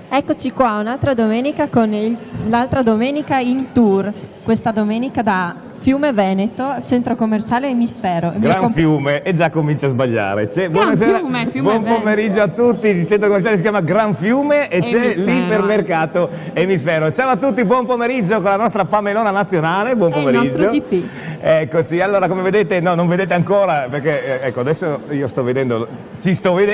Eccoci qua, un'altra domenica con l'altra domenica in tour, questa domenica da Fiume Veneto, centro commerciale Emisfero. Gran Fiume, e già comincia a sbagliare. Buonasera, Fiume buon pomeriggio a tutti, il centro commerciale si chiama Gran Fiume e c'è l'ipermercato Emisfero. Ciao a tutti, buon pomeriggio con la nostra Pamelona nazionale, buon pomeriggio. E il nostro GP. Eccoci, allora come vedete, no, non vedete ancora perché ecco adesso io sto vedendo, ci stiamo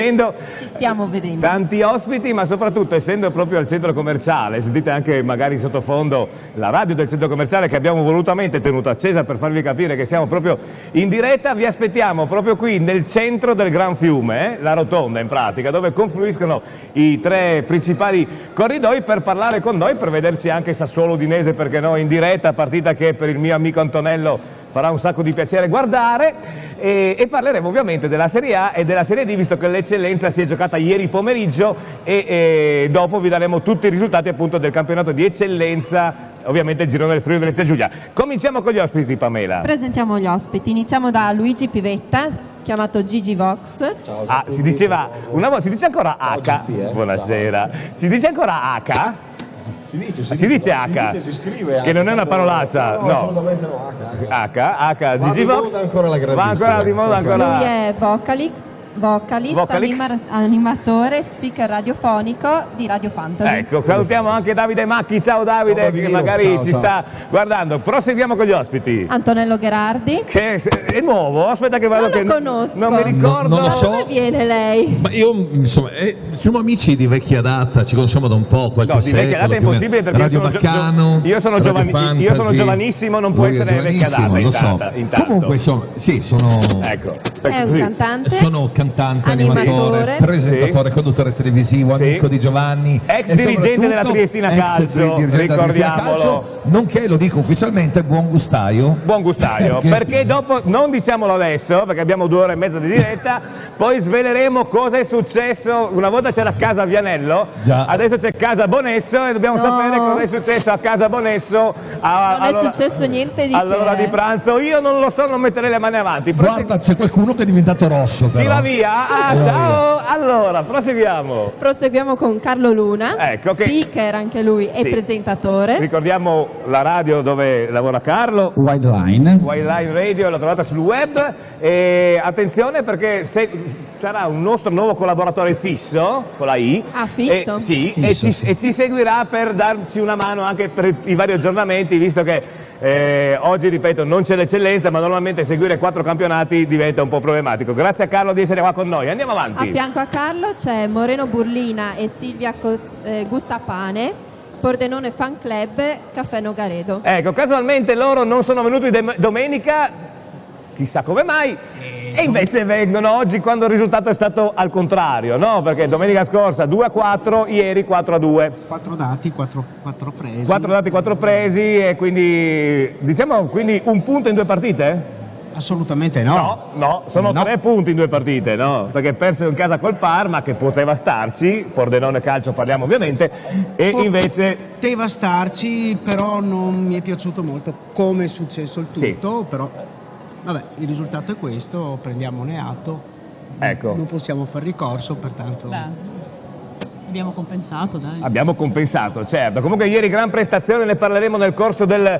vedendo tanti ospiti, ma soprattutto essendo proprio al centro commerciale, sentite anche magari sottofondo la radio del centro commerciale che abbiamo volutamente tenuto accesa per farvi capire che siamo proprio in diretta. Vi aspettiamo proprio qui nel centro del Gran Fiume, la rotonda in pratica, dove confluiscono i tre principali corridoi per parlare con noi, per vederci anche Sassuolo Udinese, perché no, in diretta, partita che per il mio amico Antonello farà un sacco di piacere guardare, e parleremo ovviamente della Serie A e della Serie D, visto che l'Eccellenza si è giocata ieri pomeriggio e dopo vi daremo tutti i risultati appunto del campionato di Eccellenza, ovviamente il girone del Friuli Venezia Giulia. Cominciamo con gli ospiti, Pamela. Presentiamo gli ospiti, iniziamo da Luigi Pivetta, chiamato Gigi Vox. Ciao, si diceva una volta, si dice ancora H? Buonasera. Si dice ancora H? Si dice H, si scrive che non è una parolaccia, no. Assolutamente no, H, Gigi Vox, va ancora di moda ancora. Lui è vocalist, animatore, speaker radiofonico di Radio Fantasy. Ecco, salutiamo anche Davide Macchi, ciao Davide, che magari ci sta guardando. Proseguiamo con gli ospiti. Antonello Gherardi. Che è nuovo, aspetta che vado, non lo conosco. Non mi ricordo. Non lo so. Come viene lei? Ma io, insomma, siamo amici di vecchia data, ci conosciamo da un po', qualche secolo. No, di vecchia data è impossibile perché io sono giovanissimo, non può essere vecchia data, lo so. intanto. Comunque, sì, sono... Ecco. È un cantante. Sono cantante, animatore, presentatore, conduttore televisivo, amico di Giovanni, ex dirigente della Triestina Calcio, ricordiamolo, nonché, lo dico ufficialmente, buon gustaio. Buon gustaio, perché dopo, non diciamolo adesso perché abbiamo 2 ore e mezza di diretta, poi sveleremo cosa è successo. Una volta c'era Casa Vianello, adesso c'è Casa Bonesso e dobbiamo sapere cosa è successo a Casa Bonesso non è successo niente di all'ora di pranzo. Io non lo so, non metterei le mani avanti. Guarda, c'è qualcuno che è diventato rosso, però. Ti va via? Ciao! Allora, proseguiamo con Carlo Luna, ecco, speaker anche lui e presentatore. Ricordiamo la radio dove lavora Carlo, Wildline Radio, l'ho trovata sul web, e attenzione perché sarà un nostro nuovo collaboratore fisso, con la I. Fisso? E ci seguirà per darci una mano anche per i vari aggiornamenti, visto che oggi, ripeto, non c'è l'Eccellenza, ma normalmente seguire 4 campionati diventa un po' problematico. Grazie a Carlo di essere qua con noi. Andiamo avanti. A fianco a Carlo c'è Moreno Burlina e Silvia Gustapane, Pordenone Fan Club, Caffè Nogaredo. Ecco, casualmente loro non sono venuti domenica, chissà come mai, e invece vengono oggi quando il risultato è stato al contrario, no? Perché domenica scorsa 2-4, ieri 4-2. 4 dati, 4 presi. 4 dati, 4 presi, e quindi diciamo un punto in 2 partite? Assolutamente no. No, sono 3 punti in 2 partite, no? Perché perso in casa col Parma, che poteva starci, Pordenone Calcio parliamo ovviamente, e invece... Poteva starci, però non mi è piaciuto molto come è successo il tutto, però... Vabbè, il risultato è questo, prendiamone atto. Ecco. Non possiamo fare ricorso, pertanto... Abbiamo compensato, dai. Abbiamo compensato, certo. Comunque ieri gran prestazione, ne parleremo nel corso del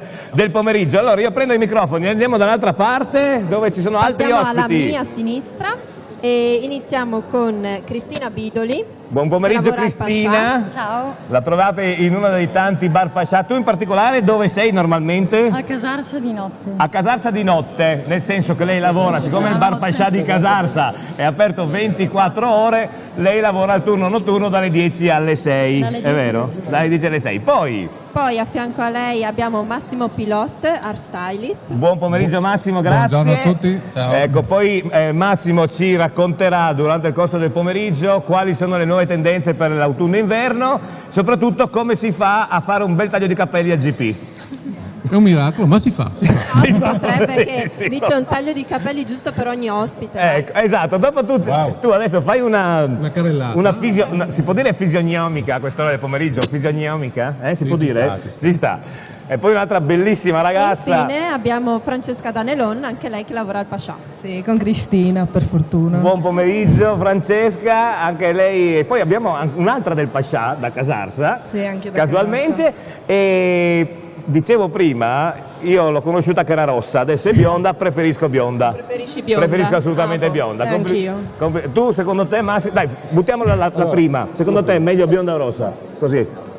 pomeriggio. Allora io prendo i microfoni e andiamo dall'altra parte dove ci sono altri ospiti. Passiamo alla mia sinistra e iniziamo con Cristina Bidoli. Buon pomeriggio Cristina. Ciao. La trovate in uno dei tanti bar Pascià. Tu in particolare dove sei normalmente? A Casarsa di notte. A Casarsa di notte, nel senso che lei lavora, siccome il bar Pascià di Casarsa è aperto 24 ore, lei lavora al turno notturno dalle 10 alle 6, dalle 10 è vero? Dalle 10 alle 6. Poi a fianco a lei abbiamo Massimo Pilot, art stylist. Buon pomeriggio Massimo, grazie. Buongiorno a tutti, ciao. Ecco, poi Massimo ci racconterà durante il corso del pomeriggio quali sono le nuove tendenze per l'autunno e inverno, soprattutto come si fa a fare un bel taglio di capelli al GP. È un miracolo, ma si fa. Si potrebbe, che dice un taglio di capelli giusto per ogni ospite. Ecco, esatto, dopo tu adesso fai una si può dire fisionomica a quest'ora del pomeriggio? Fisionomica? Si può dire? Ci sta. E poi un'altra bellissima ragazza. Infine abbiamo Francesca Danelon, anche lei che lavora al Pascià. Sì, con Cristina, per fortuna. Buon pomeriggio Francesca, anche lei. E poi abbiamo un'altra del Pascià, da Casarsa, Sì, anche da casualmente. E dicevo prima, io l'ho conosciuta che era rossa, adesso è bionda, preferisco bionda. Preferisci bionda? Preferisco assolutamente bionda. Anch'io. Tu secondo te, Massimo? Dai, buttiamola la prima. Secondo te è meglio bionda o rossa? Così.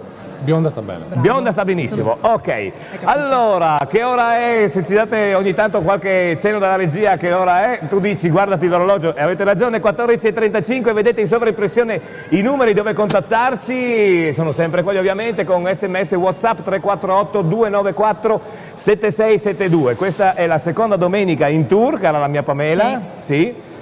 Bionda sta bene. Bravo. Bionda sta benissimo, ok. Allora, che ora è? Se ci date ogni tanto qualche cenno dalla regia, che ora è? Tu dici, guardati l'orologio, e avete ragione, 14:35, vedete in sovraimpressione i numeri dove contattarci, sono sempre quelli ovviamente, con sms WhatsApp 348 294 7672. Questa è la seconda domenica in tour, cara la mia Pamela. Sì.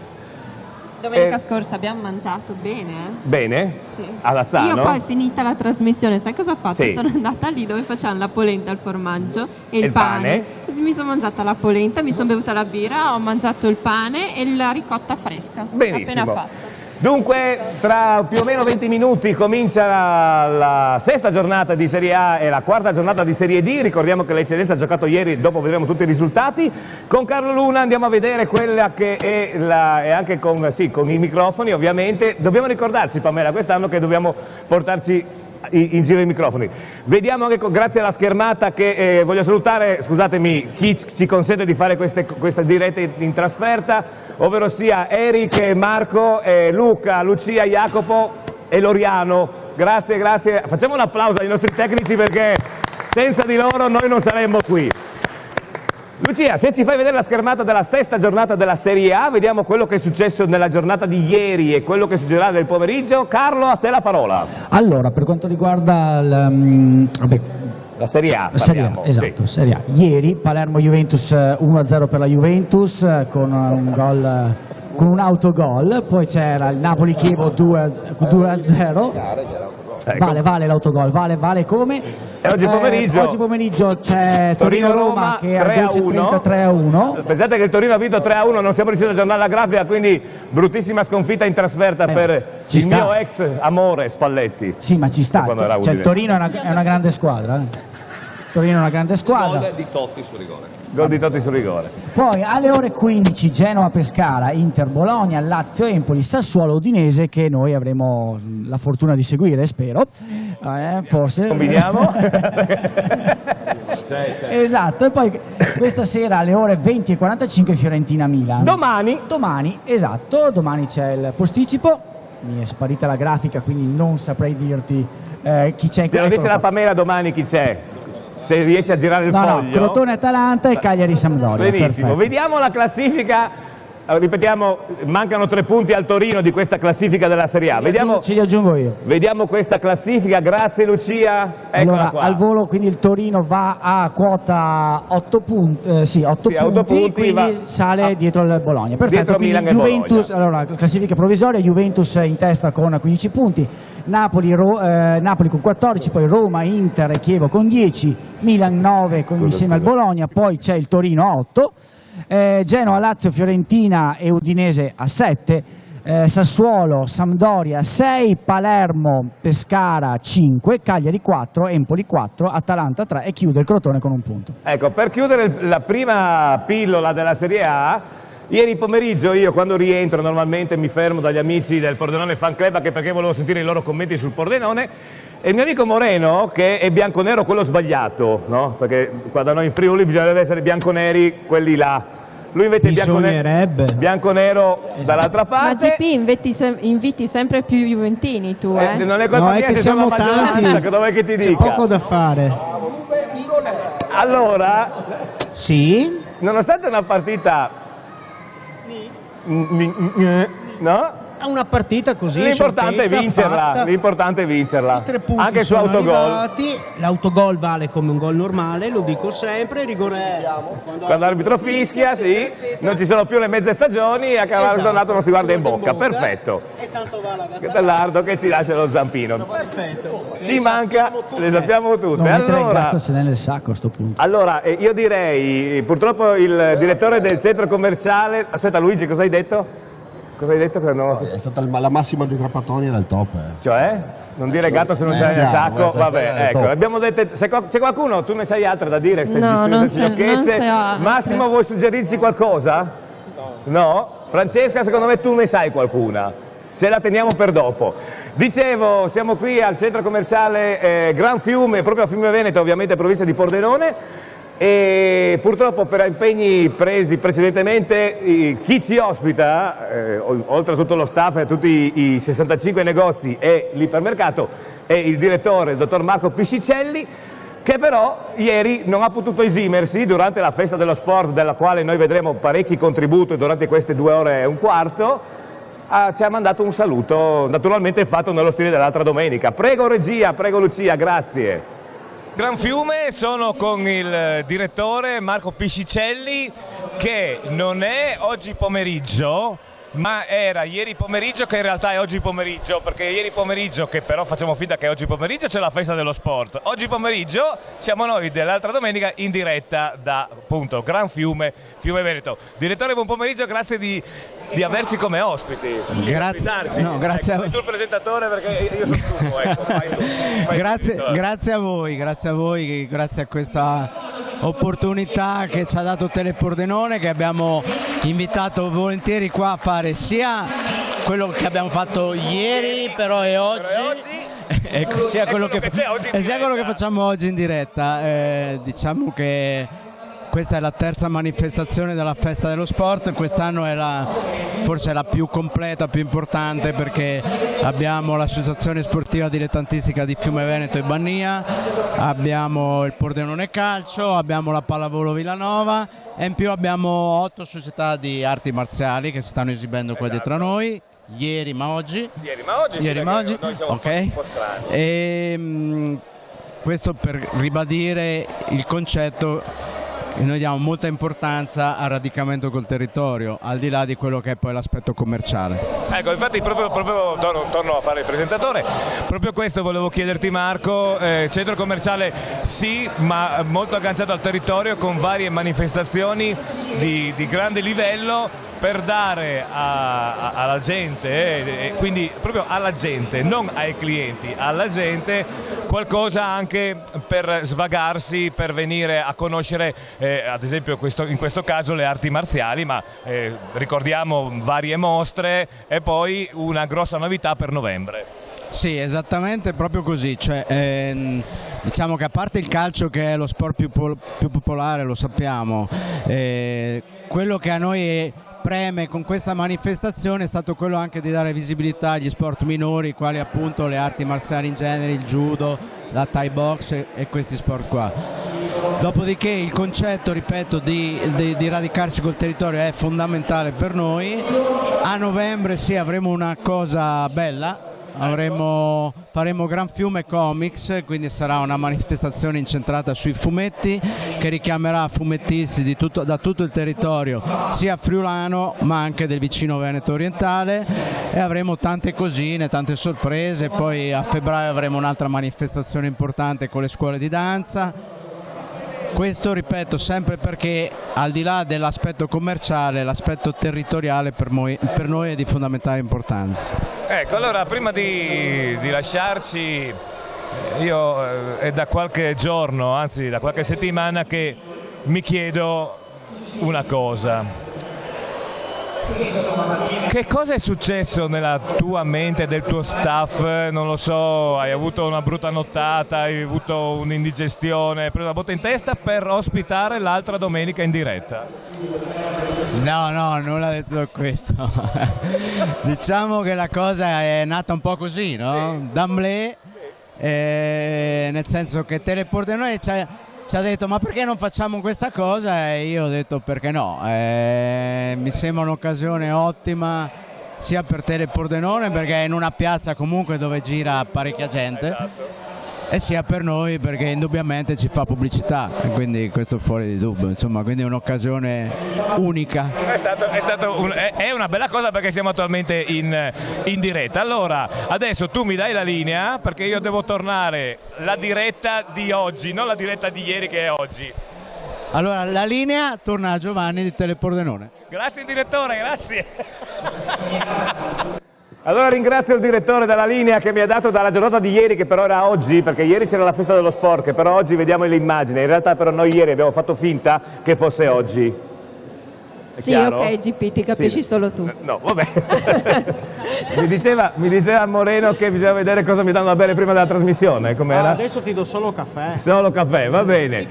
Domenica scorsa abbiamo mangiato bene, Bene? Sì. A Lazzano? Io poi finita la trasmissione, sai cosa ho fatto? Sì. Sono andata lì dove facevano la polenta al formaggio e E il il pane. Così mi sono mangiata la polenta, mi sono bevuta la birra, ho mangiato il pane e la ricotta fresca. Benissimo. Appena fatta. Dunque, tra più o meno 20 minuti comincia la sesta giornata di Serie A e la quarta giornata di Serie D. Ricordiamo che l'Eccellenza ha giocato ieri, dopo vedremo tutti i risultati. Con Carlo Luna andiamo a vedere quella che è e anche con i microfoni, ovviamente. Dobbiamo ricordarci, Pamela, quest'anno che dobbiamo portarci in giro i microfoni. Vediamo che grazie alla schermata che voglio salutare, scusatemi, chi ci consente di fare queste dirette in trasferta, ovvero sia Eric, Marco, Luca, Lucia, Jacopo e Loriano. Grazie, grazie. Facciamo un applauso ai nostri tecnici perché senza di loro noi non saremmo qui. Lucia, se ci fai vedere la schermata della sesta giornata della Serie A, vediamo quello che è successo nella giornata di ieri e quello che succederà nel pomeriggio. Carlo, a te la parola. Allora, per quanto riguarda La Serie A, la Serie A, parliamo. esatto, Sì. Serie A. Ieri Palermo-Juventus 1-0 per la Juventus con un gol, con un autogol, poi c'era il Napoli-Chievo 2-0. Ecco. Vale l'autogol, vale come? E oggi pomeriggio c'è Torino-Roma che a 3-1. 3-1. Pensate che il Torino ha vinto 3-1, non siamo riusciti a aggiornare la grafica, quindi bruttissima sconfitta in trasferta per ci il sta. mio ex amore Spalletti. Sì, ma ci sta, Quando era cioè, il Udine. Torino è una grande squadra. Torino è una grande squadra. Gol di Totti su rigore. Gol di Totti sul rigore. Poi alle ore 15 Genoa-Pescara, Inter-Bologna, Lazio-Empoli, Sassuolo-Udinese che noi avremo la fortuna di seguire, spero, forse. Combiniamo? Esatto, e poi questa sera alle ore 20:45 Fiorentina-Milan. Domani, esatto, domani c'è il posticipo, mi è sparita la grafica quindi non saprei dirti chi c'è. Se lo dice la Pamela domani chi c'è? Se riesci a girare il foglio. Crotone-Atalanta e Cagliari-Sampdoria. Benissimo, perfetto. vediamo la classifica. Ripetiamo, mancano 3 punti al Torino di questa classifica della Serie A. Ce li aggiungo io. Vediamo questa classifica, grazie Lucia. Eccola Allora, qua. al volo quindi il Torino va a quota 8 punti, 8 punti, quindi va sale dietro il Bologna. Perfetto, dietro quindi Milan e Juventus, Bologna. allora classifica provvisoria, Juventus in testa con 15 punti, Napoli con 14, poi Roma, Inter e Chievo con 10, Milan 9 insieme al Bologna, poi c'è il Torino a 8, Genoa, Lazio, Fiorentina e Udinese a 7, Sassuolo, Sampdoria 6, Palermo, Pescara 5, Cagliari 4, Empoli 4, Atalanta 3 e chiude il Crotone con 1 punto. Ecco, per chiudere la prima pillola della Serie A, ieri pomeriggio io quando rientro normalmente mi fermo dagli amici del Pordenone Fan Club anche perché volevo sentire i loro commenti sul Pordenone e il mio amico Moreno, che è bianconero quello sbagliato, no? Perché qua da noi in Friuli bisognerebbe essere bianconeri quelli là. Lui invece è bianconero dall'altra Ma parte. GP inviti sempre più juventini tu, Non è colpa mia, che se sono siamo la maggioranza, tanti. che dov'è che ti C'è dica? poco da fare. Allora, Sì? nonostante una partita no? È una partita così. L'importante è scioltezza, vincerla, fatta. l'importante è vincerla. I 3 punti Anche su sono autogol. arrivati. L'autogol vale come un gol normale, lo dico sempre, rigore Quando l'arbitro fischia, sì, non ci sono più le mezze stagioni e a cavallo andato non si guarda in bocca. Perfetto. E tanto vale la Gallardo che ci lascia lo zampino. Perfetto. Ci manca, le sappiamo tutte. Non mettere il Allora, gatto se n'è nel sacco a sto punto. allora, io direi, purtroppo il direttore del centro commerciale, aspetta Luigi, cosa hai detto? Cosa hai detto? Che non... È stata la massima di Trapattoni, era il top. Cioè? Non dire gatto se non c'è nel sacco, vabbè, ecco, abbiamo detto, c'è qualcuno, tu ne sai altre da dire? No, non so Massimo, vuoi suggerirci qualcosa? No? Francesca, secondo me tu ne sai qualcuna, ce la teniamo per dopo. Dicevo, siamo qui al centro commerciale Gran Fiume, proprio a Fiume Veneto, ovviamente provincia di Pordenone, e purtroppo per impegni presi precedentemente chi ci ospita, oltre a tutto lo staff e a tutti i 65 negozi e l'ipermercato, è il direttore, il dottor Marco Piscicelli, che però ieri non ha potuto esimersi durante la festa dello sport, della quale noi vedremo parecchi contributi durante queste 2 ore e un quarto. Ci ha mandato un saluto, naturalmente fatto nello stile dell'altra domenica. Prego regia, prego Lucia, grazie. Gran Fiume, sono con il direttore Marco Piscicelli, che non è oggi pomeriggio, ma era ieri pomeriggio, che in realtà è oggi pomeriggio, perché ieri pomeriggio, che però facciamo finta che oggi pomeriggio, c'è la festa dello sport. Oggi pomeriggio siamo noi dell'altra domenica in diretta da appunto Gran Fiume, Fiume Veneto. Direttore, buon pomeriggio, grazie di averci come ospiti. Grazie. No, grazie ecco, tu il presentatore, perché io sono tu, ecco, grazie a voi, grazie a questa opportunità che ci ha dato Telepordenone, che abbiamo invitato volentieri qua a fare sia quello che abbiamo fatto ieri, però e oggi. Ecco, sia quello che facciamo oggi in diretta. Diciamo che questa è la terza manifestazione della festa dello sport, quest'anno è forse la più completa, più importante, perché abbiamo l'associazione sportiva dilettantistica di Fiume Veneto e Bannia, abbiamo il Pordenone Calcio, abbiamo la Pallavolo Villanova e in più abbiamo 8 società di arti marziali che si stanno esibendo qua dietro a noi. Ieri ma oggi. Noi siamo un po' strani. Questo per ribadire il concetto. Noi diamo molta importanza al radicamento col territorio, al di là di quello che è poi l'aspetto commerciale. Ecco, infatti proprio torno a fare il presentatore, proprio questo volevo chiederti Marco, centro commerciale sì, ma molto agganciato al territorio con varie manifestazioni di grande livello, per dare alla gente, e quindi proprio alla gente, non ai clienti, alla gente, qualcosa anche per svagarsi, per venire a conoscere ad esempio in questo caso le arti marziali, ma ricordiamo varie mostre e poi una grossa novità per novembre. Sì, esattamente, proprio così, cioè, diciamo che a parte il calcio, che è lo sport più popolare, lo sappiamo, quello che a noi preme con questa manifestazione è stato quello anche di dare visibilità agli sport minori, quali appunto le arti marziali in genere, il judo, la Thai box e questi sport qua. Dopodiché il concetto, ripeto, di radicarsi col territorio è fondamentale per noi. A novembre sì, avremo una cosa bella. Faremo Gran Fiume Comics, quindi sarà una manifestazione incentrata sui fumetti che richiamerà fumettisti da tutto il territorio, sia friulano ma anche del vicino Veneto orientale, e avremo tante cosine, tante sorprese. Poi a febbraio avremo un'altra manifestazione importante con le scuole di danza. Questo, ripeto, sempre perché al di là dell'aspetto commerciale, l'aspetto territoriale per noi è di fondamentale importanza. Ecco, allora prima di lasciarci, io è da qualche giorno, anzi da qualche settimana, che mi chiedo una cosa. Che cosa è successo nella tua mente, del tuo staff? Non lo so, hai avuto una brutta nottata, hai avuto un'indigestione, hai preso la botta in testa per ospitare l'altra domenica in diretta? No, non ha detto questo. Diciamo che la cosa è nata un po' così, no? Sì. D'amblè, nel senso che Telepordenone ci ha detto ma perché non facciamo questa cosa, e io ho detto perché no, mi sembra un'occasione ottima sia per Telepordenone, perché è in una piazza comunque dove gira parecchia gente, esatto, e sia per noi perché indubbiamente ci fa pubblicità, e quindi questo è fuori di dubbio, insomma, quindi è un'occasione unica. È una bella cosa, perché siamo attualmente in diretta. Allora adesso tu mi dai la linea, perché io devo tornare la diretta di oggi, non la diretta di ieri che è oggi. Allora la linea torna a Giovanni di Telepordenone. Grazie direttore, grazie. Allora ringrazio il direttore della linea che mi ha dato dalla giornata di ieri, che però era oggi, perché ieri c'era la festa dello sport, che però oggi vediamo le immagini. In realtà però noi ieri abbiamo fatto finta che fosse oggi. È sì, chiaro? ok, GP, ti capisci solo tu. No, vabbè. mi diceva Moreno che bisogna vedere cosa mi danno da bere prima della trasmissione. Com'era? Adesso ti do solo caffè. Solo caffè, va bene.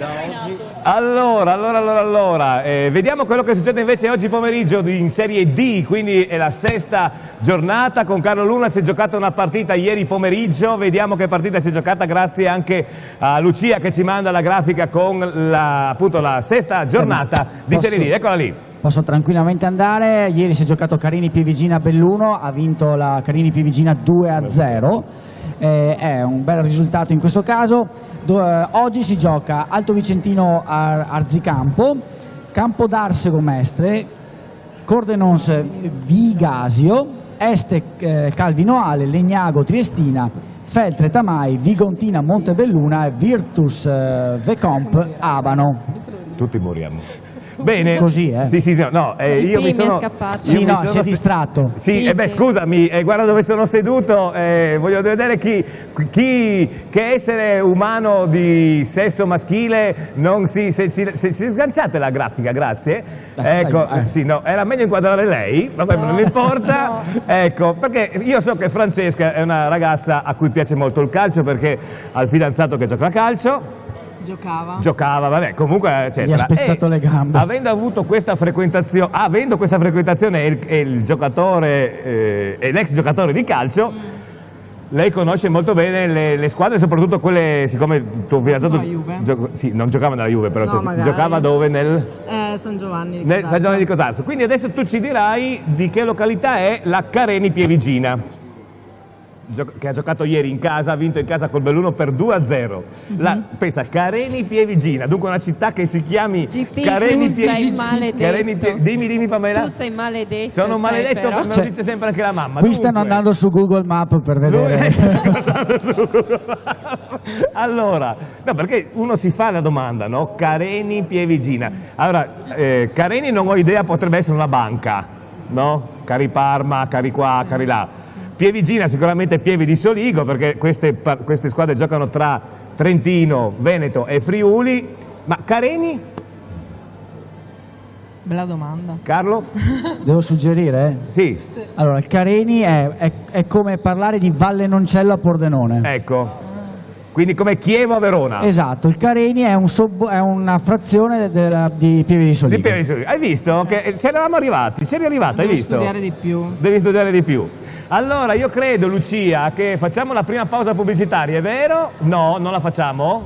Allora, vediamo quello che succede invece oggi pomeriggio in Serie D, quindi è la sesta giornata. Con Carlo Luna si è giocata una partita ieri pomeriggio, vediamo che partita si è giocata grazie anche a Lucia che ci manda la grafica con appunto la sesta giornata di Serie D. Eccola lì. Posso tranquillamente andare. Ieri si è giocato Carini Pievigina Belluno, ha vinto la Carini Pievigina 2-0. È un bel risultato in questo caso. Oggi si gioca Alto Vicentino Arzicampo, Campodarsego Mestre, Cordenons Vigasio, Este Calvinoale, Legnago Triestina, Feltre Tamai, Vigontina Montebelluna e Virtus Vecomp Abano. Tutti moriamo. Bene, così, Sì, no, io mi sono scappato. Sì, no, si è distratto. Sì, Sì. scusami, guarda dove sono seduto, voglio vedere che essere umano di sesso maschile non si sganciate la grafica, grazie. Ecco, sì, no, era meglio inquadrare lei, vabbè, non mi importa. No. Ecco, perché io so che Francesca è una ragazza a cui piace molto il calcio perché ha il fidanzato che gioca a calcio. Giocava, vabbè, comunque eccetera. Gli ha spezzato le gambe. Avendo questa frequentazione e il giocatore e l'ex giocatore di calcio, lei conosce molto bene le squadre, soprattutto quelle, siccome tuo fidanzato sì, non giocava nella Juve, però giocava dove? Nel San Giovanni San Giovanni di Cosarso. Quindi adesso tu ci dirai di che località è la Careni Pievigina, che ha giocato ieri in casa, ha vinto in casa col Belluno per 2-0. Pensa, Careni Pievigina, dunque una città che si chiami GP, Careni tu sei Pievigina. Dimmi Pamela. Tu sei maledetto. Sono maledetto, però. me lo dice sempre anche la mamma. Qui stanno andando su Google Maps per vedere. Allora, no, perché uno si fa la domanda, no? Careni Pievigina. Allora, Careni non ho idea, potrebbe essere una banca, no? Cari Parma, cari qua, cari là. Pievigina sicuramente Pieve di Soligo, perché queste squadre giocano tra Trentino, Veneto e Friuli. Ma Careni? Bella domanda. Carlo? Devo suggerire? Sì. Allora, il Careni è come parlare di Valle Noncello a Pordenone. Ecco. Quindi come Chievo a Verona. Esatto, il Careni è una frazione di Pieve di Soligo. Hai visto? Che ci eravamo arrivati, sei arrivato, hai visto? Devi studiare di più. Devi studiare di più. Allora, io credo, Lucia, che facciamo la prima pausa pubblicitaria, è vero? No, non la facciamo?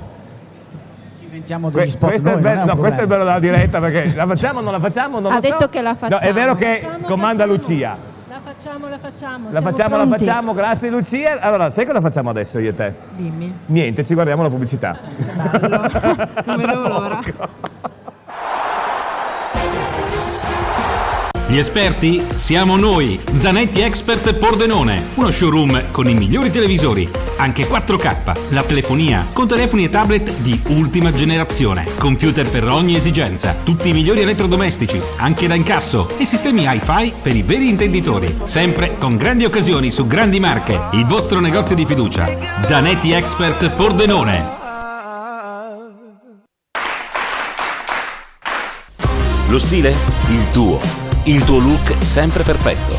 Ci inventiamo degli spot. Questo è il bello della diretta, perché la facciamo o non la facciamo? Non Ha lo so. detto che la facciamo. No, è vero che comanda Lucia. La facciamo. La facciamo, grazie Lucia. Allora, sai cosa facciamo adesso io e te? Dimmi. Niente, ci guardiamo la pubblicità. Bello. Non vedevo l'ora. Gli esperti siamo noi, Zanetti Expert Pordenone, uno showroom con i migliori televisori, anche 4K, la telefonia con telefoni e tablet di ultima generazione, computer per ogni esigenza, tutti i migliori elettrodomestici, anche da incasso e sistemi hi-fi per i veri intenditori, sempre con grandi occasioni su grandi marche, il vostro negozio di fiducia, Zanetti Expert Pordenone. Lo stile? Il tuo look sempre perfetto.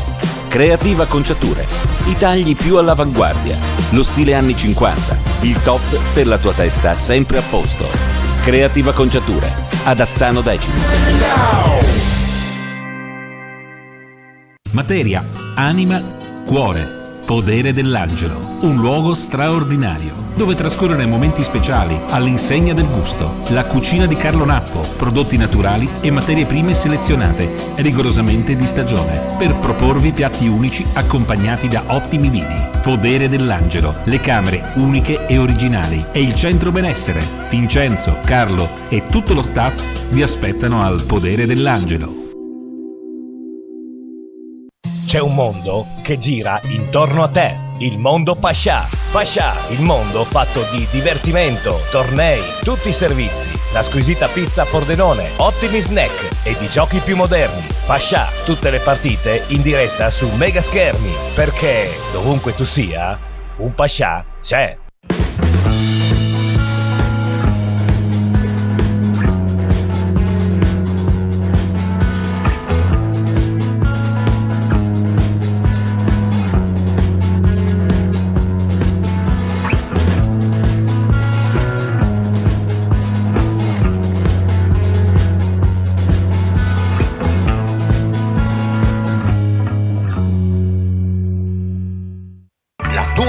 Creativa Conciature, i tagli più all'avanguardia, lo stile anni 50, il top per la tua testa sempre a posto. Creativa Conciature, ad Azzano Decimo. Materia, anima, cuore, podere dell'angelo, un luogo straordinario dove trascorrere momenti speciali all'insegna del gusto. La cucina di Carlo Nappo, prodotti naturali e materie prime selezionate, rigorosamente di stagione, per proporvi piatti unici accompagnati da ottimi vini. Podere dell'angelo, le camere uniche e originali e il centro benessere. Vincenzo, Carlo e tutto lo staff vi aspettano al Podere dell'angelo. C'è un mondo che gira intorno a te, il mondo Pascià. Pascià, il mondo fatto di divertimento, tornei, tutti i servizi, la squisita pizza a Pordenone, ottimi snack e di giochi più moderni. Pascià, tutte le partite in diretta su mega schermi, perché dovunque tu sia, un Pascià c'è.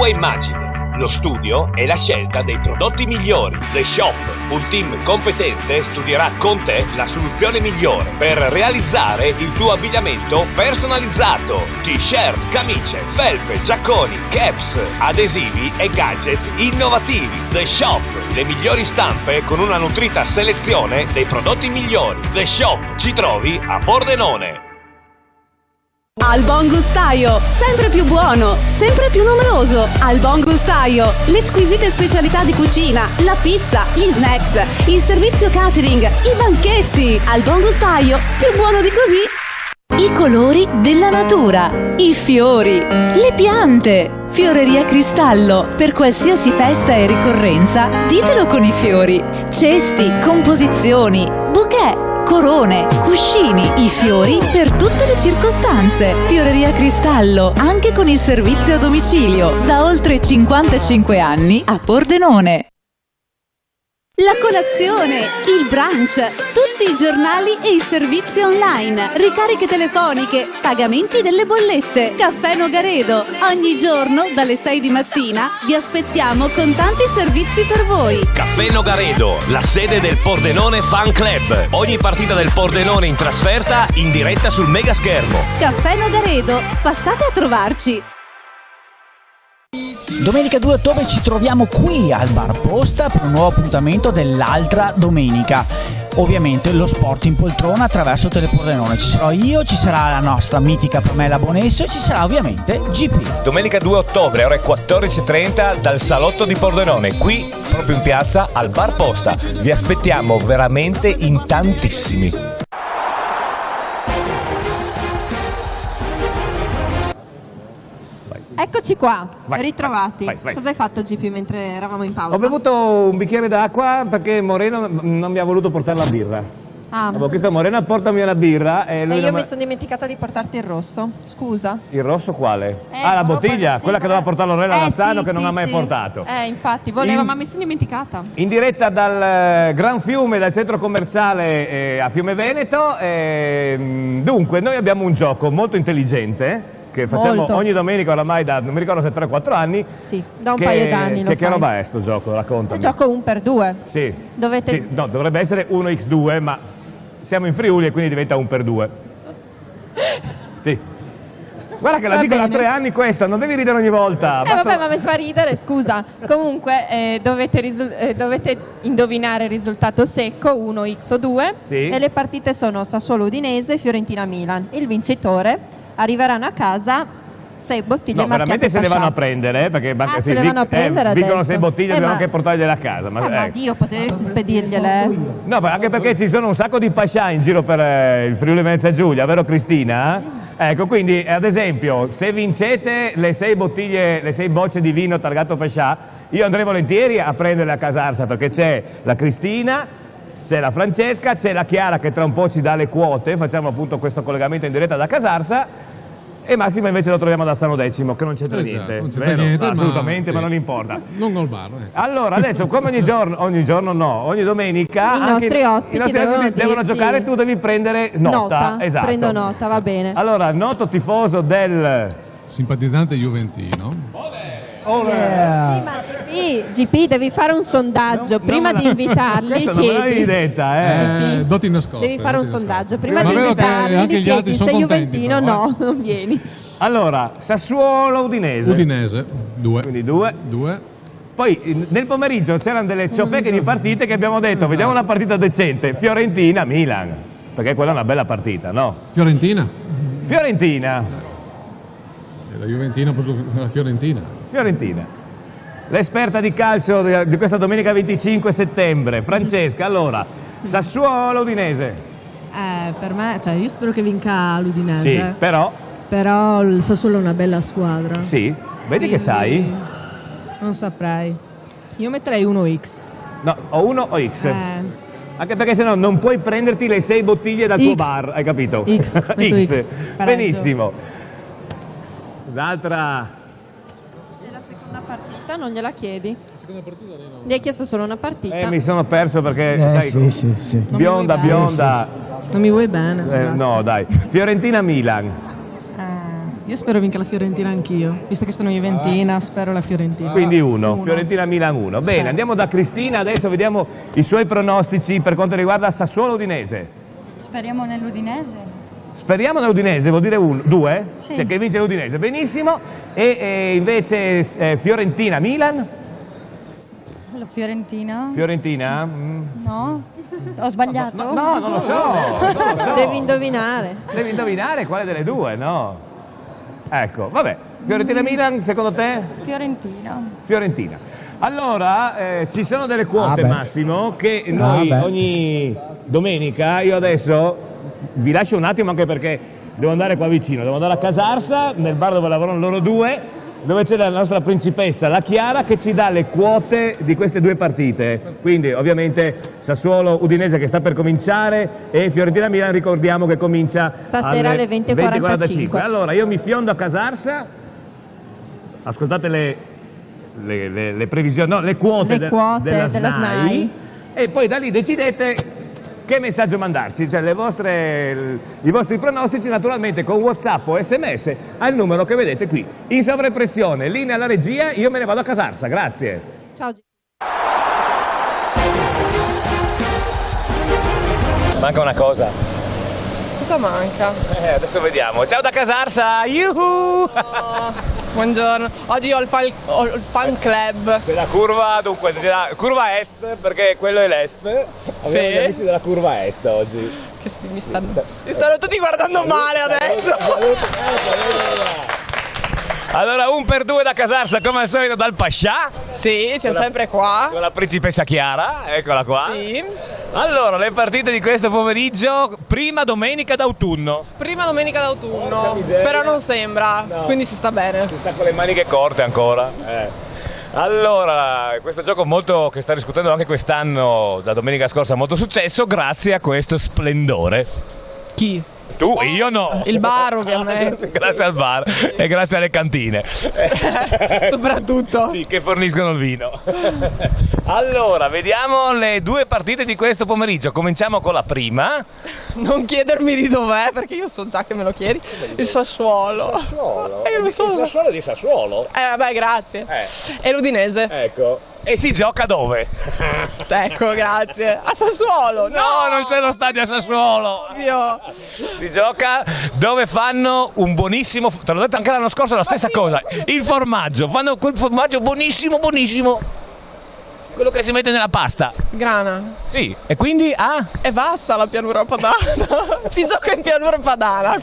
Immagine, lo studio e la scelta dei prodotti migliori. The Shop, un team competente, studierà con te la soluzione migliore per realizzare il tuo abbigliamento personalizzato. T-shirt, camicie, felpe, giacconi, caps, adesivi e gadgets innovativi. The Shop, le migliori stampe con una nutrita selezione dei prodotti migliori. The Shop, ci trovi a Pordenone. Al Buon Gustaio, sempre più buono, sempre più numeroso. Al Buon Gustaio, le squisite specialità di cucina, la pizza, gli snacks, il servizio catering, i banchetti. Al Buon Gustaio, più buono di così. I colori della natura, i fiori, le piante. Fioreria Cristallo, per qualsiasi festa e ricorrenza, ditelo con i fiori. Cesti, composizioni, bouquet, corone, cuscini, i fiori per tutte le circostanze. Fioreria Cristallo, anche con il servizio a domicilio, da oltre 55 anni a Pordenone. La colazione, il brunch, tutti i giornali e i servizi online, ricariche telefoniche, pagamenti delle bollette, Caffè Nogaredo. Ogni giorno dalle 6 di mattina vi aspettiamo con tanti servizi per voi. Caffè Nogaredo, la sede del Pordenone Fan Club. Ogni partita del Pordenone in trasferta in diretta sul mega schermo. Caffè Nogaredo, passate a trovarci. Domenica 2 ottobre ci troviamo qui al Bar Posta per un nuovo appuntamento dell'altra domenica. Ovviamente lo sport in poltrona attraverso Telepordenone. Ci sarò io, ci sarà la nostra mitica Pamela Bonesso e ci sarà ovviamente GP. Domenica 2 ottobre, ore 14.30 dal Salotto di Pordenone, qui proprio in piazza al Bar Posta. Vi aspettiamo veramente in tantissimi. Eccoci qua, Vai, ritrovati. vai. Cosa hai fatto GP mentre eravamo in pausa? Ho bevuto un bicchiere d'acqua perché Moreno non mi ha voluto portare la birra. Avevo chiesto a Moreno, portami una birra e lui io mi sono dimenticata di portarti il rosso, scusa. Il rosso quale? la bottiglia, sì, quella che doveva portare Lorella Lazzano che non ha mai sì. portato. Infatti, volevo, ma mi sono dimenticata. In diretta dal Gran Fiume, dal centro commerciale a Fiume Veneto. Dunque, noi abbiamo un gioco molto intelligente che facciamo ogni domenica oramai da, non mi ricordo se 3-4 anni. Sì, da un paio d'anni. Che roba è sto gioco? Raccontami. È un gioco 1x2. Sì. Dovete... Sì, no, dovrebbe essere 1x2, ma siamo in Friuli e quindi diventa 1x2. Sì. Guarda che la dico da 3 anni questa, non devi ridere ogni volta. Vabbè, ma mi fa ridere, scusa. Comunque dovete indovinare il risultato secco, 1x o 2. Sì. E le partite sono Sassuolo Udinese e Fiorentina Milan. Il vincitore arriveranno a casa 6 bottiglie marchiate veramente se ne vanno a prendere, perché se ne vanno a prendere vincono adesso. 6 bottiglie, dobbiamo anche portargliele a casa. Ma Dio, potresti spedirgliele. No, anche perché ci sono un sacco di pascià in giro per il Friuli Venezia Giulia, vero Cristina? Ecco, quindi ad esempio, se vincete le 6 bottiglie, le 6 bocce di vino targato pascià, io andrei volentieri a prenderle a casa Arsa, perché c'è la Cristina, c'è la Francesca, c'è la Chiara che tra un po' ci dà le quote, facciamo appunto questo collegamento in diretta da Casarsa, e Massimo invece lo troviamo da Sano Decimo, che non c'entra niente. Non c'entra niente, assolutamente, ma non importa. Non col bar. Allora, adesso come ogni domenica i nostri ospiti devono giocare, tu devi prendere nota. Esatto. Prendo nota, va bene. Allora, noto tifoso del simpatizzante juventino. Sì, ma GP devi fare un sondaggio prima di invitarli. Questa non me l'avevi detta, Doti nascoste. Devi fare un sondaggio prima di invitarli. Anche gli altri sono sei contenti, juventino, no, non vieni. Allora, Sassuolo Udinese. Udinese, 2. Quindi 2. Poi nel pomeriggio c'erano delle ciofeche di partite che abbiamo detto, vediamo una partita decente, Fiorentina-Milan, perché quella è una bella partita, no? Fiorentina. La Juventina, la Fiorentina. l'esperta di calcio di questa domenica 25 settembre. Francesca, allora, Sassuolo Udinese. Per me, cioè, io spero che vinca l'Udinese. Sì, però il Sassuolo è una bella squadra. sì, vedi che sai? Non saprei. Io metterei 1x. No, o 1 o X. Anche perché sennò non puoi prenderti le 6 bottiglie dal tuo bar, hai capito? X, metto X. Benissimo. L'altra... E la seconda partita non gliela chiedi? La seconda partita no. Gli hai chiesto solo una partita. mi sono perso perché sai, sì. bionda. Non mi vuoi bene? Grazie. No, dai. Fiorentina-Milan. Io spero vinca la Fiorentina anch'io. Visto che sono juventina, spero la Fiorentina. Quindi 1, Fiorentina-Milan 1. Bene, Sì. andiamo da Cristina, adesso vediamo i suoi pronostici per quanto riguarda Sassuolo-Udinese. Speriamo nell'Udinese. Speriamo nell'Udinese, vuol dire 2? Sì. Cioè che vince l'Udinese, benissimo. E invece Fiorentina-Milan? La Fiorentina? Fiorentina? No? Ho sbagliato? No, non lo so. Devi indovinare. Devi indovinare quale delle due, no? Ecco, vabbè. Fiorentina-Milan, secondo te? Fiorentina. Allora, ci sono delle quote, Massimo, che noi ogni domenica, io adesso vi lascio un attimo anche perché devo andare qua vicino, devo andare a Casarsa, nel bar dove lavorano loro due, dove c'è la nostra principessa, la Chiara, che ci dà le quote di queste due partite. Quindi ovviamente Sassuolo-Udinese che sta per cominciare e Fiorentina-Milan ricordiamo che comincia Stasera alle 20:45. Allora io mi fiondo a Casarsa, ascoltate le previsioni, no, le quote, della SNAI e poi da lì decidete che messaggio mandarci, cioè i vostri pronostici naturalmente con WhatsApp o SMS al numero che vedete qui. In sovraimpressione, linea alla regia, io me ne vado a Casarsa, grazie. Ciao. Manca una cosa. Cosa manca? Adesso vediamo. Ciao da Casarsa, yuhu! Buongiorno, oggi ho il fan club. C'è la curva, dunque, la curva est, perché quello è l'est. Abbiamo gli amici della curva est oggi. Che mi stanno tutti guardando male adesso. Allora, 1 per 2 da Casarsa, come al solito dal Pascià. Sì, siamo sempre qua. Con la principessa Chiara, eccola qua. Sì. Allora, le partite di questo pomeriggio, prima domenica d'autunno. Prima domenica d'autunno, però non sembra, quindi si sta bene. Si sta con le maniche corte ancora. Allora, questo gioco molto che sta riscuotendo anche quest'anno, da domenica scorsa, molto successo, grazie a questo splendore. Chi? Tu, io no. Il bar ovviamente. Grazie al bar e grazie alle cantine. Soprattutto. Sì, che forniscono il vino. Allora, vediamo le due partite di questo pomeriggio. Cominciamo con la prima. Non chiedermi di dov'è perché io so già che me lo chiedi. Il Sassuolo. Sassuolo? Il Sassuolo è di Sassuolo? Vabbè, grazie. E l'Udinese. Ecco. E si gioca dove? Ecco, grazie. A Sassuolo. No, non c'è lo stadio a Sassuolo. Oddio. Si gioca dove fanno un buonissimo, te l'ho detto anche l'anno scorso, la stessa cosa, il formaggio, fanno quel formaggio buonissimo, quello che si mette nella pasta. Grana. Sì, e quindi E basta la pianura padana. Si gioca in pianura padana.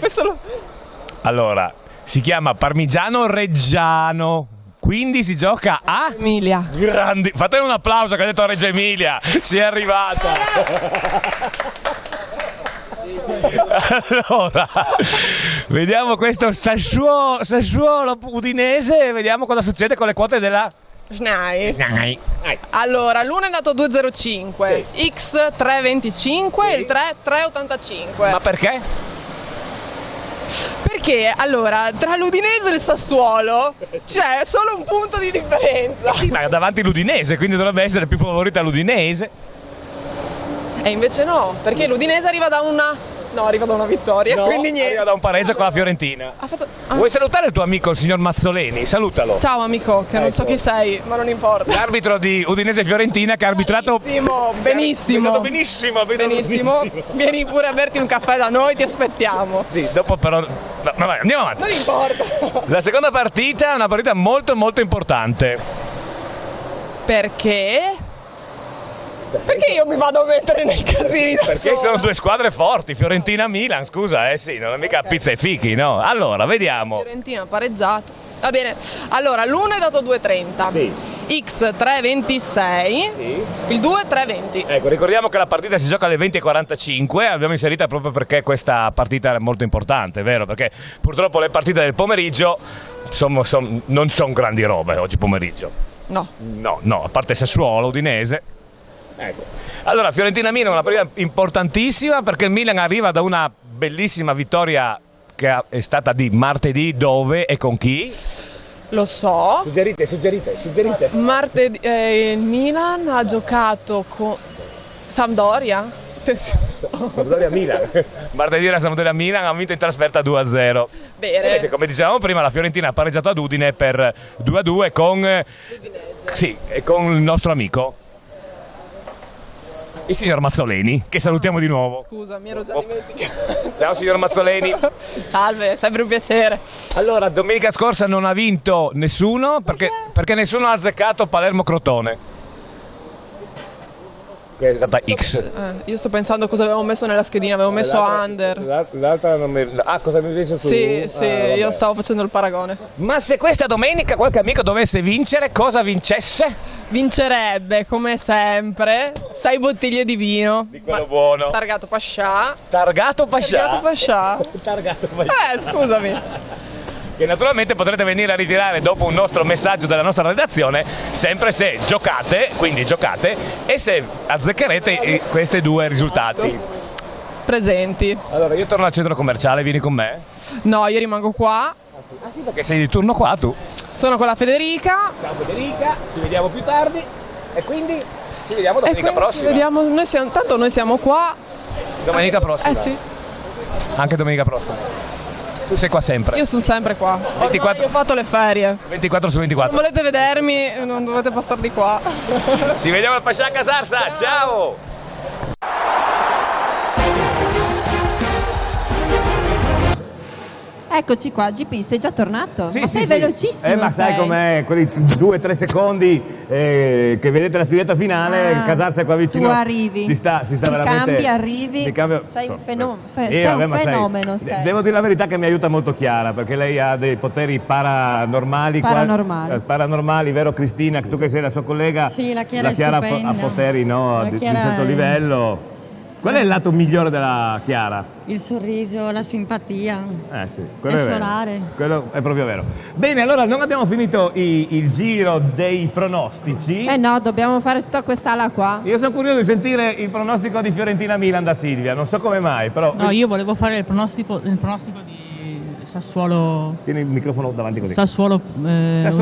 Allora, si chiama parmigiano reggiano. Quindi si gioca a Emilia. Grandi. Fate un applauso che ha detto Reggio Emilia. Ci è arrivata. Allora, vediamo questo Sassuolo Udinese e vediamo cosa succede con le quote della SNAI. Allora, l'uno è andato 2,05, sì. X 3,25 sì. E il 3,85. Ma perché? Perché allora tra l'Udinese e il Sassuolo c'è solo un punto di differenza. Sì, ma davanti l'Udinese, quindi dovrebbe essere più favorita l'Udinese. E invece no, perché l'Udinese arriva da una vittoria, no, quindi niente. Arriva da un pareggio con la Fiorentina. Vuoi salutare il tuo amico, il signor Mazzoleni? Salutalo. Ciao amico, che non so chi sei, ma non importa. L'arbitro di Udinese Fiorentina che ha arbitrato benissimo. Benissimo. Vieni pure a berti un caffè da noi, ti aspettiamo. Sì, dopo però vai, andiamo avanti. Non importa. La seconda partita è una partita molto molto importante. Perché? Perché io mi vado a mettere nei casini da Perché sola? sono due squadre forti, Fiorentina-Milan, scusa, sì, non è mica pizza e fichi, no? Allora, vediamo. Fiorentina pareggiato. Va bene, allora l'1 è dato 2,30, Sì. X 3,26, il 2 3,20. Ecco, ricordiamo che la partita si gioca alle 20:45, l'abbiamo inserita proprio perché questa partita è molto importante, vero? Perché purtroppo le partite del pomeriggio non sono grandi robe oggi pomeriggio. No. No, a parte Sassuolo, Udinese. Ecco. Allora, Fiorentina-Milan è una partita importantissima perché il Milan arriva da una bellissima vittoria che è stata di martedì, dove e con chi? Lo so. Suggerite. Martedì il Milan ha giocato con Sampdoria. Sampdoria-Milan. Martedì era Sampdoria-Milan, ha vinto in trasferta 2-0. Bene. Invece, come dicevamo prima, la Fiorentina ha pareggiato ad Udine per 2-2 con il nostro amico, il signor Mazzoleni, che salutiamo di nuovo. Scusa, mi ero già dimenticato. Ciao signor Mazzoleni. Salve, è sempre un piacere. Allora, domenica scorsa non ha vinto nessuno perché nessuno ha azzeccato Palermo-Crotone, che è stata X. Io sto pensando cosa avevo messo nella schedina, avevo messo under. L'altra non mi... Ah, cosa mi hai messo tu? Sì, io stavo facendo il paragone. Ma se questa domenica qualche amico dovesse vincere, cosa vincesse? Vincerebbe, come sempre, 6 bottiglie di vino. Di quello buono. Targato Pascià. Targato Pascià? Targato Pascià. Scusami. Che naturalmente potrete venire a ritirare dopo un nostro messaggio della nostra redazione, sempre se giocate e se azzeccherete questi due risultati. Presenti. Allora, io torno al centro commerciale, vieni con me? No, io rimango qua. Ah sì, perché sei di turno qua tu. Sono con la Federica. Ciao Federica, ci vediamo più tardi e quindi ci vediamo domenica prossima. Tanto noi siamo qua. Domenica prossima? Sì. Anche domenica prossima. Tu sei qua sempre? Io sono sempre qua. 24... Io ho fatto le ferie. 24 su 24. Se non volete vedermi, non dovete passare di qua. Ci vediamo al Pascià Casarsa, ciao! Eccoci qua, GP, sei già tornato? Sì, ma sei velocissimo. Ma sai com'è, quei 2-3 secondi che vedete la sigletta finale, Casarsa è qua vicino. Tu arrivi, si sta veramente. Cambi, arrivi, sei un fenomeno. Sei. Devo dire la verità che mi aiuta molto Chiara, perché lei ha dei poteri paranormali, vero Cristina? Tu che sei la sua collega, sì, la Chiara ha poteri di un certo livello. Qual è il lato migliore della Chiara? Il sorriso, la simpatia. Sì, quello è solare. Quello è proprio vero. Bene, allora non abbiamo finito il giro dei pronostici. No, dobbiamo fare tutta quest'ala qua. Io sono curioso di sentire il pronostico di Fiorentina-Milan da Silvia, non so come mai, però... No, io volevo fare il pronostico di Sassuolo. Tieni il microfono davanti così. Sassuolo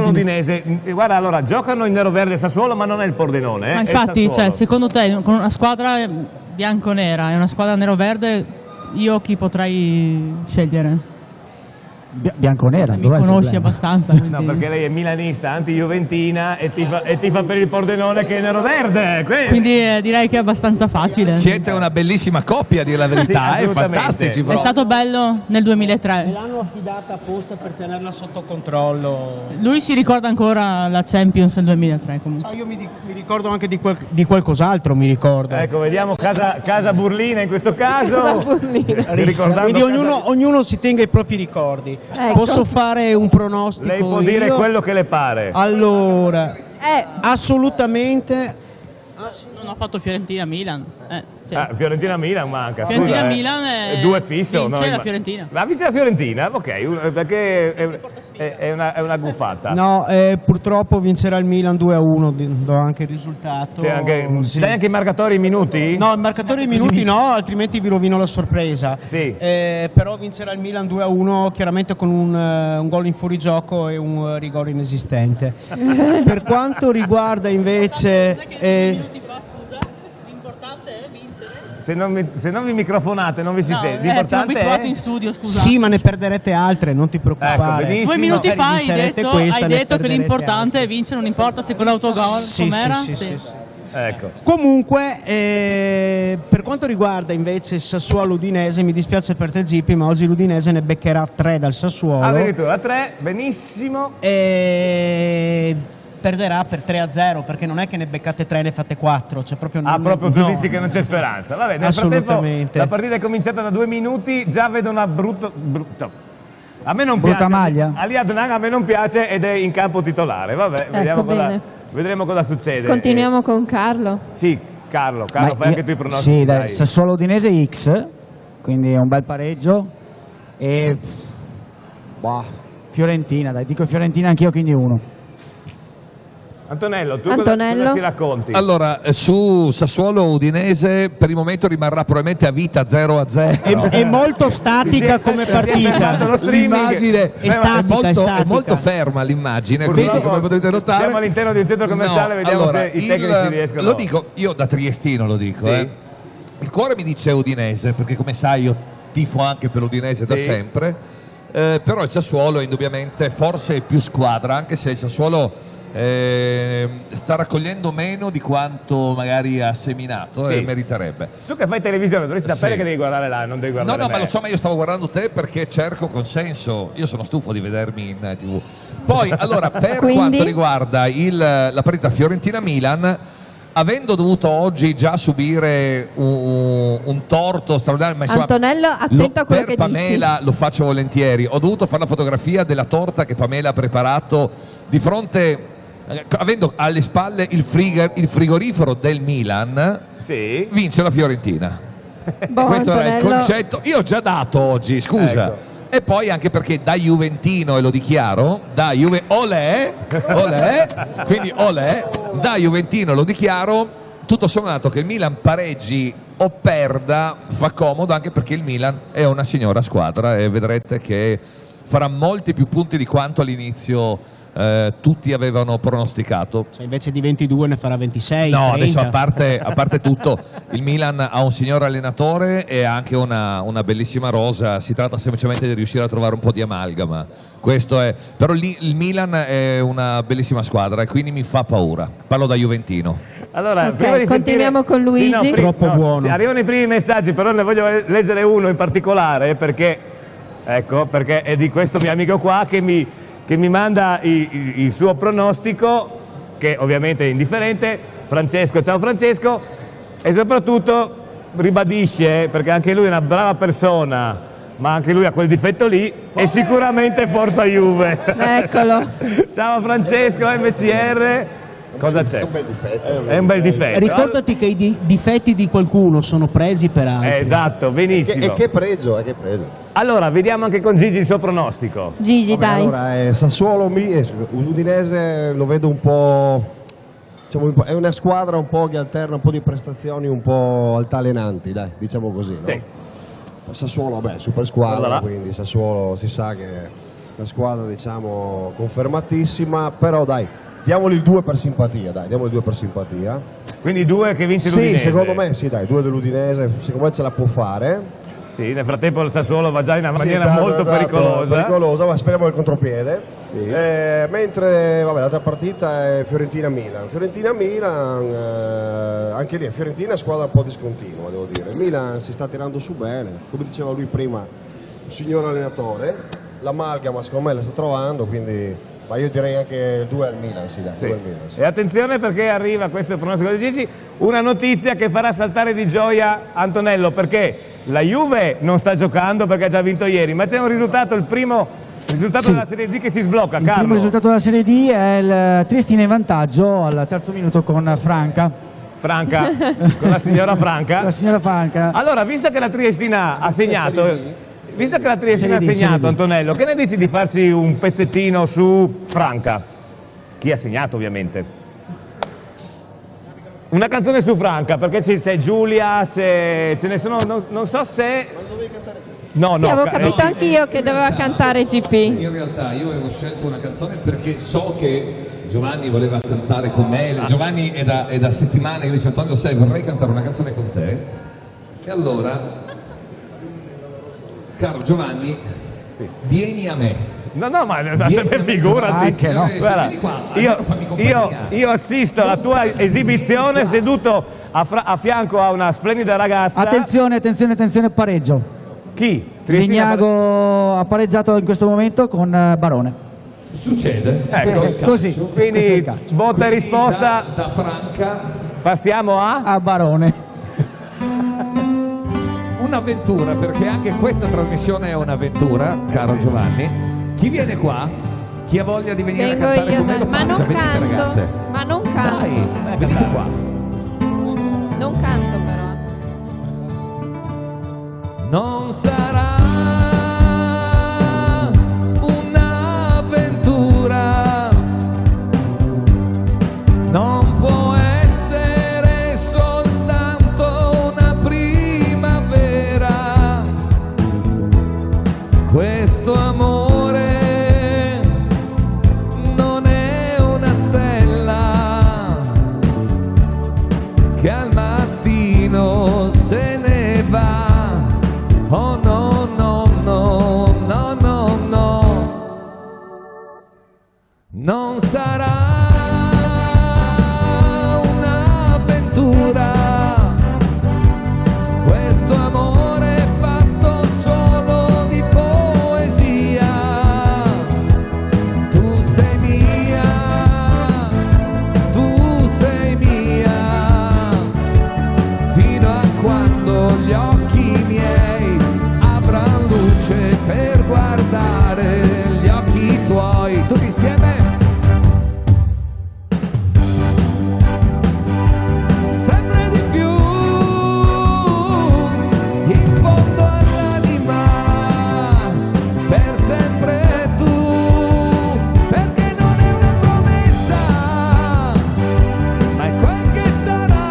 Udinese. Guarda, allora, giocano in nero-verde Sassuolo, ma non è il Pordenone. Ma infatti, secondo te, con una squadra bianco-nera e una squadra nero-verde, io chi potrei scegliere? Bianconera, mi conosci abbastanza. Quindi... No, perché lei è milanista, anti-juventina e tifa per il Pordenone che è nero-verde. Quindi direi che è abbastanza facile. Siete una bellissima coppia, a dire la verità, fantastici. È stato bello nel 2003. Me l'hanno affidata apposta per tenerla sotto controllo. Lui si ricorda ancora la Champions del 2003 comunque. Io mi ricordo anche di qualcos'altro, mi ricordo. Ecco, vediamo casa Burlina in questo caso. Quindi ognuno si tenga i propri ricordi. Ecco. Posso fare un pronostico? Lei può dire quello che le pare. Allora, assolutamente. Non ho fatto Fiorentina-Milan. Sì. Fiorentina-Milan manca. Fiorentina-Milan è... due fisso. Vince la Fiorentina. La vince la Fiorentina? Ok, perché è una guffata. No, purtroppo vincerà il Milan 2-1, do anche il risultato. Ci dai anche i marcatori in minuti? No, i marcatori in minuti no, altrimenti vi rovino la sorpresa. Sì. Però vincerà il Milan 2-1, chiaramente con un gol in fuorigioco e un rigore inesistente. Per quanto riguarda invece... Se non vi microfonate non vi si sente. L'importante siamo abituati in studio, scusate. Sì, ma ne perderete altre, non ti preoccupare. Ecco, 2 minuti fa hai detto che l'importante è vincere, non importa se con l'autogol, com'era? Sì. Ecco. Comunque, per quanto riguarda invece Sassuolo Udinese, mi dispiace per te Zippi, ma oggi l'Udinese ne beccherà 3 dal Sassuolo. Addirittura 3, benissimo. Perderà per 3-0, perché non è che ne beccate 3 e ne fate 4, cioè proprio tu dici che non c'è speranza. Vabbè, nel frattempo assolutamente. la partita è cominciata da 2 minuti, già vedo una brutto A me non Brutta piace. maglia. Ali Adnan a me non piace ed è in campo titolare. Vabbè, vedremo cosa succede. Continuiamo con Carlo. Sì, Carlo, fai anche tu i pronostici. Sì, dai, dai. Sassuolo Udinese X, quindi è un bel pareggio. E Fiorentina, dai, dico Fiorentina anch'io, quindi 1. Antonello, tu Antonello? cosa ci racconti? Allora, su Sassuolo Udinese per il momento rimarrà probabilmente a vita 0-0. È molto statica come partita. L'immagine È statica, è molto ferma l'immagine, quindi come potete notare. Siamo all'interno di un centro commerciale, vediamo allora, se i tecnici riescono. Lo dico, io da triestino lo dico. Sì. Il cuore mi dice Udinese, perché come sai io tifo anche per l'Udinese da Sì. sempre. Però il Sassuolo indubbiamente forse è più squadra, anche se il Sassuolo sta raccogliendo meno di quanto magari ha seminato Sì. e meriterebbe. Tu che fai televisione dovresti sapere Sì. che devi guardare là, non devi guardare No, me. ma lo so, ma io stavo guardando te perché cerco consenso. Io sono stufo di vedermi in TV. Poi, allora, per Quindi? quanto riguarda la partita Fiorentina-Milan, avendo dovuto oggi già subire un torto straordinario, ma insomma, Antonello, attento a quello per che dici. Pamela lo faccio volentieri. Ho dovuto fare la fotografia della torta che Pamela ha preparato di fronte, avendo alle spalle il frigorifero del Milan, Sì. vince la Fiorentina. Boh, Questo era il Antonello. concetto. Io ho già dato oggi, scusa. Ecco. E poi anche perché da Juventino, e lo dichiaro, olè, quindi olè, da Juventino lo dichiaro, tutto sommato che il Milan pareggi o perda fa comodo, anche perché il Milan è una signora squadra e vedrete che farà molti più punti di quanto all'inizio tutti avevano pronosticato. Cioè, invece di 22 ne farà 26. No, 30. adesso a parte tutto, il Milan ha un signor allenatore e ha anche una bellissima rosa, si tratta semplicemente di riuscire a trovare un po' di amalgama. Questo è, però lì il Milan è una bellissima squadra e quindi mi fa paura. Parlo da Juventino. Allora, Ok, prima di continuiamo con Luigi. Sì, Troppo buono. Sì, arrivano i primi messaggi, però ne voglio leggere uno in particolare perché è di questo mio amico qua che mi manda il suo pronostico, che ovviamente è indifferente. Francesco, ciao Francesco, e soprattutto ribadisce, perché anche lui è una brava persona, ma anche lui ha quel difetto lì, e sicuramente forza Juve. Eccolo. Ciao Francesco, MCR. Cosa c'è? È un bel difetto. È un bel difetto. Ricordati che i difetti di qualcuno sono presi per altri. Esatto, benissimo. E che pregio, che pregio. Allora, vediamo anche con Gigi il suo pronostico. Gigi, dai. Allora, Sassuolo, l'Udinese lo vedo un po', diciamo, è una squadra un po' che alterna un po' di prestazioni un po' altalenanti, dai, diciamo così, no? Sì. Sassuolo, beh, super Guarda squadra, là. quindi Sassuolo si sa che è una squadra, diciamo, confermatissima, però dai, diamogli il 2 per simpatia, dai, diamogli il 2 per simpatia. Quindi 2 che vince Sì, l'Udinese. secondo me sì, dai, 2 dell'Udinese, secondo me ce la può fare. Sì, nel frattempo il Sassuolo va già in una Sì, maniera molto esatto, pericolosa. pericolosa, ma speriamo il contropiede. Sì. Mentre vabbè, l'altra partita è Fiorentina-Milan. Fiorentina-Milan, anche lì Fiorentina è squadra un po' discontinua, devo dire. Il Milan si sta tirando su bene, come diceva lui prima, un signor allenatore. L'amalgama secondo me la sta trovando, quindi ma io direi anche il 2 al Milan, sì, dai, Sì. 2 al Milan, sì. E attenzione perché arriva, questo è il pronostico di Gigi, una notizia che farà saltare di gioia Antonello, perché la Juve non sta giocando perché ha già vinto ieri, ma c'è un risultato, il primo risultato Sì. della Serie D che si sblocca, Il Carlo. primo risultato della Serie D è il Triestina in vantaggio al terzo minuto con Franca. Franca, con la signora Franca. La signora Franca. Allora, visto che la Triestina ha segnato, visto che la Triestina ha Serie D, segnato, Serie D. Antonello, che ne dici di farci un pezzettino su Franca? Chi ha segnato, ovviamente. Una canzone su Franca, perché c'è Giulia, ce ne sono, non so se... No, Sì, avevo capito anch'io che doveva cantare GP. In realtà io avevo scelto una canzone perché so che Giovanni voleva cantare con me. Giovanni è da settimane che dice: Antonio, sai, vorrei cantare una canzone con te. E allora, caro Giovanni, vieni a me. No, ma figurati. Anche no. Guarda, io assisto alla tua esibizione seduto a fianco a una splendida ragazza. Attenzione, pareggio. Chi? Triestina Vignago ha pareggiato in questo momento con Barone. Succede. Ecco, Così. questo è quindi il calcio. botta e risposta. Da Franca Passiamo a A Barone. un'avventura, perché anche questa trasmissione è un'avventura, caro Giovanni. Chi viene qua? Chi ha voglia di venire Vengo a cantare io, con me dai. lo Ma faccia, non venite canto. ragazze. Ma non canto. Dai, venite qua. Non canto però. Non sarà un'avventura, non può essere soltanto una primavera, questo amore non è una stella che al mattino se ne va. Oh no, no, no, no, no, no, non sarà un'avventura, questo amore è fatto solo di poesia, tu sei mia, fino a quando gli occhi miei avranno luce per guardare gli occhi tuoi. Tutti insieme. Sempre di più, in fondo all'anima, per sempre tu, perché non è una promessa, ma è quel che sarà,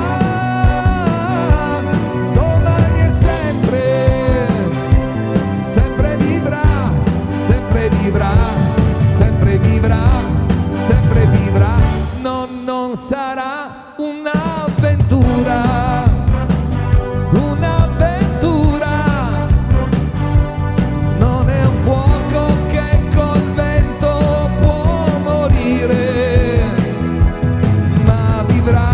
domani e sempre, sempre vivrà, sempre vivrà, sempre vivrà, sempre vivrà. No, non sarà un'avventura, un'avventura, non è un fuoco che col vento può morire, ma vivrà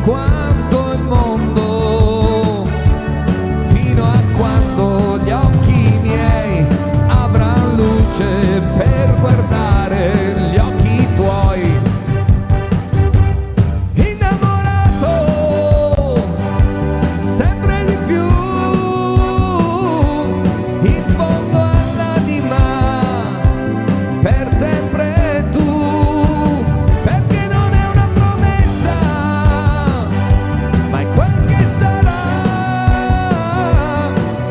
quanto il mondo, fino a quando gli occhi miei avranno luce per guardare gli occhi tuoi. Innamorato sempre di più, in fondo all'anima, per sempre tu, perché non è una promessa, ma è quel che sarà,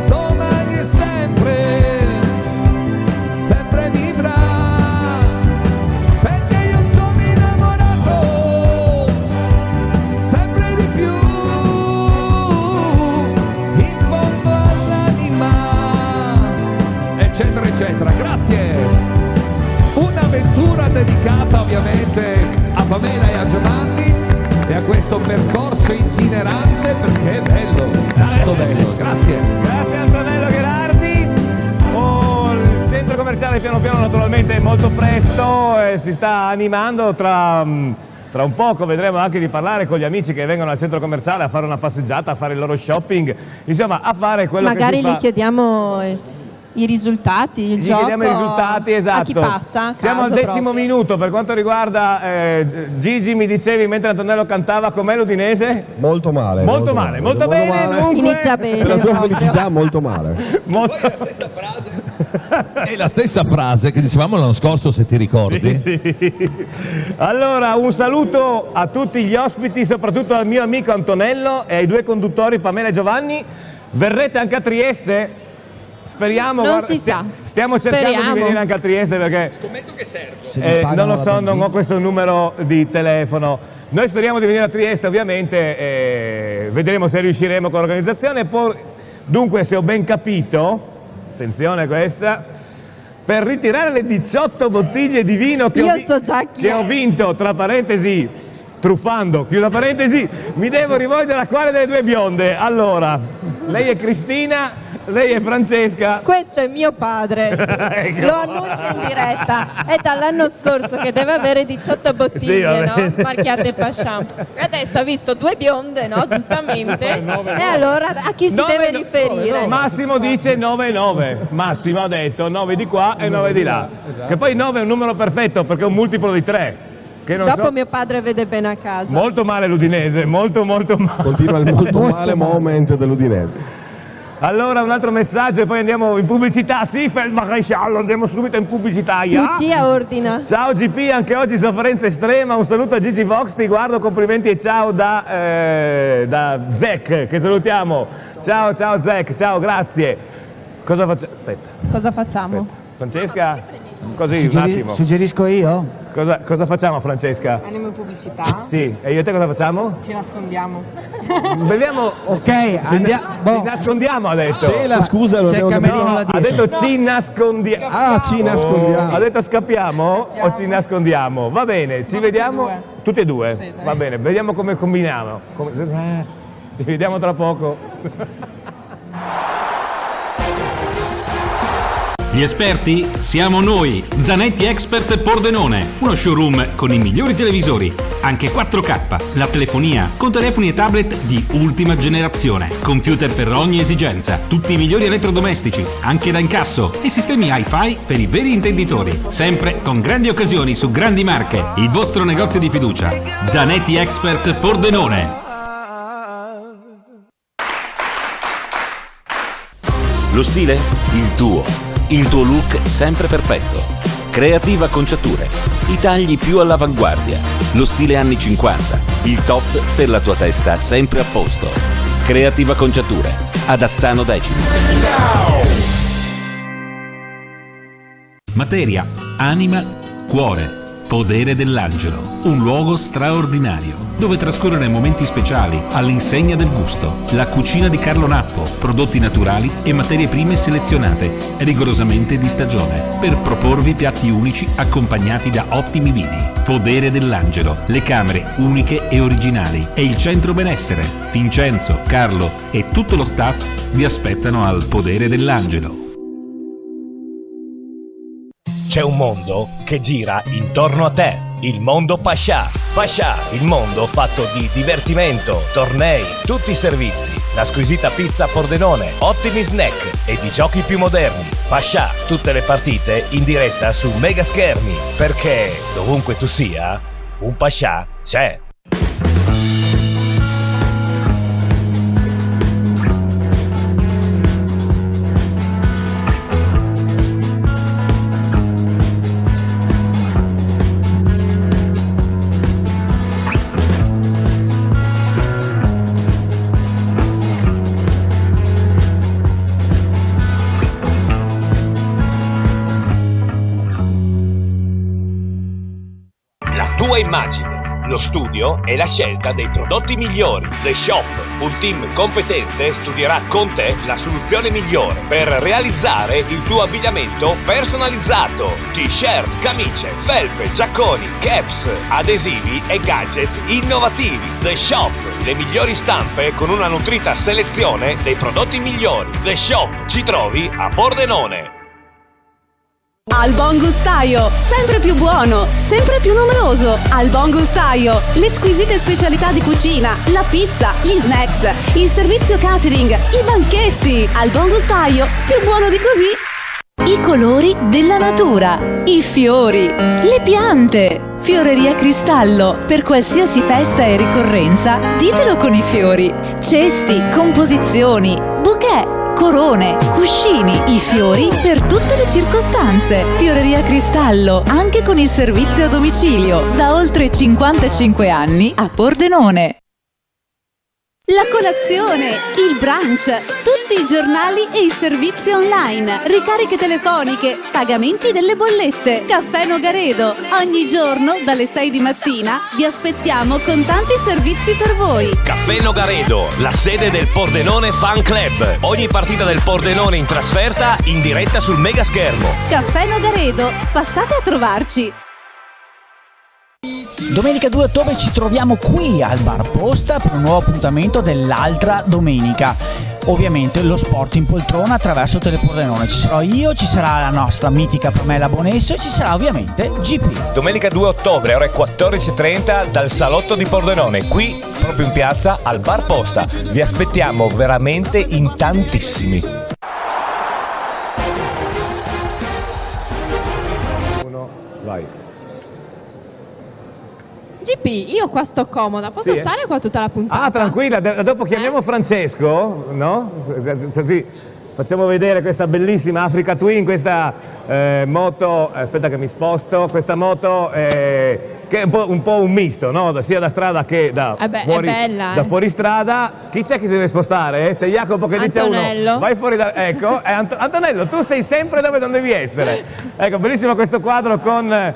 domani e sempre, sempre vivrà, perché io sono innamorato sempre di più, in fondo all'anima, eccetera eccetera. Grazie. Un'avventura dedicata ovviamente a Pamela e a Giovanni e a questo percorso itinerante, perché è bello, tanto bello. Grazie. Grazie Antonello Gherardi. Oh, il centro commerciale piano piano naturalmente molto presto si sta animando. Tra un poco vedremo anche di parlare con gli amici che vengono al centro commerciale a fare una passeggiata, a fare il loro shopping, insomma a fare quello Magari che si fa. gli chiediamo i risultati, il Gli gioco. chiediamo i risultati, esatto. A chi passa? a Siamo al caso 10° proprio. minuto. Per quanto riguarda Gigi, mi dicevi mentre Antonello cantava, com'è l'Udinese? Molto male. Molto bene. male. Dunque, Inizia bene. Per la tua proprio. felicità molto male. È la stessa frase che dicevamo l'anno scorso, se ti ricordi. Sì. Allora, un saluto a tutti gli ospiti, soprattutto al mio amico Antonello e ai due conduttori Pamela e Giovanni. Verrete anche a Trieste? Speriamo. Non si sa. Stiamo cercando Speriamo. di venire anche a Trieste perché Scommetto che serve. non lo so, non ho questo numero di telefono. Noi speriamo di venire a Trieste ovviamente, vedremo se riusciremo con l'organizzazione. Dunque, se ho ben capito, attenzione a questa, per ritirare le 18 bottiglie di vino che, Io so già chi che è. ho vinto, tra parentesi, truffando, chiusa parentesi, mi devo rivolgere a quale delle due bionde? Allora, lei è Cristina, lei è Francesca. Questo è mio padre, Ecco. lo annuncio in diretta, è dall'anno scorso che deve avere 18 bottiglie, Sì, vabbè. no? Marchiate Pasciam. E adesso ha visto due bionde, no? Giustamente. E allora a chi si deve riferire? Massimo dice 9 e 9. Massimo ha detto 9 di qua e 9 di là. Che poi 9 è un numero perfetto perché è un multiplo di 3. che non Dopo so... mio padre vede bene a casa. Molto male l'Udinese, molto male. Continua il molto male moment dell'Udinese. Allora un altro messaggio e poi andiamo in pubblicità. Sì, Feldmaresciallo, andiamo subito in pubblicità. Lucia ordina. Ciao GP, anche oggi sofferenza estrema. Un saluto a Gigi Vox, ti guardo, complimenti e ciao da Zek, che salutiamo. Ciao Zek, ciao, grazie. Cosa facciamo? Aspetta. Cosa facciamo? Aspetta. Francesca? Così un attimo. Suggerisco io? Cosa facciamo, Francesca? Andiamo in pubblicità? Sì, e io e te cosa facciamo? Ci nascondiamo. Beviamo. Ok, andiamo. Ci nascondiamo, ha detto. Cela, scusa, lo abbiamo capito. No, ha detto ci nascondiamo. Ah, ci nascondiamo. Ha detto scappiamo o ci nascondiamo? Va bene, ci vediamo. Tutti e due. Sì, dai. Va bene, vediamo come combiniamo. Ci vediamo tra poco. Gli esperti siamo noi, Zanetti Expert Pordenone, uno showroom con i migliori televisori, anche 4K, la telefonia con telefoni e tablet di ultima generazione, computer per ogni esigenza, tutti i migliori elettrodomestici, anche da incasso e sistemi hi-fi per i veri intenditori, sempre con grandi occasioni su grandi marche. Il vostro negozio di fiducia, Zanetti Expert Pordenone. Lo stile? Il tuo. Il tuo look sempre perfetto. Creativa Conciature. I tagli più all'avanguardia. Lo stile anni 50. Il top per la tua testa sempre a posto. Creativa Conciature. Ad Azzano Decimo. Materia, anima, cuore. Podere dell'angelo, un luogo straordinario dove trascorrere momenti speciali all'insegna del gusto. La cucina di Carlo Nappo, prodotti naturali e materie prime selezionate, rigorosamente di stagione, per proporvi piatti unici accompagnati da ottimi vini. Podere dell'angelo, le camere uniche e originali e il centro benessere. Vincenzo, Carlo e tutto lo staff vi aspettano al Podere dell'angelo. C'è un mondo che gira intorno a te, il mondo Pascià. Pascià, il mondo fatto di divertimento, tornei, tutti i servizi, la squisita pizza a Pordenone, ottimi snack e di giochi più moderni. Pascià, tutte le partite in diretta su mega schermi, perché dovunque tu sia, un Pascià c'è. Tua immagine, lo studio e la scelta dei prodotti migliori. The Shop, un team competente, studierà con te la soluzione migliore per realizzare il tuo abbigliamento personalizzato. T-shirt, camicie, felpe, giacconi, caps, adesivi e gadgets innovativi. The Shop, le migliori stampe con una nutrita selezione dei prodotti migliori. The Shop, ci trovi a Pordenone. Al Buon Gustaio, sempre più buono, sempre più numeroso. Al Buon Gustaio, le squisite specialità di cucina, la pizza, gli snacks, il servizio catering, i banchetti. Al Buon Gustaio, più buono di così. I colori della natura, i fiori, le piante. Fioreria Cristallo, per qualsiasi festa e ricorrenza, ditelo con i fiori. Cesti, composizioni, bouquet, corone, cuscini, i fiori per tutte le circostanze. Fioreria Cristallo, anche con il servizio a domicilio, da oltre 55 anni a Pordenone. La colazione, il brunch, tutti i giornali e il servizio online, ricariche telefoniche, pagamenti delle bollette, Caffè Nogaredo. Ogni giorno dalle 6 di mattina vi aspettiamo con tanti servizi per voi. Caffè Nogaredo, la sede del Pordenone Fan Club. Ogni partita del Pordenone in trasferta in diretta sul mega schermo. Caffè Nogaredo, passate a trovarci. Domenica 2 ottobre ci troviamo qui al Bar Posta per un nuovo appuntamento dell'altra domenica. Ovviamente lo sport in poltrona attraverso Telepordenone. Ci sarò io, ci sarà la nostra mitica Pamela Bonesso e ci sarà ovviamente GP. Domenica 2 ottobre, ore 14.30 dal Salotto di Pordenone, qui proprio in piazza al Bar Posta. Vi aspettiamo veramente in tantissimi. Vai. io qua sto comoda, posso Sì, stare qua tutta la puntata? Ah, tranquilla, dopo chiamiamo Francesco, no? Sì, facciamo vedere questa bellissima Africa Twin, questa moto, aspetta che mi sposto, questa moto che è un po' un misto, no? Sia da strada che da, è bella, da fuoristrada. Chi c'è che si deve spostare? C'è Jacopo che dice Antonello. uno, vai fuori da... Ecco, Antonello, tu sei sempre dove non devi essere. Ecco, bellissimo questo quadro con...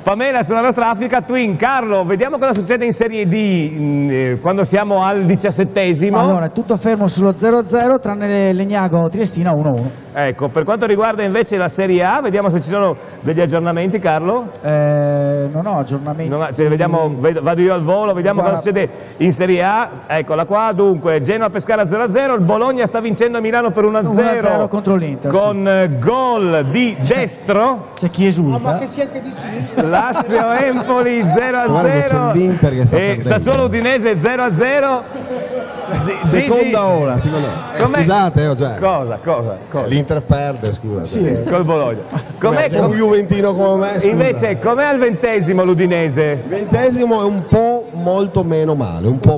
Pamela sulla nostra Africa Twin. Carlo, vediamo cosa succede in Serie D quando siamo al 17esimo. Allora, è tutto fermo sullo 0-0 tranne Legnago Triestina 1-1. Ecco, per quanto riguarda invece la Serie A, vediamo se ci sono degli aggiornamenti, Carlo. Non ho aggiornamenti. Vediamo, vado io al volo, vediamo cosa succede in Serie A. Eccola qua, dunque, Genoa Pescara 0-0, il Bologna sta vincendo a Milano per 1-0 contro l'Inter. Con gol di Destro. C'è chi esulta. Ma che sia anche di sinistra. Lazio Empoli 0-0. Guarda che c'è l'Inter che sta e perdendo. Sassuolo Udinese 0-0. Seconda ora. Scusate, Cosa? L'Inter perde, scusa. Sì, col Bologna. C'è un juventino come me. Scusa. Invece, com'è al 20esimo l'Udinese? 20esimo è un po' molto meno male. Un po'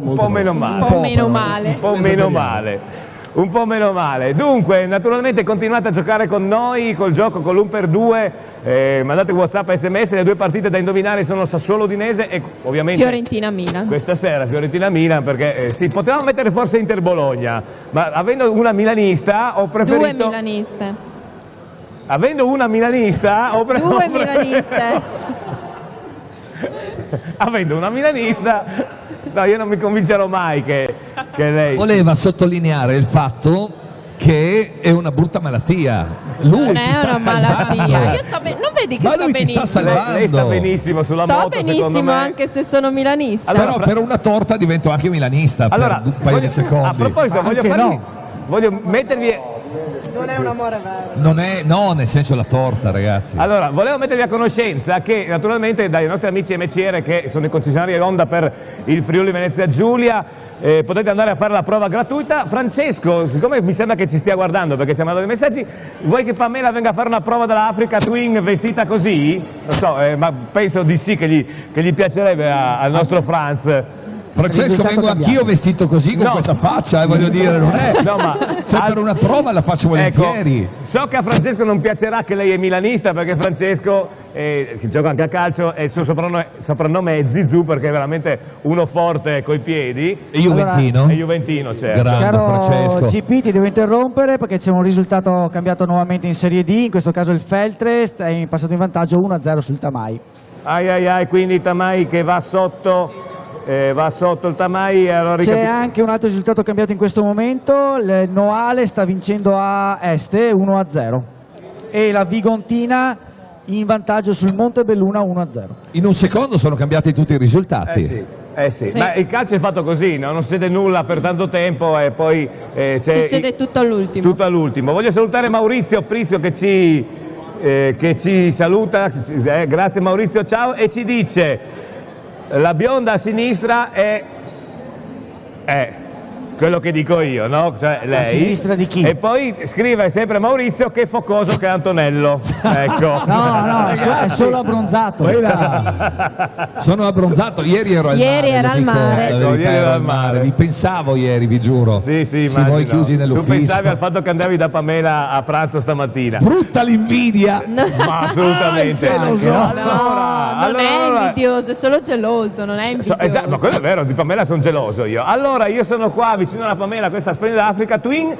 meno male. Dunque, naturalmente continuate a giocare con noi, col gioco, con l'1x2, mandate WhatsApp, SMS, le due partite da indovinare sono Sassuolo Udinese e ovviamente Fiorentina-Milan. questa sera Fiorentina-Milan, perché sì, potevamo mettere forse Inter-Bologna, ma avendo una milanista ho preferito... Due milaniste. Avendo una milanista ho preferito... Due milaniste. Avendo una milanista... No, io non mi convincerò mai che lei... Voleva sottolineare il fatto che è una brutta malattia. Lui Non ti è sta una salvando. malattia. Io sto non vedi che Ma sto lui ti sta benissimo? salvando. Lei sta benissimo sulla Sto moto, secondo benissimo me. anche se sono milanista. Però per una torta divento anche milanista Allora, per un paio di secondi. a proposito, voglio mettervi... Non è un amore vero. Non è, no, nel senso la torta, ragazzi. Allora, volevo mettervi a conoscenza che naturalmente dai nostri amici MCR, che sono i concessionari Honda per il Friuli Venezia Giulia, potete andare a fare la prova gratuita. Francesco, siccome mi sembra che ci stia guardando perché ci ha mandato dei messaggi, vuoi che Pamela venga a fare una prova della Africa Twin vestita così? Non so, ma penso di sì che gli piacerebbe al nostro Franz. Francesco, vengo anch'io vestito così con questa faccia, voglio dire, non è. No, ma per una prova la faccio volentieri. Ecco, so che a Francesco non piacerà che lei è milanista, perché Francesco, che gioca anche a calcio, è il suo soprannome è Zizou, perché è veramente uno forte coi piedi. E juventino? Allora, è juventino, certo. Grande Francesco. GP, ti devo interrompere perché c'è un risultato cambiato nuovamente in Serie D, in questo caso il Feltre è passato in vantaggio 1-0 sul Tamai. Quindi Tamai che va sotto il Tamai. Allora C'è anche un altro risultato cambiato in questo momento, il Noale sta vincendo a Este 1-0 e la Vigontina in vantaggio sul Montebelluna 1-0. In un secondo sono cambiati tutti i risultati. Sì. Ma il calcio è fatto così, no? Non succede nulla per tanto tempo e poi Succede tutto all'ultimo. Tutto all'ultimo. Voglio salutare Maurizio Prisio che ci saluta, grazie Maurizio, ciao, e ci dice: la bionda a sinistra è quello che dico io, no? Cioè lei. A sinistra di chi? E poi scrive sempre Maurizio che è focoso che è Antonello. Ecco. No, è solo abbronzato. Sono abbronzato, ieri ero al Ieri mare. era al mare. La verità, Ieri ero era al al mare. mare. Vi pensavo ieri, vi giuro. Sì, Siamo voi chiusi nell'ufficio. Tu pensavi al fatto che andavi da Pamela a pranzo stamattina. Brutta l'invidia. Ma assolutamente. lo so. Non è invidioso, è solo geloso, non è invidioso. Esatto, ma quello è vero, di Pamela sono geloso io. Allora, io sono qua vicino alla Pamela, questa splendida Africa Twin.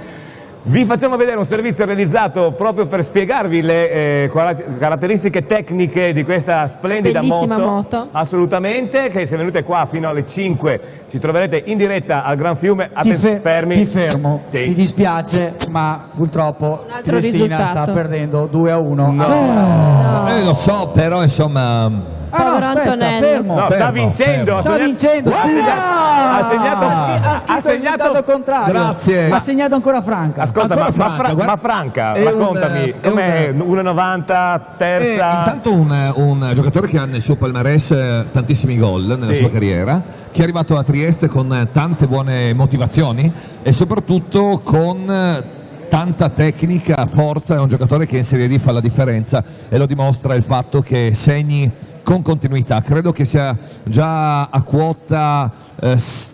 Vi facciamo vedere un servizio realizzato proprio per spiegarvi le caratteristiche tecniche di questa splendida Bellissima moto. Assolutamente, che se venite qua fino alle 5 ci troverete in diretta al Gran Fiume. Fermi. Ti fermo, Sì. mi dispiace, ma purtroppo Un altro Triestina risultato. sta perdendo 2-1. No. Lo so, però insomma. Povero Antonello. fermo. No, sta Fermo, vincendo. fermo. Sta vincendo, scusa. Ha Ha scritto il risultato contrario. Grazie. Ha segnato ancora Franca. Ascolta, Ancora ma Franca, guarda. Franca, È raccontami, è com'è? 1,90, terza? Intanto un giocatore che ha nel suo palmarès tantissimi gol nella Sì. sua carriera, che è arrivato a Trieste con tante buone motivazioni e soprattutto con tanta tecnica, forza. È un giocatore che in Serie D fa la differenza e lo dimostra il fatto che segni con continuità. Credo che sia già a quota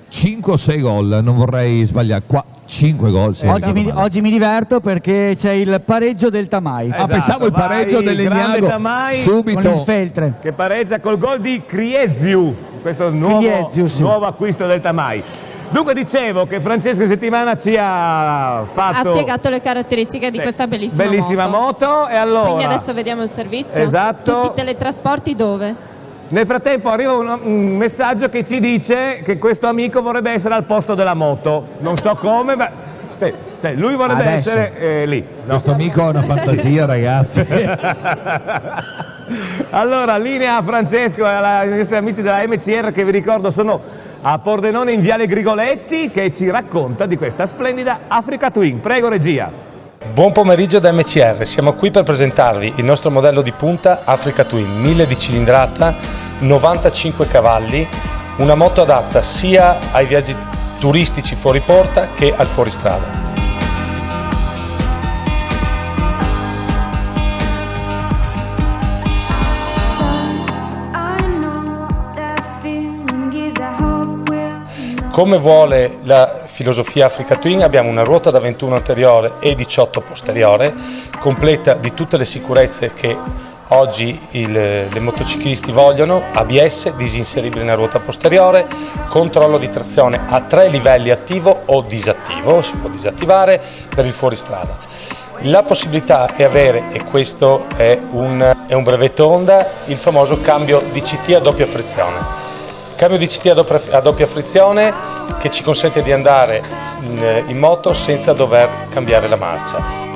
5 o 6 gol, non vorrei sbagliare. 5 gol. Sì, oggi mi diverto perché c'è il pareggio del Tamai. Esatto, pensavo il pareggio dell'Egnago subito. Con il Feltre. Che pareggia col gol di Krieziu, questo nuovo acquisto del Tamai. Dunque dicevo che Francesco in settimana ci ha spiegato le caratteristiche di questa bellissima moto. E allora, quindi adesso vediamo il servizio. Esatto. Tutti i teletrasporti dove? Nel frattempo arriva un messaggio che ci dice che questo amico vorrebbe essere al posto della moto. Non so come, ma lui vorrebbe essere lì. No? Questo amico ha una fantasia, ragazzi. Allora, linea a Francesco e ai nostri amici della MCR, che vi ricordo sono a Pordenone in Viale Grigoletti, che ci racconta di questa splendida Africa Twin. Prego, regia. Buon pomeriggio da MCR, siamo qui per presentarvi il nostro modello di punta Africa Twin, 1000 di cilindrata, 95 cavalli, una moto adatta sia ai viaggi turistici fuori porta che al fuoristrada. Come vuole la filosofia Africa Twin, abbiamo una ruota da 21 anteriore e 18 posteriore, completa di tutte le sicurezze che oggi le motociclisti vogliono: ABS, disinseribile nella ruota posteriore, controllo di trazione a 3 livelli attivo o disattivo, si può disattivare per il fuoristrada. La possibilità è avere, e questo è un brevetto Honda, il famoso cambio DCT a doppia frizione. Cambio DCT a doppia frizione che ci consente di andare in moto senza dover cambiare la marcia.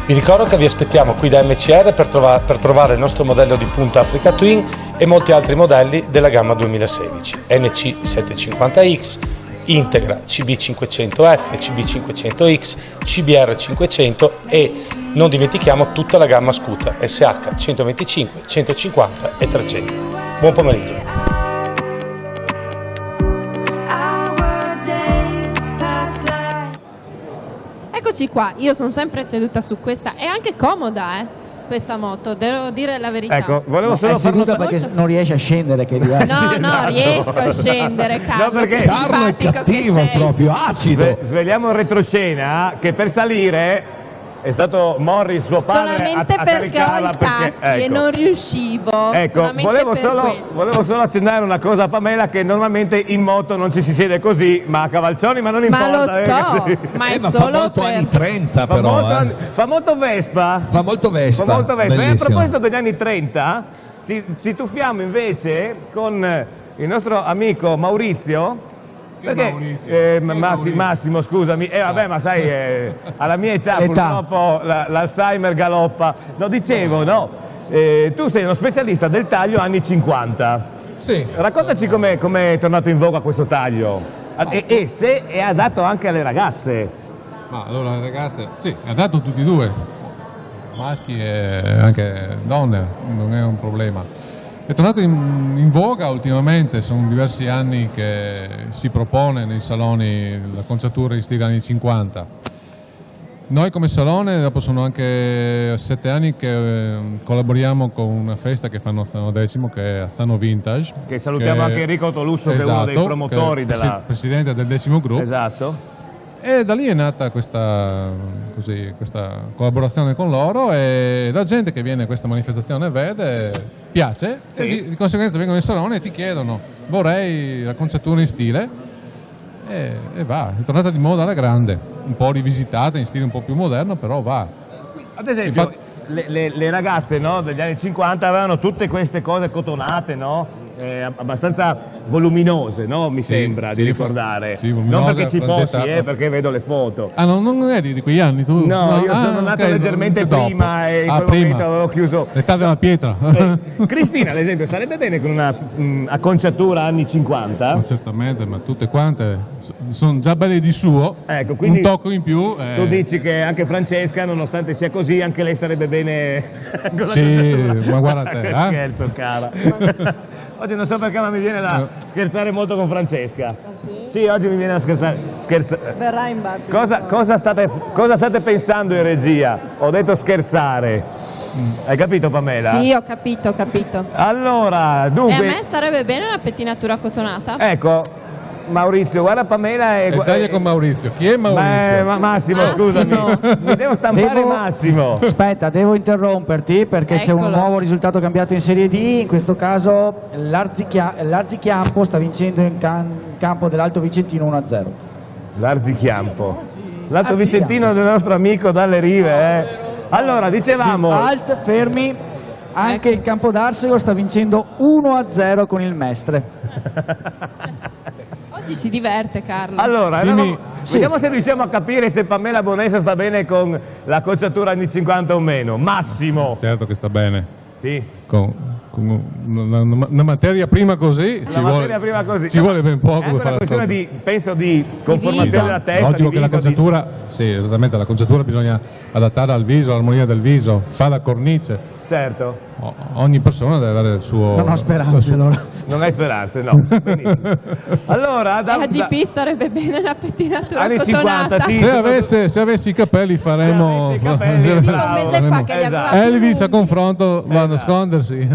Vi ricordo che vi aspettiamo qui da MCR per provare il nostro modello di punta Africa Twin e molti altri modelli della gamma 2016, NC 750X, Integra CB500F, CB500X, CBR 500 e non dimentichiamo tutta la gamma scooter SH 125, 150 e 300. Buon pomeriggio. Eccoci qua, io sono sempre seduta su questa, è anche comoda questa moto, devo dire la verità. Ecco, volevo solo seduta perché non riesce a scendere, che No, riesco a scendere, Carlo. No, perché Carlo è cattivo, proprio acido. Svegliamo il retroscena che per salire è stato Morris, suo padre, solamente a perché ho caricarla i tacchi e non riuscivo. Ecco, volevo solo accennare una cosa a Pamela, che normalmente in moto non ci si siede così, ma a cavalcioni, ma non importa. Ma lo so, ma è ma solo fa molto per... anni 30 però. Fa molto Vespa. Fa molto Vespa. Fa molto Vespa. E a Bellissimo. proposito degli anni 30, ci tuffiamo invece con il nostro amico Maurizio. Perché Massimo, scusami, vabbè, ma sai, alla mia età purtroppo l'Alzheimer galoppa. No, dicevo, tu sei uno specialista del taglio anni 50. Sì. Raccontaci com'è tornato in voga questo taglio e se è adatto anche alle ragazze. Ma allora, ragazze, sì, è adatto a tutti e due, maschi e anche donne, non è un problema. È tornato in voga ultimamente, sono diversi anni che si propone nei saloni l'acconciatura in stile anni 50. Noi come salone, dopo sono anche 7 anni che collaboriamo con una festa che fanno a Azzano Decimo, che è Azzano Vintage. Che salutiamo anche Enrico Tolusso, che è uno dei promotori della... presidente del 10° gruppo. Esatto. E da lì è nata questa collaborazione con loro, e la gente che viene a questa manifestazione vede, piace, e di conseguenza vengono in salone e ti chiedono: vorrei la conciatura in stile, e va, è tornata di moda alla grande, un po' rivisitata in stile un po' più moderno, però va. Ad esempio, le ragazze, no, degli anni 50 avevano tutte queste cose cotonate, no? abbastanza voluminose, no? Mi sembra di ricordare. Sì, non perché ci fossi, frangetta. perché vedo le foto. Ah, non eri di quegli anni tu? No, io sono nato leggermente prima e in quel momento avevo chiuso. L'età della pietra. Cristina, ad esempio, starebbe bene con una acconciatura anni 50? Ma certamente, ma tutte quante sono già belle di suo. Ecco, quindi un tocco in più. Tu dici che anche Francesca, nonostante sia così, anche lei starebbe bene con la Sì, acconciatura. ma guarda te. Che scherzo, cara. Oggi non so perché, ma mi viene da scherzare molto con Francesca. Sì, oggi mi viene da scherzare. Verrà in bar. Cosa state pensando in regia? Ho detto scherzare. Hai capito, Pamela? Sì, ho capito. Allora, E a dunque. me starebbe bene una pettinatura cotonata. Ecco, Maurizio, guarda Pamela e Taglia con Maurizio. Chi è Maurizio? Massimo, scusami. Mi devo stampare Massimo. Aspetta, devo interromperti perché c'è un Eccolo. nuovo risultato cambiato in Serie D. In questo caso l'Arzichiampo sta vincendo in campo dell'Alto Vicentino 1-0. L'Arzichiampo. L'Alto Vicentino del nostro amico dalle rive. Allora, dicevamo. Alt, fermi. Anche il Campo d'Arsego sta vincendo 1-0 con il Mestre. Oggi si diverte, Carlo. Allora, vediamo se riusciamo a capire se Pamela Bonessa sta bene con la conciatura anni 50 o meno. Massimo. Certo che sta bene. Sì. Con una materia prima così ci vuole ben poco È per una fare la questione storia. penso di conformazione della testa. Logico che la di viso, conciatura, sì, esattamente, la conciatura bisogna adattare al viso, all'armonia del viso, fa da cornice. Certo. Ogni persona deve avere il suo. Non ho speranze allora. Non hai speranze, no. Benissimo. Allora, E a GP starebbe bene una pettinatura Anni cotonata. 50, sì. Se avessi i capelli faremo. Tipo un mese fa che li aveva Elvis a confronto va a nascondersi.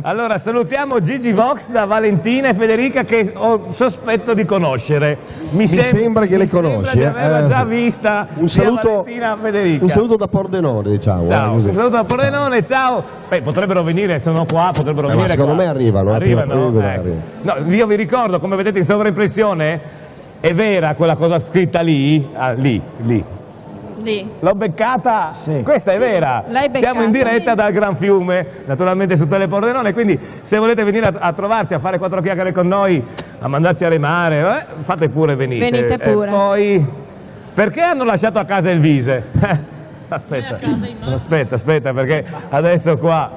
Allora, salutiamo Gigi Vox da Valentina e Federica che ho sospetto di conoscere. Mi sembra che le conosci. Di averla già Sì. vista. Un sia saluto, Valentina Federica. un saluto da Pordenone, diciamo. Ciao, così. un saluto da Pordenone, ciao. Beh, potrebbero venire, sono qua, potrebbero Ma venire secondo qua. me arrivano. Arrivano? prima Ecco. No, io vi ricordo, come vedete in sovraimpressione, è vera quella cosa scritta lì? Ah, lì. Lì. L'ho beccata? Questa è vera. l'hai beccata. Siamo in diretta dal Gran Fiume, naturalmente su Telepordenone, quindi se volete venire a trovarci, a fare 4 chiacchiere con noi, a mandarci a remare, fate pure, venite. Venite pure. E poi, perché hanno lasciato a casa il Vise? Aspetta, perché adesso qua.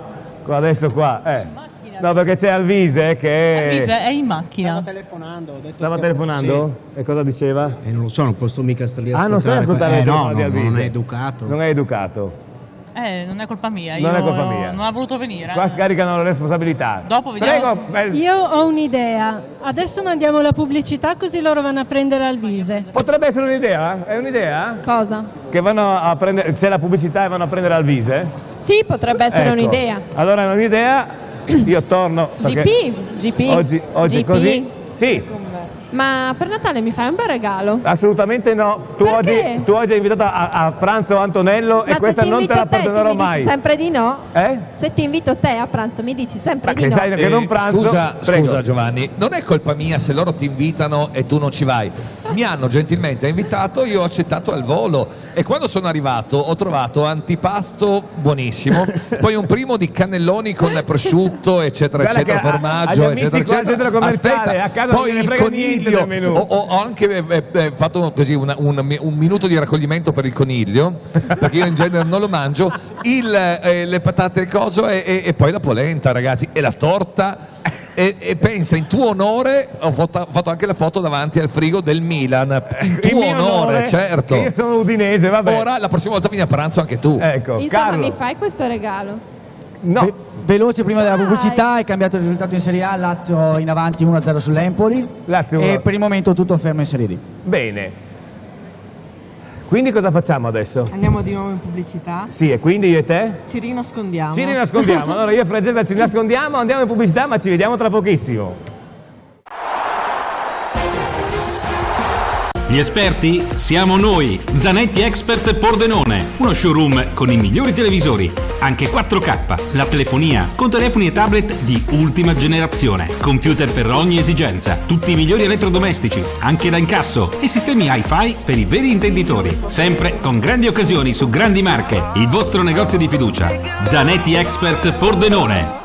No, perché c'è Alvise che Elvise è in macchina. stava telefonando? E cosa diceva? Non lo so, non posso mica stare lì a Ah, non stai ascoltando il no, telefono di Alvise? non è educato. Non è educato. Non è colpa mia. Non io è colpa mia. Non ha voluto venire. Qua scaricano le responsabilità. Dopo vediamo. Prego, Io ho un'idea. Adesso mandiamo la pubblicità così loro vanno a prendere Alvise. potrebbe essere un'idea? È un'idea? Cosa? Che vanno a prendere, c'è la pubblicità e vanno a prendere Alvise? Sì, potrebbe essere Ecco. un'idea. Allora è un'idea, io torno. perché GP. Oggi è GP. così? Sì. Ma per Natale mi fai un bel regalo? Assolutamente no. Tu Perché? oggi hai invitato a pranzo Antonello e Ma questa se ti non te invito la te, tu perdonerò mi dici mai. sempre di no? Eh? Se ti invito te a pranzo mi dici sempre di Che no. sai che non pranzo. Prego. Scusa Giovanni, non è colpa mia se loro ti invitano e tu non ci vai. Mi hanno gentilmente invitato, io ho accettato al volo e quando sono arrivato ho trovato antipasto buonissimo, poi un primo di cannelloni con prosciutto eccetera Guarda eccetera, che formaggio agli amici eccetera qua al centro commerciale, a casa non poi gliene il frega niente coniglio, del menù. ho anche fatto così un minuto di raccoglimento per il coniglio perché io in genere non lo mangio, le patate e coso e poi la polenta, ragazzi, e la torta. E pensa, in tuo onore ho fatto anche la foto davanti al frigo del Milan. In tuo mio onore, certo. che io sono udinese, vabbè. Ora la prossima volta vieni a pranzo anche tu. Ecco, Insomma, Carlo. mi fai questo regalo? No. Veloce prima della pubblicità, è cambiato il risultato in Serie A, Lazio in avanti 1-0 sull'Empoli. Lazio E 1. per il momento tutto fermo in Serie D. Bene. Quindi cosa facciamo adesso? Andiamo di nuovo in pubblicità. Sì, e quindi io e te? Ci rinascondiamo. Ci rinascondiamo. Allora io e Francesca ci nascondiamo, andiamo in pubblicità, ma ci vediamo tra pochissimo. Gli esperti siamo noi, Zanetti Expert Pordenone, uno showroom con i migliori televisori, anche 4K, la telefonia con telefoni e tablet di ultima generazione, computer per ogni esigenza, tutti i migliori elettrodomestici, anche da incasso e sistemi hi-fi per i veri intenditori, sempre con grandi occasioni su grandi marche, il vostro negozio di fiducia, Zanetti Expert Pordenone.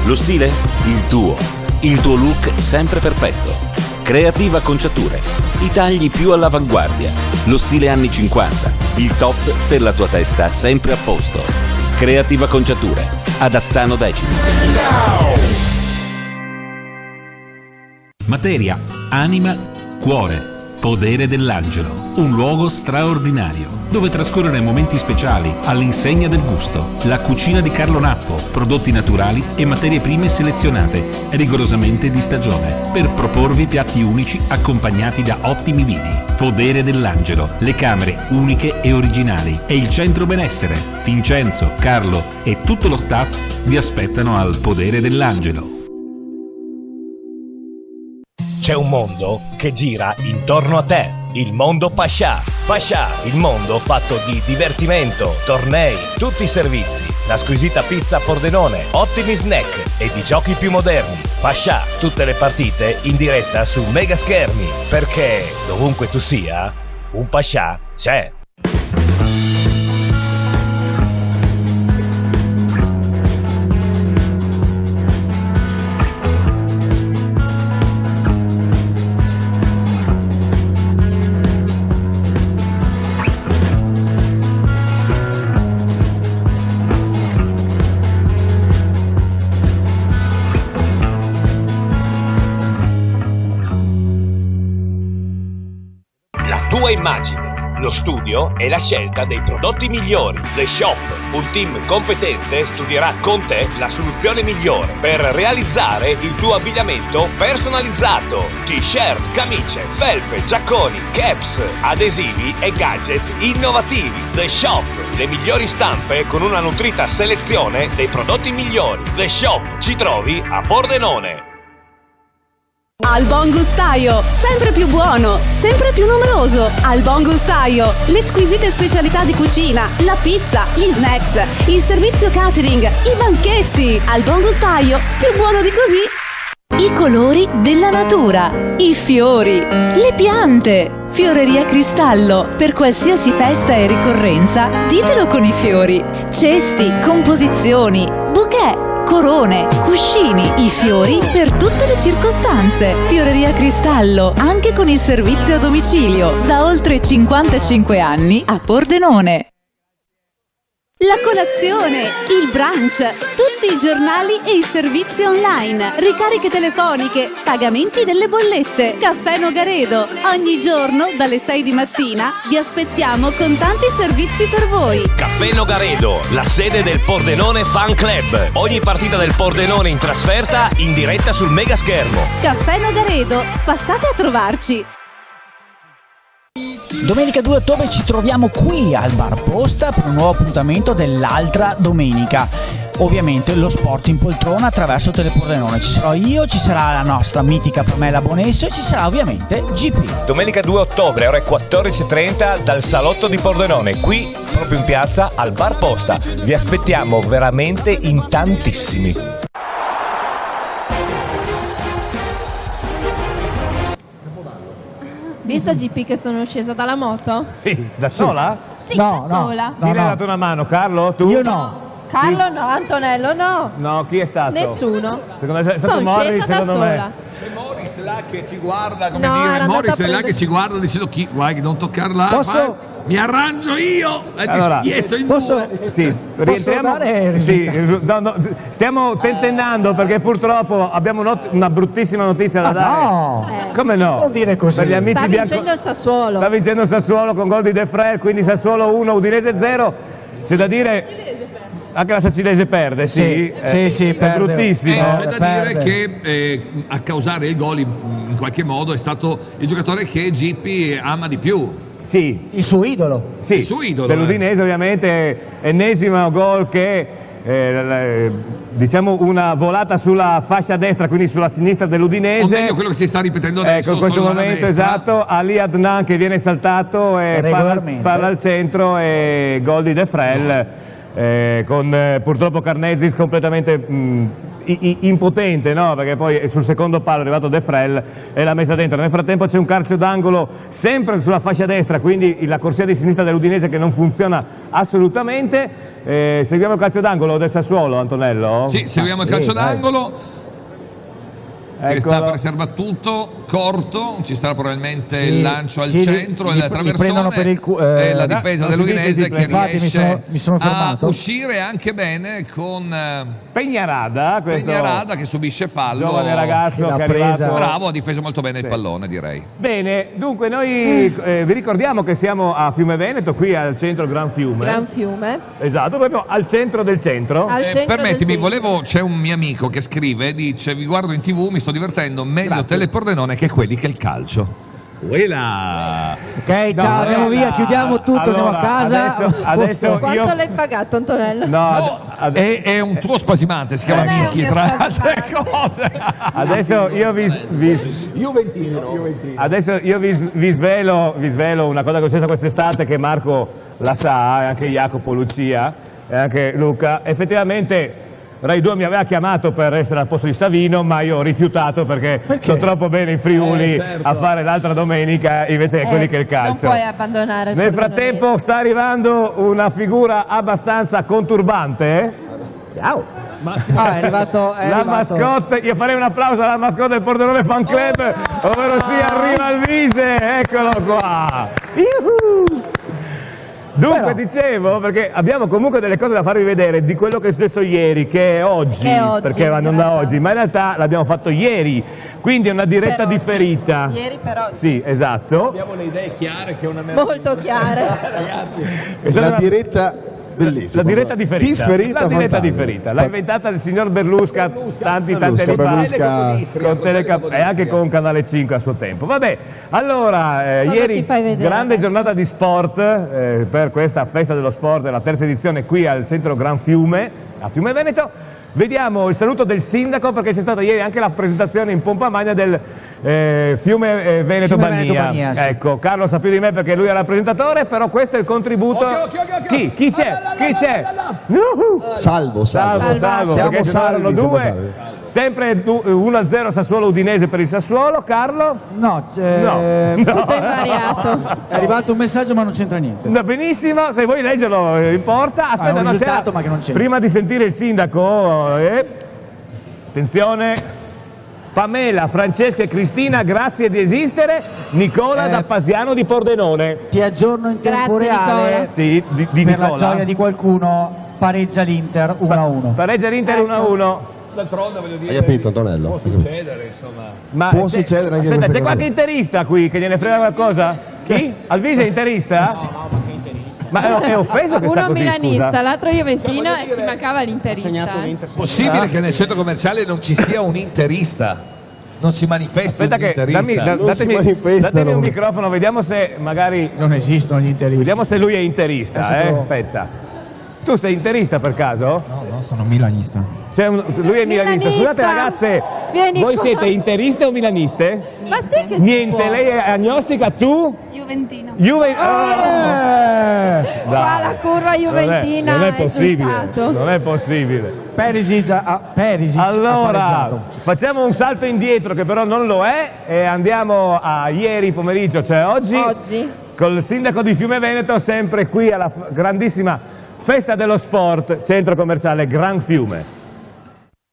Lo stile? Il tuo look sempre perfetto. Creative Acconciature, i tagli più all'avanguardia, lo stile anni 50, il top per la tua testa sempre a posto. Creative Acconciature, ad Azzano Decimo. Materia, anima, cuore. Podere dell'Angelo, un luogo straordinario dove trascorrere momenti speciali all'insegna del gusto. La cucina di Carlo Nappo, prodotti naturali e materie prime selezionate, rigorosamente di stagione, per proporvi piatti unici accompagnati da ottimi vini. Podere dell'Angelo, le camere uniche e originali e il centro benessere. Vincenzo, Carlo e tutto lo staff vi aspettano al Podere dell'Angelo. C'è un mondo che gira intorno a te, il mondo Pascià. Pascià, il mondo fatto di divertimento, tornei, tutti i servizi, la squisita pizza a Pordenone, ottimi snack e di giochi più moderni. Pascià, tutte le partite in diretta su mega schermi, perché dovunque tu sia, un Pascià c'è. Immagine, lo studio è la scelta dei prodotti migliori. The Shop, un team competente, studierà con te la soluzione migliore per realizzare il tuo abbigliamento personalizzato. T-shirt, camicie, felpe, giacconi, caps, adesivi e gadgets innovativi. The Shop, le migliori stampe con una nutrita selezione dei prodotti migliori. The Shop, ci trovi a Pordenone. Al Buon Gustaio, sempre più buono, sempre più numeroso. Al Buon Gustaio, le squisite specialità di cucina, la pizza, gli snacks, il servizio catering, i banchetti. Al Buon Gustaio, più buono di così. I colori della natura, i fiori, le piante. Fioreria Cristallo, per qualsiasi festa e ricorrenza, ditelo con i fiori. Cesti, composizioni, bouquet, corone, cuscini, i fiori per tutte le circostanze. Fioreria Cristallo, anche con il servizio a domicilio, da oltre 55 anni a Pordenone. La colazione, il brunch, tutti i giornali e i servizi online, ricariche telefoniche, pagamenti delle bollette, Caffè Nogaredo. Ogni giorno dalle 6 di mattina vi aspettiamo con tanti servizi per voi. Caffè Nogaredo, la sede del Pordenone Fan Club. Ogni partita del Pordenone in trasferta in diretta sul mega schermo. Caffè Nogaredo, passate a trovarci. Domenica 2 ottobre ci troviamo qui al Bar Posta per un nuovo appuntamento dell'altra domenica. Ovviamente lo sport in poltrona attraverso Telepordenone. Ci sarò io, ci sarà la nostra mitica Pamela Bonesso e ci sarà ovviamente GP. Domenica 2 ottobre, ore 14.30 dal Salotto di Pordenone, qui proprio in piazza al Bar Posta. Vi aspettiamo veramente in tantissimi. Visto GP che sono scesa dalla moto? Sì, da sola? Sì, da sola. Chi le ha dato una mano? Carlo? Tu? Io no. Carlo no, Antonello no. No, chi è stato? Nessuno. Secondo me è stato Sono Morris, scesa da secondo me. sola. C'è Morris là che ci guarda, come No, dire, era Morris andata è a là prendere- che ci guarda dicendo chi, guarda che non toccarla, Posso- mi arrangio io, ti Allora, spiezzo in posso- due. Sì, rientriamo. dare Sì, no, stiamo tentennando perché purtroppo abbiamo una bruttissima notizia da dare. No, Come no? non dire così. Per gli amici Sta bianco- vincendo il Sassuolo. Sta vincendo il Sassuolo con gol di De Frel, quindi Sassuolo 1, Udinese 0. C'è da dire anche la Sacilese perde, sì. Sì, è perde. bruttissimo. C'è da perde. dire che a causare il gol in qualche modo è stato il giocatore che GP ama di più. Sì, Il suo idolo. sì, Il suo idolo, dell'Udinese ovviamente, ennesimo gol che diciamo una volata sulla fascia destra, quindi sulla sinistra O dell'Udinese. meglio quello che si sta ripetendo adesso. Ecco, in questo solo alla momento destra. esatto, Ali Adnan che viene saltato e Regolarmente. palla al centro e gol di De Frel. Con purtroppo Carnezis completamente impotente, no? Perché poi sul secondo palo è arrivato De Frel e l'ha messa dentro. Nel frattempo c'è un calcio d'angolo sempre sulla fascia destra, quindi la corsia di sinistra dell'Udinese che non funziona assolutamente. Seguiamo il calcio d'angolo del Sassuolo, Antonello? Sì, seguiamo il calcio d'angolo. Che sta per essere battuto, corto, ci sarà probabilmente il lancio al centro e la traversone e la difesa dell'Udinese che riesce a uscire anche bene con Peñarada che subisce fallo, giovane ragazzo che ha preso. Bravo, ha difeso molto bene il pallone, direi. Bene, dunque noi vi ricordiamo che siamo a Fiume Veneto, qui al centro Gran Fiume. Gran Fiume. Esatto, proprio al centro del centro. Permettimi, c'è un mio amico che scrive, dice: vi guardo in TV, mi sto divertendo meglio Telepordenone che quelli che il calcio. Quella. Ok, ciao, andiamo via, chiudiamo tutto, andiamo a casa. Adesso quanto l'hai pagato, Antonello? No, è un tuo spasimante, si chiama Micchi, tra altre cose. Adesso io vi svelo una cosa che è successa quest'estate, che Marco la sa, e anche Jacopo, Lucia e anche Luca. Effettivamente Rai 2 mi aveva chiamato per essere al posto di Savino, ma io ho rifiutato perché sto troppo bene in Friuli a fare l'altra domenica invece che quelli che il calcio. Non puoi abbandonare il Nel frattempo sta arrivando una figura abbastanza conturbante. Ciao. È arrivato. La mascotte, io farei un applauso alla mascotte del Pordenone Fan Club, ovvero sia Arriva Alvise, eccolo qua. Dunque, dicevo, perché abbiamo comunque delle cose da farvi vedere di quello che è successo ieri, che è oggi, perché vanno da oggi, ma in realtà l'abbiamo fatto ieri, quindi è una diretta differita. Ieri però. Sì, esatto. Abbiamo le idee chiare, che è una meraviglia. Molto chiare. Ragazzi, la diretta bellissima. La diretta differita. La diretta differita. L'ha inventata il signor Berlusca tanti anni fa e anche con Canale 5 a suo tempo. Vabbè, allora, ieri grande giornata di sport per questa festa dello sport, la terza edizione qui al centro Gran Fiume, a Fiume Veneto. Vediamo il saluto del sindaco, perché c'è stata ieri anche la presentazione in pompa magna del Fiume Veneto Bannia. Sì. Ecco, Carlo sa più di me perché lui era il presentatore, però questo è il contributo. Chi c'è? Salvo. Siamo perché salvi, due. Sempre 1-0 Sassuolo Udinese per il Sassuolo. Carlo? No. Tutto invariato. È arrivato un messaggio ma non c'entra niente. No, benissimo, se vuoi leggerlo in porta. Aspetta, ma che non c'entra. Prima di sentire il sindaco, attenzione. Pamela, Francesca e Cristina, grazie di esistere. Nicola da Pasiano di Pordenone. Ti aggiorno in tempo reale. Sì, di per Nicola. la gioia di qualcuno, pareggia l'Inter 1-1. Pareggia l'Inter 1-1. D'altronde, voglio dire, hai capito, Antonello? Può succedere, insomma. Ma può succedere anche aspetta, c'è queste qualche interista qui che gliene frega qualcosa? Chi? Alvise è interista? No, ma che interista? Ma è offeso che sta uno così, milanista, scusa? l'altro juventino e ci mancava l'interista. Possibile che nel centro commerciale non ci sia un interista? Non si manifesta un interista? Datemi un microfono, vediamo se magari... Non esistono gli interisti. Vediamo se lui è interista, Aspetta. Tu sei interista per caso? No, sono milanista. Lui è milanista. Scusate ragazze, voi siete interiste o milaniste? Ma sì che Niente, si può. lei è agnostica, tu? Juventino. Qua la curva juventina non è possibile. esultato. Non è possibile. Perisic Allora, facciamo un salto indietro che però non lo è e andiamo a ieri pomeriggio, cioè oggi. Col sindaco di Fiume Veneto, sempre qui alla grandissima Festa dello Sport, centro commerciale Gran Fiume.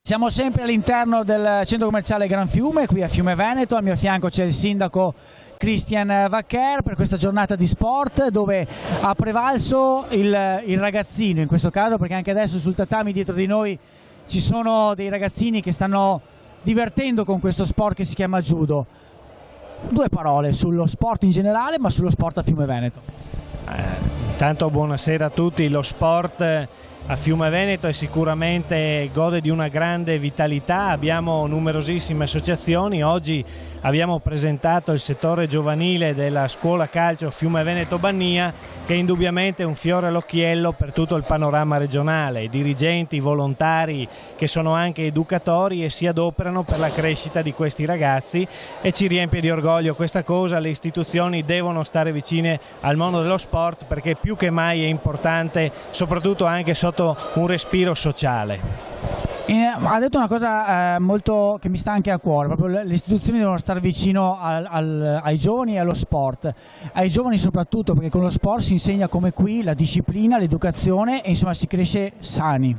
Siamo sempre all'interno del centro commerciale Gran Fiume, qui a Fiume Veneto. Al mio fianco c'è il sindaco Christian Vacher per questa giornata di sport, dove ha prevalso il ragazzino in questo caso, perché anche adesso sul tatami dietro di noi ci sono dei ragazzini che stanno divertendo con questo sport che si chiama judo. Due parole sullo sport in generale, ma sullo sport a Fiume Veneto. Intanto buonasera a tutti. Lo sport a Fiume Veneto sicuramente gode di una grande vitalità, abbiamo numerosissime associazioni. Oggi abbiamo presentato il settore giovanile della scuola calcio Fiume Veneto Bannia, che è indubbiamente un fiore all'occhiello per tutto il panorama regionale. I dirigenti, i volontari che sono anche educatori e si adoperano per la crescita di questi ragazzi, e ci riempie di orgoglio questa cosa. Le istituzioni devono stare vicine al mondo dello sport, perché più che mai è importante, soprattutto anche sotto un respiro sociale. Ha detto una cosa molto che mi sta anche a cuore, proprio le istituzioni devono stare vicino ai giovani e allo sport, ai giovani soprattutto, perché con lo sport si insegna come qui la disciplina, l'educazione e insomma si cresce sani.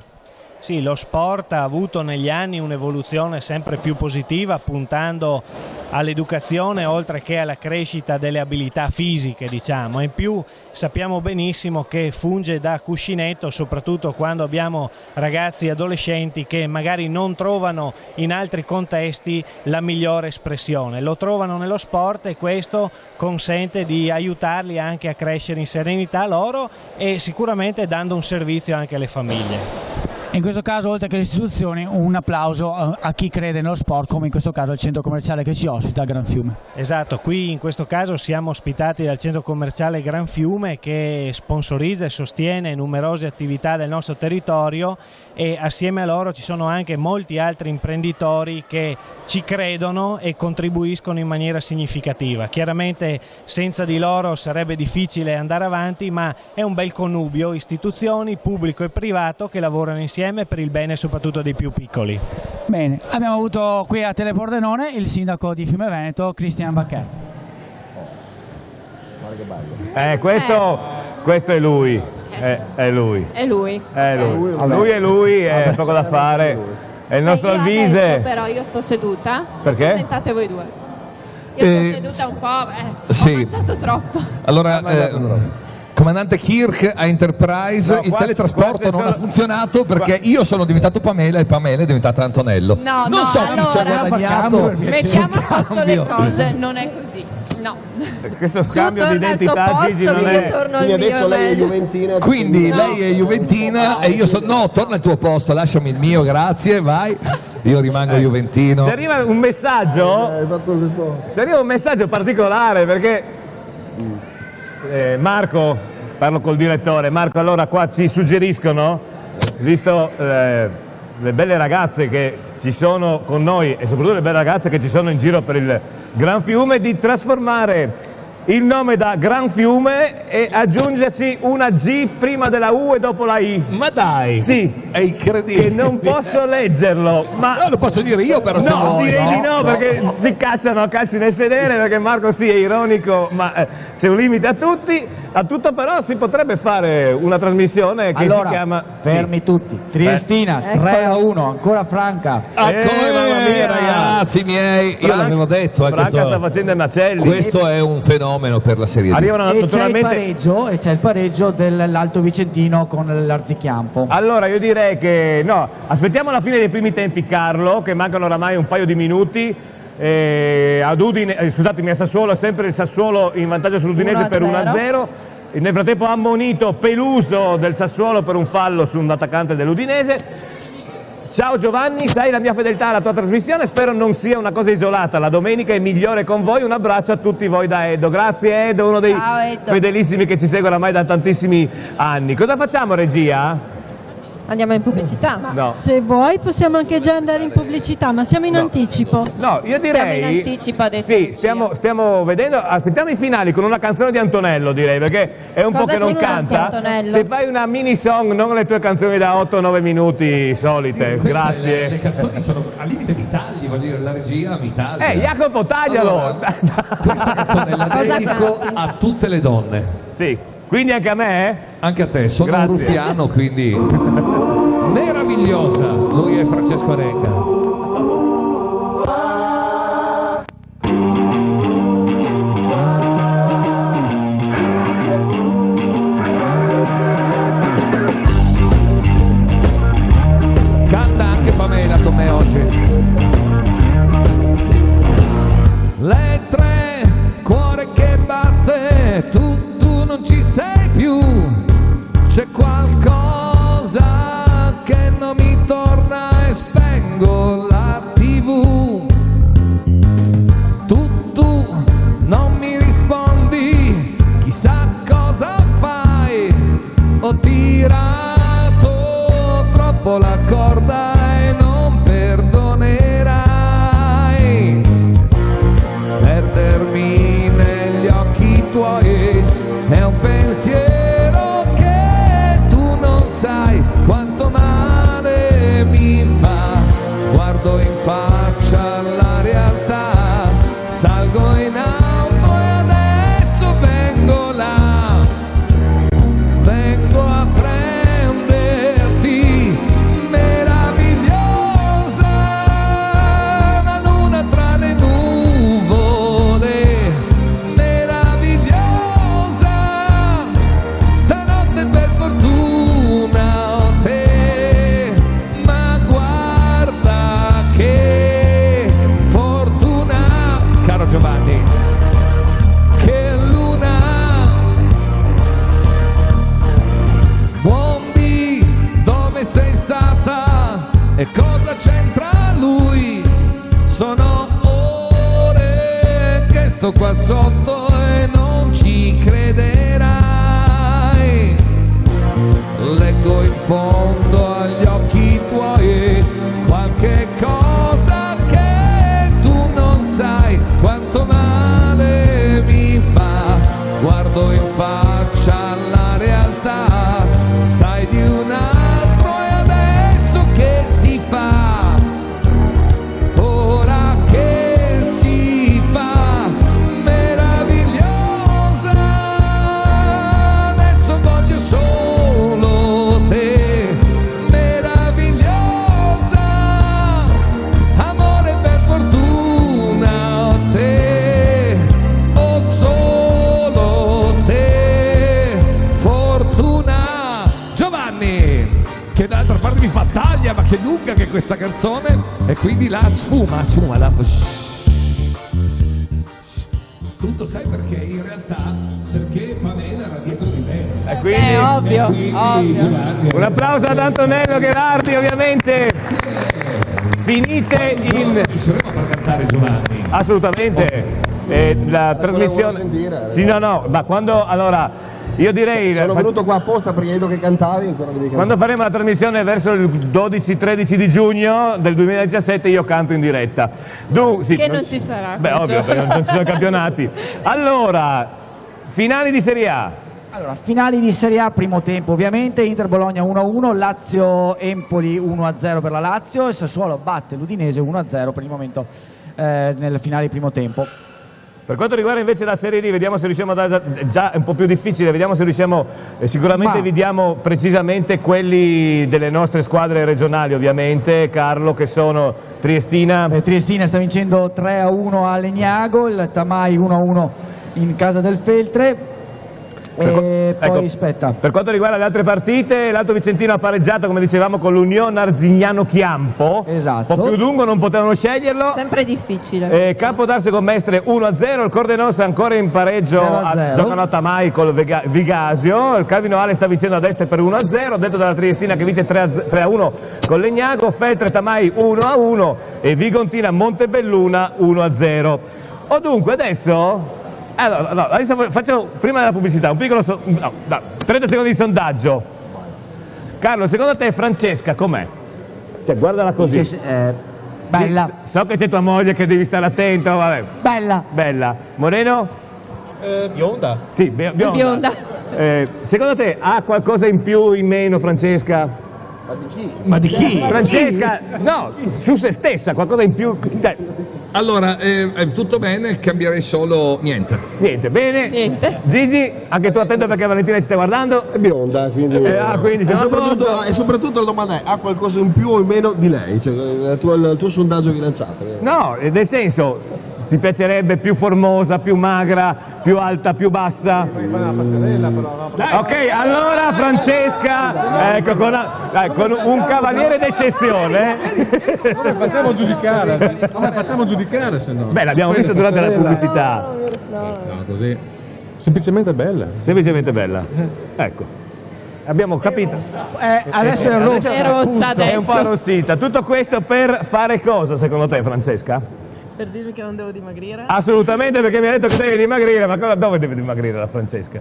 Sì, lo sport ha avuto negli anni un'evoluzione sempre più positiva, puntando all'educazione oltre che alla crescita delle abilità fisiche, diciamo. In più sappiamo benissimo che funge da cuscinetto, soprattutto quando abbiamo ragazzi e adolescenti che magari non trovano in altri contesti la migliore espressione. Lo trovano nello sport e questo consente di aiutarli anche a crescere in serenità loro e sicuramente dando un servizio anche alle famiglie. In questo caso, oltre che alle istituzioni, un applauso a chi crede nello sport, come in questo caso il centro commerciale che ci ospita, Gran Fiume. Esatto, qui in questo caso siamo ospitati dal centro commerciale Gran Fiume che sponsorizza e sostiene numerose attività del nostro territorio e assieme a loro ci sono anche molti altri imprenditori che ci credono e contribuiscono in maniera significativa. Chiaramente senza di loro sarebbe difficile andare avanti, ma è un bel connubio, istituzioni, pubblico e privato che lavorano insieme per il bene soprattutto dei più piccoli. Bene, abbiamo avuto qui a Telepordenone il sindaco di Fiume Veneto, Cristian Bacchè. Questo è lui. È lui. È lui. Lui è lui, è poco da fare. È il nostro Alvise. Adesso però io sto seduta. Perché? Presentate voi due. Io sto seduta un po', sì. ho mangiato troppo. Allora, comandante Kirk a Enterprise, il teletrasporto non ha funzionato perché io sono diventato Pamela e Pamela è diventata Antonello. Non so chi ci ha guadagnato. Mettiamo a posto le cose, non è così. No. Questo scambio di identità, Gigi, non è. Quindi adesso lei è juventina. Quindi lei è juventina e io sono. No, torna al tuo posto, lasciami il mio, grazie, vai. Io rimango juventino. Ci arriva un messaggio. Ci arriva un messaggio particolare perché. Marco, parlo col direttore. Marco, allora qua ci suggeriscono, visto le belle ragazze che ci sono con noi e soprattutto le belle ragazze che ci sono in giro per il Gran Fiume, di trasformare il nome da Gran Fiume e aggiungerci una G prima della U e dopo la I. Ma dai! Sì, è incredibile. Che non posso leggerlo, ma no, lo posso dire io però se no, vuoi. Direi di no, perché si cacciano a calci nel sedere, perché Marco sì è ironico, ma c'è un limite a tutto, però si potrebbe fare una trasmissione che si chiama fermi tutti. Triestina 3-1, ancora Franca. Mamma mia, ragazzi miei, io l'avevo detto. Franca sta facendo i macelli. Questo è un fenomeno per la Serie D. Arrivano E naturalmente. c'è il pareggio dell'Alto Vicentino con l'Arzichiampo. Allora io direi che no, aspettiamo la fine dei primi tempi, Carlo, che mancano oramai un paio di minuti. Ad Udine, scusatemi, a Sassuolo, sempre il Sassuolo in vantaggio sull'Udinese per 1-0. Nel frattempo ha ammonito Peluso del Sassuolo per un fallo su un attaccante dell'Udinese. Ciao Giovanni, sai la mia fedeltà alla tua trasmissione, spero non sia una cosa isolata, la domenica è migliore con voi, un abbraccio a tutti voi da Edo. Grazie Edo, uno dei fedelissimi che ci segue oramai da tantissimi anni. Cosa facciamo, regia? Andiamo in pubblicità. No. Se vuoi possiamo anche già andare in pubblicità, ma siamo in anticipo. No, io direi. Siamo in anticipo adesso. Sì, stiamo vedendo. Aspettiamo i finali con una canzone di Antonello, direi, perché è un po' che non canta. Se fai una mini song, non le tue canzoni da 8-9 minuti solite. Grazie. Le canzoni sono al limite di tagli, voglio dire, la regia mi taglia. Jacopo, taglialo! Allora, questa canzone la dedico a tutte le donne. Sì. Quindi anche a me? Anche a te, sono un ruffiano, quindi meravigliosa. Lui è Francesco Arenga. Canta anche Pamela con me oggi. Le tre, cuore che batte, tu non ci sei più, c'è qualcosa che non mi torna e spengo faccia alla realtà, salgo in auto e adesso vengo là, vengo a prenderti, meravigliosa, la luna tra le nuvole, meravigliosa, stanotte per fortuna ho te, ma guarda che fortuna, caro Giovanni, che luna. Bombi, dove sei stata e cosa c'entra lui? Sono ore che sto qua sotto e non ci crederai. Leggo in fondo agli occhi tuoi qualche cosa che tu non sai quanto male mi fa. Guardo in faccia alla realtà, sai di un altro e adesso che si fa? Ora che si fa? Meravigliosa, adesso voglio solo te, meravigliosa, amore per fortuna ho te, ho solo te, fortuna. Giovanni, che dall'altra parte mi fa taglia, ma che lunga che è questa canzone, e quindi la sfuma, la tutto sai perché in realtà, perché Pamela era dietro di me. E quindi, ovvio. Giovanni, un applauso ad Antonello Gherardi, ovviamente. Finite in... riusciremo a far cantare Giovanni? Assolutamente. La trasmissione... Sì, no, ma quando... Allora... Io direi... Sono venuto qua apposta perché vedo che cantavi, ancora devi cantare. Quando faremo la trasmissione verso il 12-13 di giugno del 2017 io canto in diretta. Sì, Che non ci sarà. Beh, ovvio, perché non ci sono campionati. Allora, finali di Serie A. Allora, finali di Serie A, primo tempo ovviamente, Inter-Bologna 1-1, Lazio-Empoli 1-0 per la Lazio e Sassuolo batte l'Udinese 1-0 per il momento nel finale di primo tempo. Per quanto riguarda invece la Serie D, vediamo se riusciamo a dare, già è un po' più difficile, vediamo se riusciamo, sicuramente vi diamo precisamente quelli delle nostre squadre regionali ovviamente, Carlo, che sono Triestina. Triestina sta vincendo 3-1 a Legnago, il Tamai 1-1 in casa del Feltre. E poi aspetta. Per quanto riguarda le altre partite, l'Alto Vicentino ha pareggiato, come dicevamo, con l'Unione Arzignano Chiampo. Esatto. Un po' più lungo, non potevano sceglierlo. Sempre difficile. Campodarse con Mestre 1-0, il Cordenosa ancora in pareggio, giocano a Tamai col Vigasio, il Calvino Ale sta vincendo ad Este per 1-0, detto dalla Triestina che vince 3-1 con Legnago, Feltre Tamai 1-1 e Vigontina Montebelluna 1-0. Dunque adesso... Allora, no, adesso facciamo prima della pubblicità un piccolo 30 secondi di sondaggio. Carlo, secondo te Francesca com'è? Cioè, guardala così. Bella. Sì, so che c'è tua moglie che devi stare attento, vabbè. Bella. Moreno? Bionda. Sì, bionda. Secondo te ha qualcosa in più, in meno, Francesca? Ma di chi? Francesca, no, su se stessa, qualcosa in più. Allora, tutto bene, cambierei solo niente. Niente, bene. Niente. Gigi, anche tu attento perché Valentina ci sta guardando. È bionda, quindi... quindi e soprattutto la domanda è, ha qualcosa in più o in meno di lei? Cioè, il tuo sondaggio che lanciate? No, nel senso... Ti piacerebbe più formosa, più magra, più alta, più bassa? Ok, allora Francesca, ecco, con un cavaliere d'eccezione. Come facciamo a giudicare se no? Beh, l'abbiamo visto durante la pubblicità. No, così. Semplicemente bella. Semplicemente bella. Ecco. Abbiamo capito. Adesso è rossa. È rossa adesso. È un po' arrossita. Tutto questo per fare cosa, secondo te, Francesca? Per dirmi che non devo dimagrire? Assolutamente, perché mi ha detto che devi dimagrire, ma dove deve dimagrire la Francesca?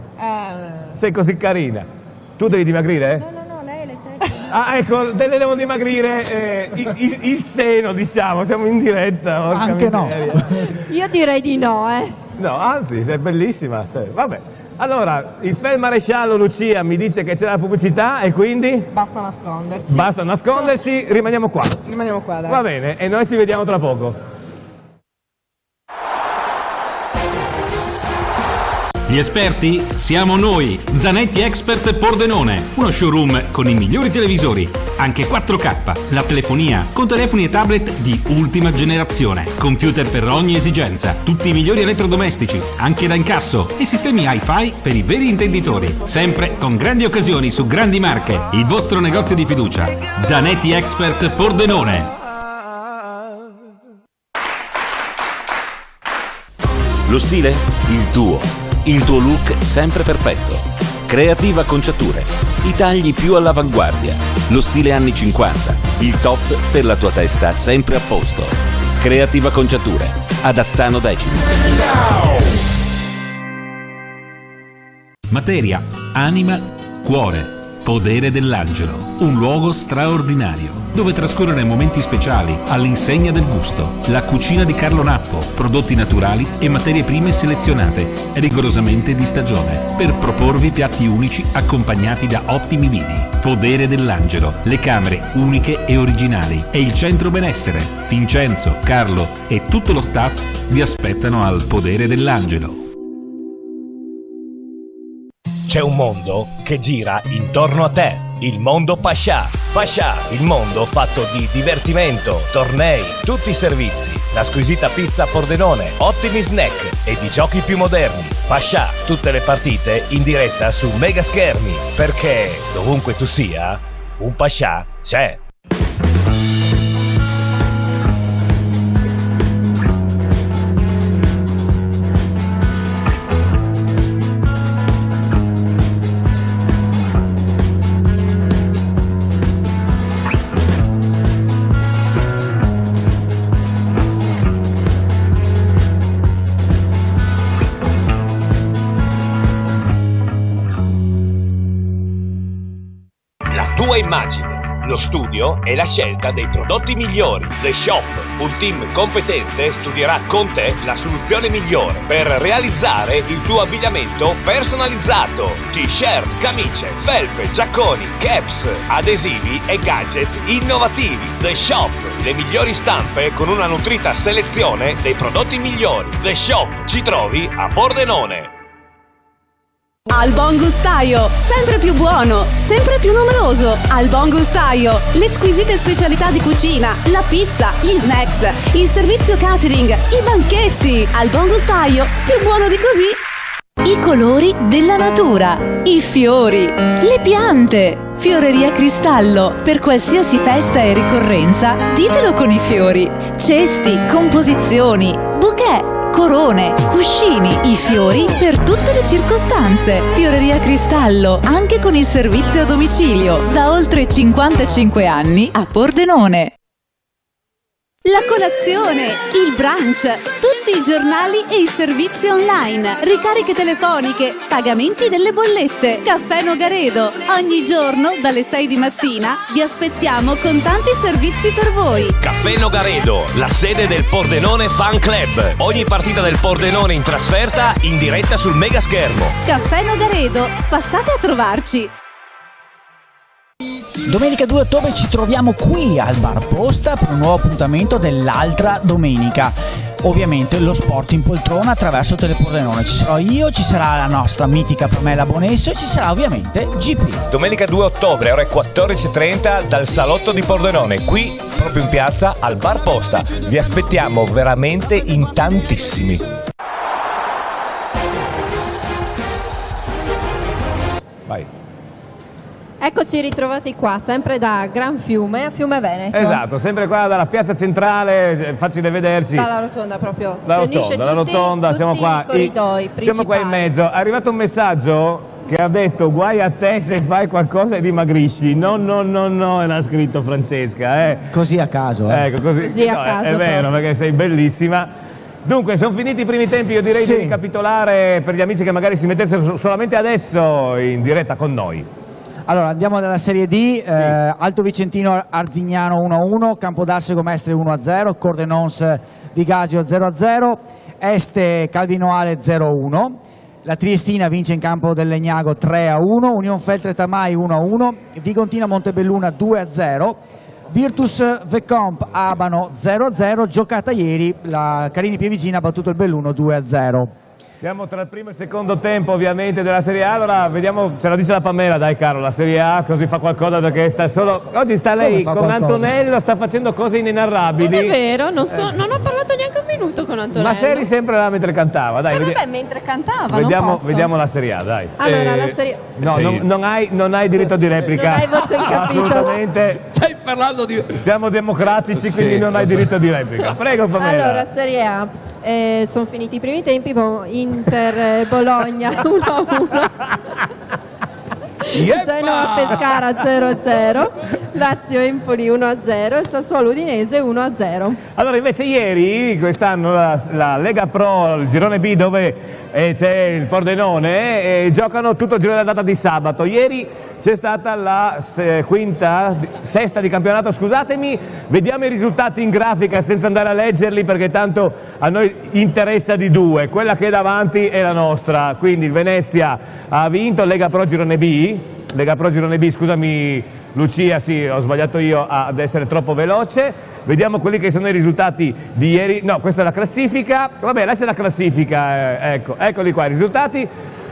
Sei così carina. Tu devi dimagrire? No, lei è le tecniche. Ecco, devo dimagrire il seno, diciamo, siamo in diretta. Anche miseria. Io direi di no, No, anzi, sei bellissima. Cioè, vabbè. Allora, il feldmaresciallo Lucia mi dice che c'è la pubblicità e quindi? Basta nasconderci. Basta nasconderci, rimaniamo qua. Rimaniamo qua, dai. Va bene, e noi ci vediamo tra poco. Gli esperti siamo noi, Zanetti Expert Pordenone, uno showroom con i migliori televisori, anche 4K, la telefonia con telefoni e tablet di ultima generazione, computer per ogni esigenza, tutti i migliori elettrodomestici, anche da incasso e sistemi hi-fi per i veri intenditori, sempre con grandi occasioni su grandi marche. Il vostro negozio di fiducia, Zanetti Expert Pordenone. Lo stile? Il tuo. Il tuo look sempre perfetto. Creativa Conciature. I tagli più all'avanguardia. Lo stile anni 50. Il top per la tua testa sempre a posto. Creativa Conciature. Ad Azzano Decimo. Materia, anima, cuore. Podere dell'angelo, un luogo straordinario dove trascorrere momenti speciali all'insegna del gusto. La cucina di Carlo Nappo, prodotti naturali e materie prime selezionate, rigorosamente di stagione, per proporvi piatti unici accompagnati da ottimi vini. Podere dell'angelo, le camere uniche e originali e il centro benessere. Vincenzo, Carlo e tutto lo staff vi aspettano al Podere dell'angelo. C'è un mondo che gira intorno a te, il mondo Pascià. Pascià, il mondo fatto di divertimento, tornei, tutti i servizi, la squisita pizza Pordenone, ottimi snack e di giochi più moderni. Pascià, tutte le partite in diretta su mega schermi, perché dovunque tu sia, un Pascià c'è. Immagine, lo studio è la scelta dei prodotti migliori. The Shop, un team competente, studierà con te la soluzione migliore per realizzare il tuo abbigliamento personalizzato. T-shirt, camicie, felpe, giacconi, caps, adesivi e gadgets innovativi. The Shop, le migliori stampe con una nutrita selezione dei prodotti migliori. The Shop, ci trovi a Pordenone. Al Buon Gustaio, sempre più buono, sempre più numeroso. Al Buon Gustaio, le squisite specialità di cucina, la pizza, gli snacks, il servizio catering, i banchetti. Al Buon Gustaio, più buono di così. I colori della natura, i fiori, le piante. Fioreria Cristallo, per qualsiasi festa e ricorrenza, ditelo con i fiori. Cesti, composizioni, bouquet, corone, cuscini, i fiori per tutte le circostanze. Fioreria Cristallo, anche con il servizio a domicilio, da oltre 55 anni a Pordenone. La colazione, il brunch, tutti i giornali e i servizi online, ricariche telefoniche, pagamenti delle bollette, Caffè Nogaredo. Ogni giorno dalle 6 di mattina vi aspettiamo con tanti servizi per voi. Caffè Nogaredo, la sede del Pordenone Fan Club. Ogni partita del Pordenone in trasferta in diretta sul mega schermo. Caffè Nogaredo, passate a trovarci. Domenica 2 ottobre ci troviamo qui al Bar Posta per un nuovo appuntamento dell'altra domenica. Ovviamente lo sport in poltrona attraverso Telepordenone. Ci sarò io, ci sarà la nostra mitica Pamela Bonesso e ci sarà ovviamente GP. Domenica 2 ottobre, ore 14.30 dal Salotto di Pordenone, qui proprio in piazza al Bar Posta. Vi aspettiamo veramente in tantissimi. Vai. Eccoci ritrovati qua, sempre da Gran Fiume, a Fiume Veneto. Esatto, sempre qua dalla piazza centrale, facile vederci. Dalla rotonda proprio. La rotonda, siamo qua. Siamo qua in mezzo. È arrivato un messaggio che ha detto guai a te se fai qualcosa e dimagrisci. No, l'ha scritto Francesca. Così a caso. Ecco, così a caso. È vero, perché sei bellissima. Dunque, sono finiti i primi tempi, io direi di ricapitolare per gli amici che magari si mettessero solamente adesso in diretta con noi. Allora andiamo dalla Serie D, Alto Vicentino Arzignano 1-1, Campodarsego Mestre 1-0, Cordenons Vigasio 0-0, Este Calvinoale 0-1, La Triestina vince in campo del Legnago 3-1, Union Feltre Tamai 1-1, Vigontina Montebelluna 2-0, Virtus Vecomp Abano 0-0, giocata ieri, la Carini Pievigina ha battuto il Belluno 2-0. Siamo tra il primo e il secondo tempo ovviamente della Serie A, allora vediamo, ce la dice la Pamela, dai caro, la Serie A così fa qualcosa perché sta solo... Oggi sta lei con qualcosa? Antonello, sta facendo cose inenarrabili. Non è vero, non ho parlato neanche un minuto con Antonello. Ma se eri sempre là mentre cantava, dai. Vabbè, mentre cantava, vediamo la Serie A, dai. Allora, la Serie No, Sì. non hai diritto di replica. Non hai voce in capito. Assolutamente. Stai parlando di... Siamo democratici, Sì, quindi non hai lo so. diritto di replica. Prego Pamela. Allora, Serie A, sono finiti i primi tempi, Inter Bologna 1-1. Genova Pescara 0-0, Lazio Empoli 1-0 e Sassuolo Udinese 1-0. Allora invece ieri, quest'anno la Lega Pro, il girone B dove c'è il Pordenone, giocano tutto il girone d'andata di sabato. Ieri c'è stata la sesta di campionato, scusatemi, vediamo i risultati in grafica senza andare a leggerli perché tanto a noi interessa di due, quella che è davanti è la nostra, quindi il Venezia ha vinto, Lega Pro girone B, scusami Lucia, sì, ho sbagliato io ad essere troppo veloce. Vediamo quelli che sono i risultati di ieri. No, questa è la classifica. Vabbè, lascia la classifica, eccoli qua i risultati.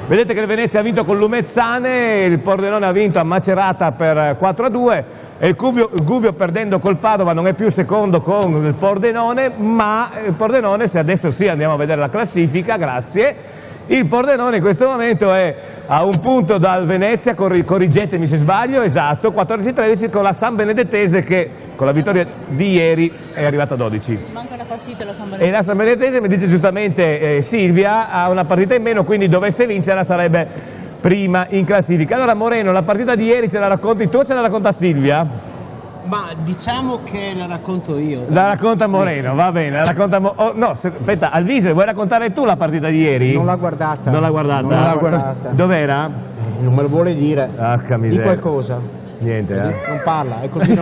Vedete che il Venezia ha vinto con l'Umezzane, il Pordenone ha vinto a Macerata per 4-2 e il Gubbio perdendo col Padova non è più secondo con il Pordenone, ma il Pordenone, se adesso sì andiamo a vedere la classifica, grazie. Il Pordenone in questo momento è a un punto dal Venezia, corrigetemi se sbaglio, esatto, 14-13 con la San Benedettese che con la vittoria di ieri è arrivata a 12. Manca una partita la San Benedettese. E la San Benedettese, mi dice giustamente Silvia, ha una partita in meno, quindi dovesse vincerla sarebbe prima in classifica. Allora Moreno, la partita di ieri ce la racconti tu o ce la racconta Silvia? Ma diciamo che la racconto io. La racconta Moreno, va bene, la racconta aspetta, Alvise, vuoi raccontare tu la partita di ieri? Non l'ha guardata. Non l'ha guardata? Non l'ha guardata. Dov'era? Non me lo vuole dire. Porca Di miseria. qualcosa. Niente, Non parla, è così.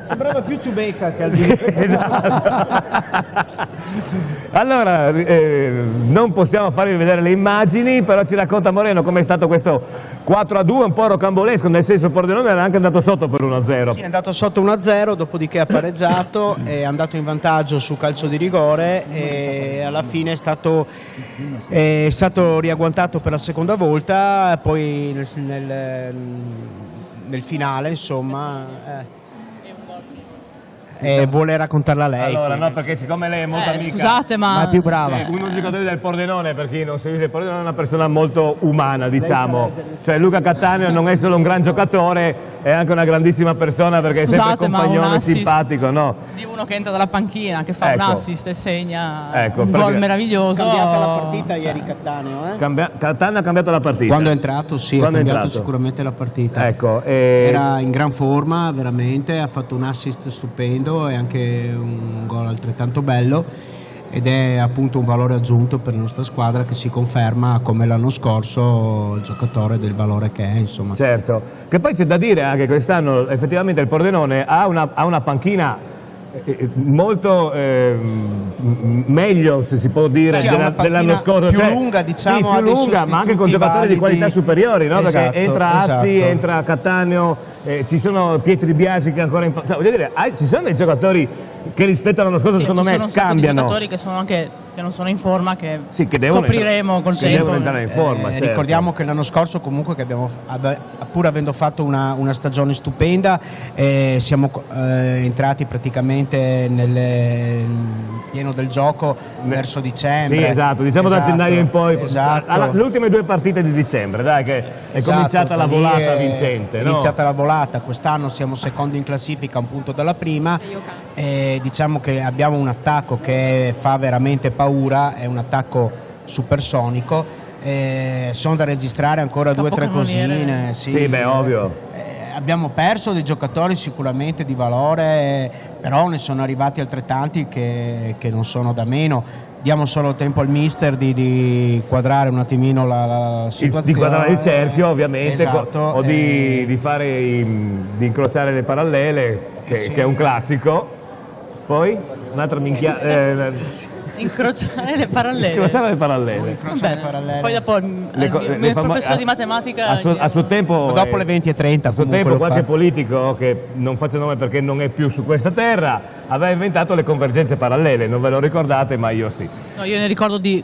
Sembrava più Ciubecca che Alvise. Esatto. Allora, non possiamo farvi vedere le immagini, però ci racconta Moreno com'è stato questo 4-2, un po' rocambolesco, nel senso il Pordenone era anche andato sotto per 1-0. Sì, è andato sotto 1-0, dopodiché ha pareggiato, è andato in vantaggio su calcio di rigore e alla fine è stato riagguantato per la seconda volta, poi nel finale insomma... vuole raccontarla lei. Allora, no, perché siccome lei è molto amica... Scusate, ma è più brava. Sì, uno dei giocatori del Pordenone, per chi non si dice, il Pordenone è una persona molto umana, diciamo. Cioè Luca Cattaneo non è solo un gran giocatore, è anche una grandissima persona perché è sempre compagnone simpatico, no? Di uno che entra dalla panchina, che fa un assist e segna un gol meraviglioso. Ha cambiato la partita ieri Cattaneo, Cattaneo ha cambiato la partita. Quando è entrato, sì, Quando ha cambiato sicuramente la partita. Ecco, era in gran forma, veramente, ha fatto un assist stupendo e anche un gol altrettanto bello ed è appunto un valore aggiunto per la nostra squadra che si conferma come l'anno scorso il giocatore del valore che è, insomma. Certo, che poi c'è da dire anche che quest'anno effettivamente il Pordenone ha una panchina molto meglio, se si può dire, sì, dell'anno scorso, più lunga, diciamo, sì, più lunga, ma anche con giocatori di qualità superiori, no? Esatto, perché entra Azzi, entra Cattaneo, ci sono Pietri Biasi che ancora voglio dire, ci sono dei giocatori che rispetto all'anno scorso secondo me cambiano. Ci giocatori che sono anche che non sono in forma, che devono scopriremo col tempo. Devono entrare in forma, certo. Ricordiamo che l'anno scorso comunque che pur avendo fatto una stagione stupenda, siamo entrati praticamente nel pieno del gioco verso dicembre. Sì, esatto, diciamo da gennaio in poi. Esatto. Le ultime due partite di dicembre, dai, che è cominciata la volata vincente. È iniziata la volata, quest'anno siamo secondi in classifica, un punto dalla prima. Diciamo che abbiamo un attacco che fa veramente paura, è un attacco supersonico, sono da registrare ancora due o tre cosine. Sì, beh, ovvio. Abbiamo perso dei giocatori sicuramente di valore, però ne sono arrivati altrettanti che non sono da meno. Diamo solo tempo al mister di quadrare un attimino la situazione. Di quadrare il cerchio, ovviamente, esatto, o di incrociare le parallele, che è un classico. Poi un'altra minchia. Incrociare le parallele. Incrociare le parallele. Bene. Poi dopo il mio professore di matematica. A suo tempo. Dopo le 20:30. A suo tempo qualche politico, che non faccio nome perché non è più su questa terra, aveva inventato le convergenze parallele. Non ve lo ricordate, ma io sì. No, io ne ricordo di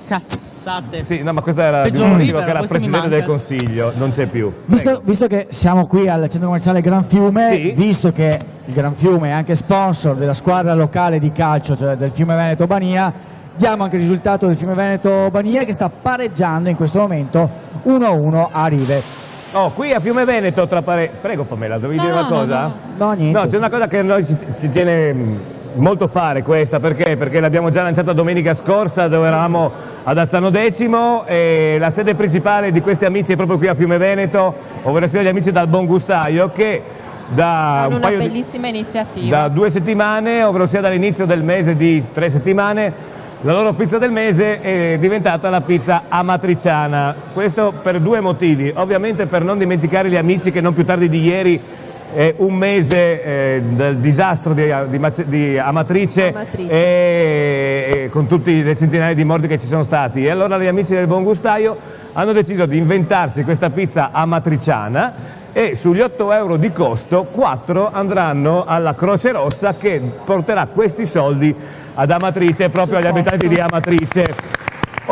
cazzate. Sì, no, ma questa era di un politico che era presidente del Consiglio, non c'è più. Visto che siamo qui al centro commerciale Gran Fiume, visto che il Gran Fiume è anche sponsor della squadra locale di calcio, cioè del Fiume Veneto Bania, diamo anche il risultato del Fiume Veneto Bania che sta pareggiando in questo momento 1-1 a Rive. Oh, qui a Fiume Veneto, prego Pamela, dovevi dire una cosa? No, niente. No, c'è una cosa che a noi ci tiene molto fare questa, perché l'abbiamo già lanciata domenica scorsa, dove eravamo ad Azzano Decimo, e la sede principale di questi amici è proprio qui a Fiume Veneto, ovvero sia gli amici dal Buon Gustaio, che da una bellissima iniziativa. Da 2 settimane, ovvero sia dall'inizio del mese di 3 settimane, la loro pizza del mese è diventata la pizza amatriciana. Questo per 2 motivi: ovviamente per non dimenticare gli amici che non più tardi di ieri, un mese del disastro di Amatrice, e con tutti le centinaia di morti che ci sono stati, e allora gli amici del Buon Gustaio hanno deciso di inventarsi questa pizza amatriciana, e sugli 8 euro di costo 4 andranno alla Croce Rossa, che porterà questi soldi ad Amatrice, proprio agli abitanti di Amatrice.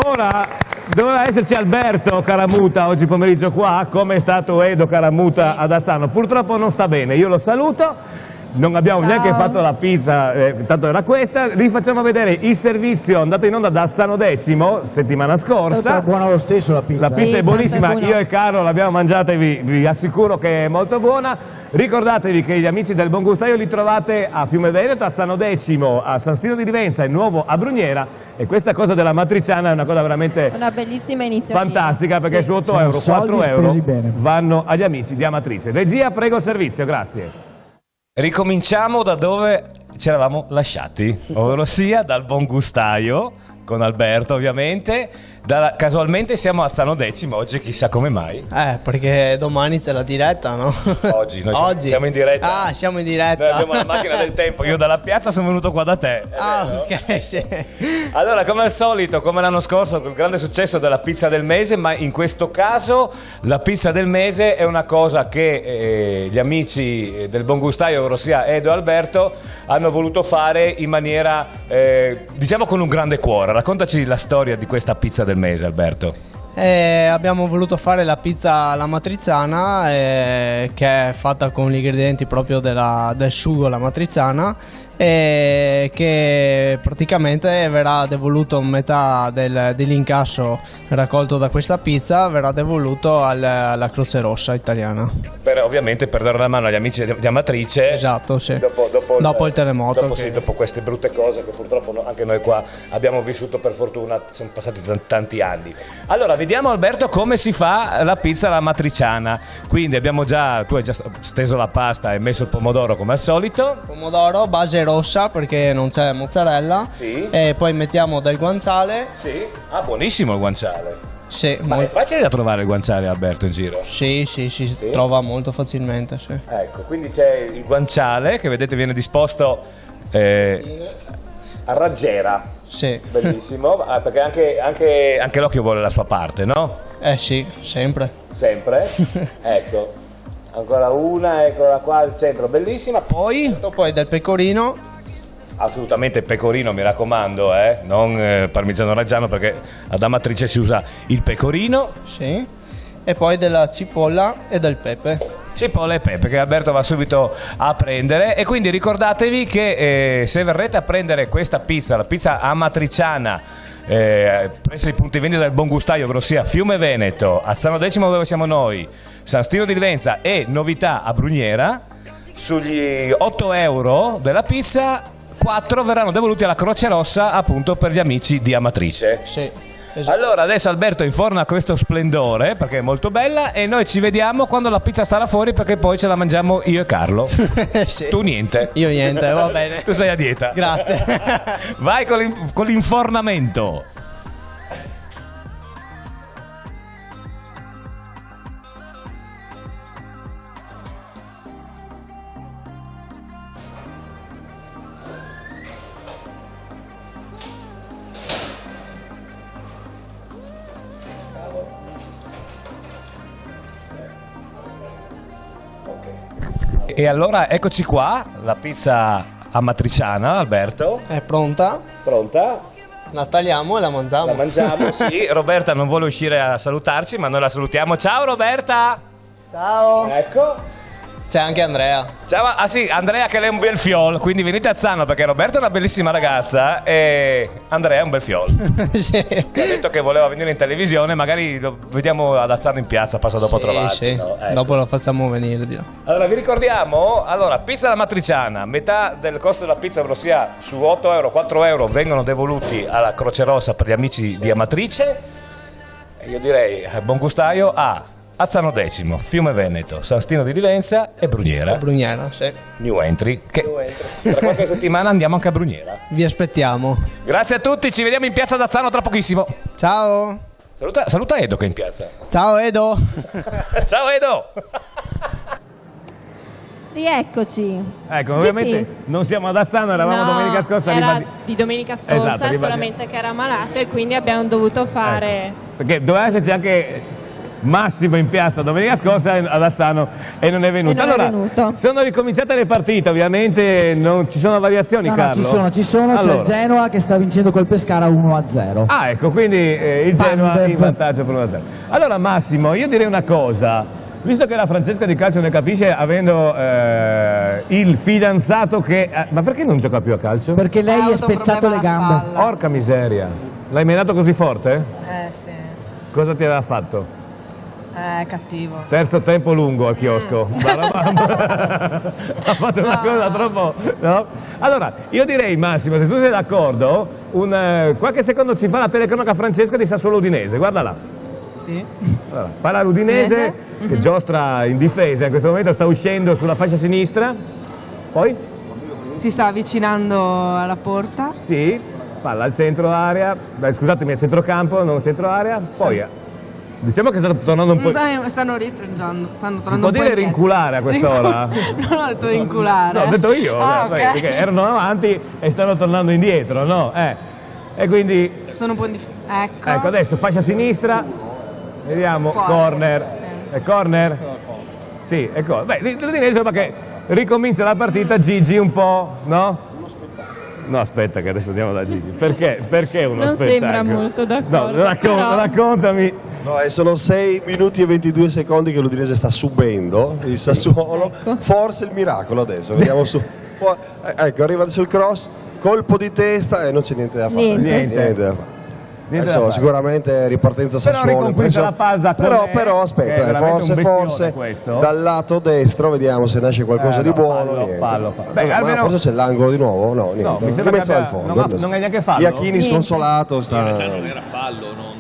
Ora doveva esserci Alberto Caramuta oggi pomeriggio qua, come è stato Edo Caramuta ad Azzano. Purtroppo non sta bene, io lo saluto. Non abbiamo neanche fatto la pizza, tanto era questa. Vi facciamo vedere il servizio andato in onda da Azzano Decimo settimana scorsa. È buona lo stesso la pizza. La pizza è buonissima, io e Caro l'abbiamo mangiata e vi assicuro che è molto buona. Ricordatevi che gli amici del Buon Gustaio li trovate a Fiume Veneto, a Azzano Decimo, a San Stino di Livenza e Nuovo a Bruniera, e questa cosa della matriciana è una cosa veramente una bellissima iniziativa, fantastica, perché su 8 euro 4 euro vanno agli amici di Amatrice. Regia, prego il servizio, grazie. Ricominciamo da dove ci eravamo lasciati, ovvero sia dal Buon Gustaio, con Alberto ovviamente. Casualmente siamo a Azzano Decimo oggi, chissà come mai. Perché domani c'è la diretta, no? Oggi, noi siamo in diretta. Ah, siamo in diretta. Noi abbiamo la macchina del tempo, io dalla piazza sono venuto qua da te. Ok, sì. Allora, come al solito, come l'anno scorso, con il grande successo della pizza del mese, ma in questo caso la pizza del mese è una cosa che gli amici del Buon Gustaio, ovvero sia Edo e Alberto, hanno voluto fare in maniera, diciamo, con un grande cuore. Raccontaci la storia di questa pizza del mese, Alberto. Abbiamo voluto fare la pizza alla matriciana, che è fatta con gli ingredienti proprio del sugo alla matriciana, che praticamente verrà devoluto metà dell'incasso raccolto da questa pizza, verrà devoluto alla Croce Rossa italiana. Ovviamente per dare la mano agli amici di Amatrice. Esatto, sì. Dopo il terremoto. Dopo queste brutte cose che purtroppo anche noi qua abbiamo vissuto, per fortuna, sono passati tanti anni. Allora, vediamo Alberto come si fa la pizza alla matriciana. Quindi tu hai già steso la pasta e messo il pomodoro come al solito. Pomodoro, base rossa perché non c'è mozzarella. Sì. E poi mettiamo del guanciale. Sì. Ah, buonissimo il guanciale. Sì, ma è facile da trovare il guanciale, Alberto, in giro? Sì, si trova molto facilmente, sì. Ecco, quindi c'è il guanciale che vedete viene disposto a raggiera. Sì. Bellissimo, perché anche l'occhio vuole la sua parte, no? Sì, sempre. Sempre? Ecco, ancora una, eccola qua al centro, bellissima. Poi del pecorino. Assolutamente pecorino, mi raccomando, non parmigiano reggiano, perché ad Amatrice si usa il pecorino. Sì. E poi della cipolla e del pepe. Cipolla e pepe, che Alberto va subito a prendere. E quindi ricordatevi che se verrete a prendere questa pizza, la pizza amatriciana, presso i punti vendita del Buon Gustaio, ovvero sia Fiume Veneto, Azzano Decimo dove siamo noi, San Stino di Livenza e Novità a Bruniera, sugli 8 euro della pizza 4 verranno devoluti alla Croce Rossa, appunto per gli amici di Amatrice. Sì, esatto. Allora adesso Alberto inforna questo splendore perché è molto bella, e noi ci vediamo quando la pizza starà fuori, perché poi ce la mangiamo io e Carlo. Sì. Tu niente. Io niente, va bene. Tu sei a dieta. Grazie. Vai con l'infornamento. E allora eccoci qua, la pizza amatriciana, Alberto. È pronta? Pronta? La tagliamo e la mangiamo. La mangiamo, sì. Roberta non vuole uscire a salutarci, ma noi la salutiamo. Ciao Roberta! Ciao! Ecco. C'è anche Andrea. Ciao, ah sì, Andrea che lei è un bel fiol, quindi venite a Zano perché Roberta è una bellissima ragazza e Andrea è un bel fiol. Sì. Che ha detto che voleva venire in televisione, magari lo vediamo ad Azzano in piazza, passa dopo a trovarci. Sì. No? Ecco. Dopo lo facciamo venire di là. Allora vi ricordiamo, pizza alla matriciana, metà del costo della pizza, ossia su 8 euro, 4 euro vengono devoluti alla Croce Rossa per gli amici di Amatrice. E io direi buon gustaio a Azzano X, Fiume Veneto, San Stino di Divenza e Brugnera. Brugnera, sì. New entry. Che tra qualche settimana andiamo anche a Brugnera. Vi aspettiamo. Grazie a tutti, ci vediamo in piazza d'Azzano tra pochissimo. Ciao. Saluta Edo che è in piazza. Ciao Edo. Ciao Edo. Rieccoci. Ecco, ovviamente non siamo ad Azzano, eravamo domenica scorsa. Era di domenica scorsa, Esatto, solamente che era malato e quindi abbiamo dovuto fare... Perché doveva esserci anche Massimo in piazza domenica scorsa ad Azzano e non è venuto. Allora, sono ricominciate le partite, ovviamente non ci sono variazioni, No, Carlo? ci sono, c'è Allora. il Genoa che sta vincendo col Pescara 1-0. Ah, ecco, quindi il Genoa in vantaggio per 1-0. Allora Massimo, io direi una cosa, visto che la Francesca di calcio ne capisce avendo il fidanzato che... ma perché non gioca più a calcio? Perché lei è spezzato le gambe. Porca miseria, l'hai menato così forte? Sì, Cosa ti aveva fatto? è cattivo. Terzo tempo lungo al chiosco. Ha fatto una cosa troppo... No? Allora, io direi Massimo, se tu sei d'accordo, qualche secondo ci fa la telecronaca Francesca di Sassuolo Udinese, guarda là. Sì. Allora, parla l'Udinese che giostra in difesa, in questo momento sta uscendo sulla fascia sinistra, poi? Si sta avvicinando alla porta. Sì, palla al centro area, scusatemi, a centrocampo, non centro area, poi diciamo che sta tornando un po'... Stanno ritraggiando, stanno Si tornando può un po' dire indietro. rinculare a quest'ora? Non ho detto rinculare. No, ho detto io, Ah, ok. perché erano avanti e stanno tornando indietro, no? E quindi... Sono un po' in difficoltà. Ecco, adesso fascia sinistra, vediamo, Fuori. corner. È corner? Sì, è corner. Beh, l'Udinese perché ricomincia la partita, Gigi un po', no? No, aspetta che adesso andiamo da Gigi. Perché? Perché uno Non spettacolo? sembra molto d'accordo. No, però. raccontami. No, sono 6 minuti e 22 secondi che l'Udinese sta subendo il Sassuolo. Forse il miracolo adesso. Vediamo su. Ecco, arriva adesso il cross, colpo di testa e non c'è niente da fare. Niente. Da fare. Niente da Adesso fare. sicuramente ripartenza Però Sassuolo. riconquista la palla con Però che è aspetta, veramente un bestione forse questo. dal lato destro vediamo se nasce qualcosa di buono. Niente. Fallo. Beh, Beh, almeno... forse c'è l'angolo di nuovo? No, niente. No, mi sembra Rimessa che al fondo. non è neanche fallo. Iachini Niente. sconsolato sta... Non era fallo, non...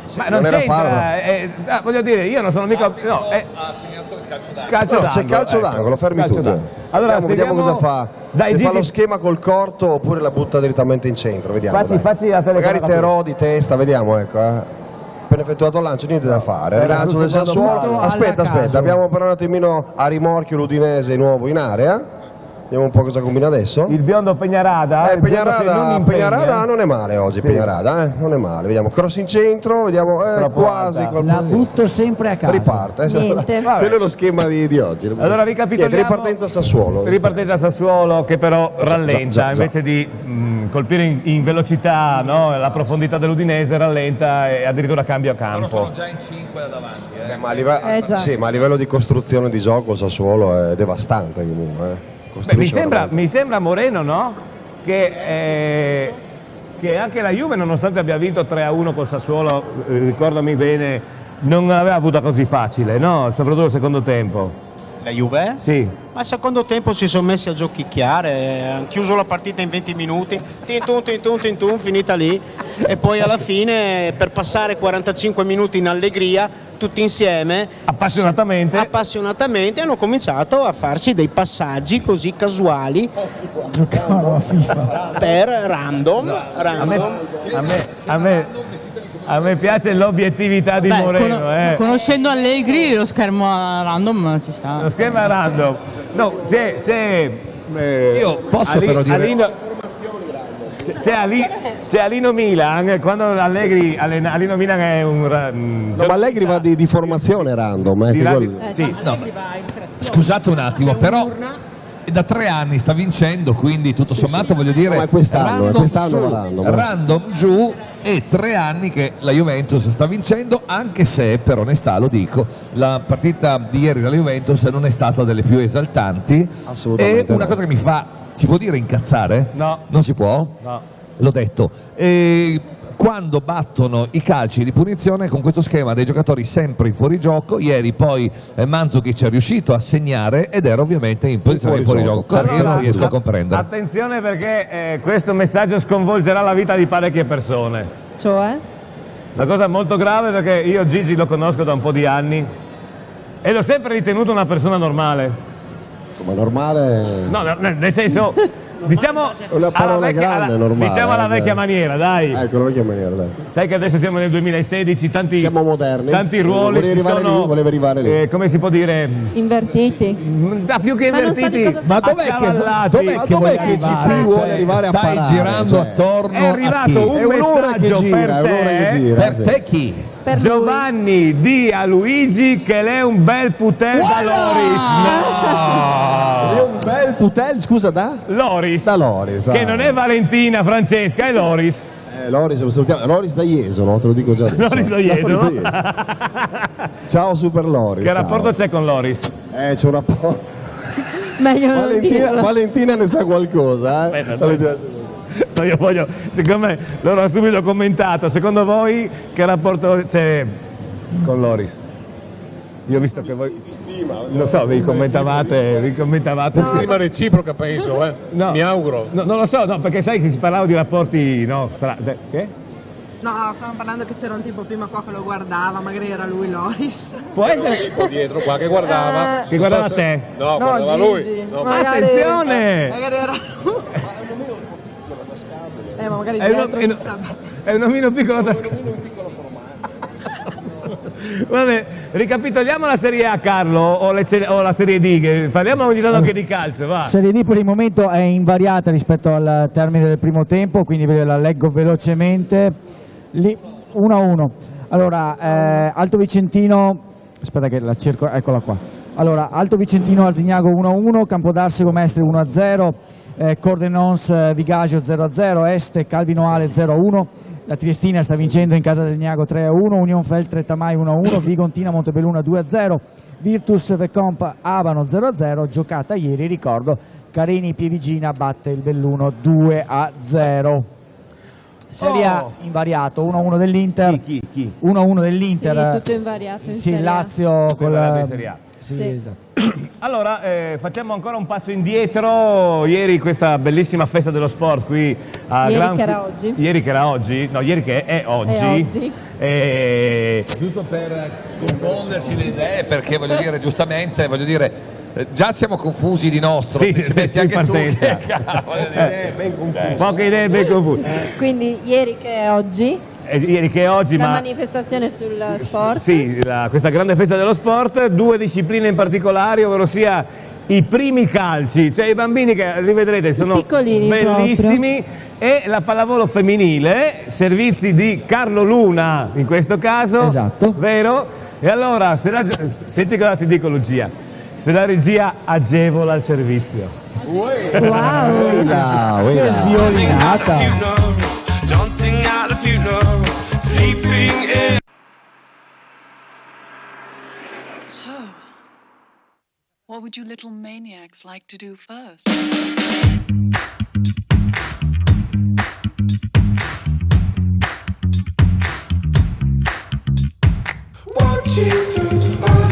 Sì, Ma non era c'entra, voglio dire, io non sono mica... No, ha segnato il calcio d'angolo. calcio No, d'angolo. c'è calcio ecco. d'angolo, fermi Calcio tutti. d'angolo. Allora, Vediamo cosa fa. Dai, se Gigi, fa lo schema col corto oppure la butta direttamente in centro, vediamo. Facci dai. la telecamera. Magari Terò di testa, vediamo, ecco. Appena effettuato il lancio, niente da fare. Rilancio del tutto Sassuolo. quando Aspetta, alla caso. abbiamo per un attimino a rimorchio l'Udinese nuovo in area. Vediamo un po' cosa combina adesso. Il biondo Peñarada. il biondo che non impegna. Peñarada non è male oggi, Sì. Peñarada, non è male. Vediamo cross in centro, vediamo Troppo quasi alta. colpo La di- butto sempre a casa. Riparte, Niente. quello è lo schema di oggi. Allora ricapitoliamo. Niente, ripartenza Sassuolo. Ripartenza Sassuolo che però rallenta, già. invece di colpire in velocità, no? La profondità dell'Udinese rallenta e addirittura cambia Loro campo. sono già in 5 da davanti. Ma a livello, già. sì, ma a livello di costruzione di gioco il Sassuolo è devastante comunque. Beh, mi sembra Moreno, no? Che anche la Juve, nonostante abbia vinto 3-1 col Sassuolo, ricordami bene, non l'aveva avuta così facile, no? Soprattutto il secondo tempo. La Juve? Sì. Ma al secondo tempo si sono messi a giochicchiare, hanno chiuso la partita in 20 minuti, tin, finita lì, e poi alla fine per passare 45 minuti in allegria, tutti insieme, appassionatamente hanno cominciato a farsi dei passaggi così casuali Giocavano a FIFA. per random. A me piace l'obiettività di Beh, Moreno. Conoscendo Allegri, lo schermo a random ci sta. Lo schema è random. No, c'è Io posso però dire... c'è Alino Milan, quando Alino Milan è un... No, ma Allegri va di formazione random. Di quello- sì. Allegri va a Scusate un attimo, però da 3 anni sta vincendo, quindi tutto sommato voglio dire, ma è quest'anno random giù, e 3 anni che la Juventus sta vincendo, anche se per onestà lo dico, la partita di ieri della Juventus non è stata delle più esaltanti. Assolutamente E una cosa che mi fa, si può dire incazzare? No. Non si può? No. L'ho detto. Quando battono i calci di punizione con questo schema dei giocatori sempre in fuorigioco, ieri poi Mandzukic è riuscito a segnare ed era ovviamente in posizione di fuorigioco, cosa che io non riesco a comprendere. Attenzione perché questo messaggio sconvolgerà la vita di parecchie persone. Cioè? Una cosa molto grave, perché io Gigi lo conosco da un po' di anni e l'ho sempre ritenuto una persona normale. Insomma, normale... No, nel senso... Diciamo una parola grande, normale. Diciamo alla vecchia maniera, dai. Ecco, la vecchia maniera, dai. Sai che adesso siamo nel 2016, siamo moderni. Tanti ruoli si sono, volevi arrivare lì. come si può dire? Invertiti. Da più che Ma non so di invertiti, cosa Ma dov'è che vuole arrivare? Stai girando attorno è arrivato a chi? un È un'ora che messaggio gira, Per sì. te chi? Per Giovanni di a Luigi che lei è un bel putel da Loris. È un bel putel, scusa, da? Loris. Da Loris. Che non è Valentina, Francesca, è Loris. Loris, Loris da Jesolo, te lo dico già adesso. Loris da Jesolo. Ciao Super Loris. Che rapporto c'è con Loris? C'è un rapporto. Meglio non dirlo. Valentina ne sa qualcosa, No, io voglio, siccome loro hanno subito commentato, secondo voi che rapporto c'è con Loris? Io ho visto che voi, non so, vi commentavate. Stima reciproca, penso, No. mi auguro. No, non lo so, no, perché sai che si parlava di rapporti, no, che? No, stavamo parlando che c'era un tipo prima qua che lo guardava, magari era lui Loris. Può essere Un tipo dietro qua che guardava. che guardava te? No, guardava lui. No, magari, Attenzione! Magari era ma magari È dietro ci sta. È un omino piccolo da Vabbè, ricapitoliamo la Serie A, Carlo, o la Serie D, che parliamo ogni tanto anche di calcio, va. Serie D per il momento è invariata rispetto al termine del primo tempo, quindi la leggo velocemente. Lì 1-1. Allora, Alto Vicentino, aspetta che la cerco, eccola qua. Allora, Alto Vicentino Arsignago 1-1, Campodarsego Mestre 1-0, Cordenons Vigasio 0-0, Este Calvino Ale 0-1. La Triestina sta vincendo in casa del Niago 3-1, Union Feltre Tamai 1-1, Vigontina Montebelluna 2-0, Virtus Vecomp Abano 0-0, giocata ieri, ricordo, Carini Pievigina batte il Belluno 2-0. Serie A invariato, 1-1 dell'Inter. Chi? 1-1 dell'Inter. Sì, tutto invariato in Sì, Serie A. Lazio con la Serie A. Sì, esatto. Allora, facciamo ancora un passo indietro. Ieri questa bellissima festa dello sport qui a Ieri che era oggi. Ieri che era oggi? No, ieri che è oggi. È oggi. Giusto per confonderci le idee, perché voglio dire, giustamente, già siamo confusi di nostro, Sì, ci metti in anche partenza. tu. Voglio dire, Poche idee ben confuse. Quindi ieri che è oggi, Ieri che è oggi, la ma manifestazione sul sport. sì, questa grande festa dello sport, 2 discipline in particolare, ovvero sia i primi calci, cioè i bambini che li vedrete sono Piccolini bellissimi, e la pallavolo femminile, servizi di Carlo Luna in questo caso, Esatto. vero? E allora, senti cosa ti dico, Lucia, se la regia agevola il servizio. Wow. Che sviolinata. Dancing at a funeral, sleeping in. So, what would you little maniacs like to do first?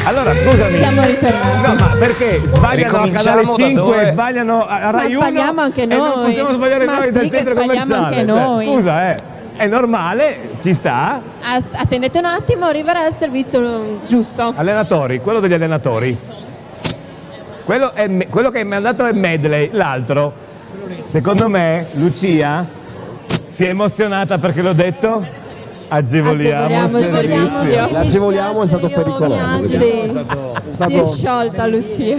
Allora, scusami. Siamo ritornati. No, ma perché sbagliano a Canale 5, sbagliano a Rai 1? Ma sbagliamo anche E non noi. possiamo sbagliare Ma noi sì del che centro sbagliamo commerciale. anche Cioè, noi. scusa, è normale, ci sta. Attendete un attimo, arriverà il servizio giusto. Allenatori, quello degli allenatori. Quello che mi ha dato è Medley, l'altro. Secondo me, Lucia si è emozionata perché l'ho detto. Agevoliamo il servizio. L'agevoliamo è stato pericoloso. Si è sciolta Lucia.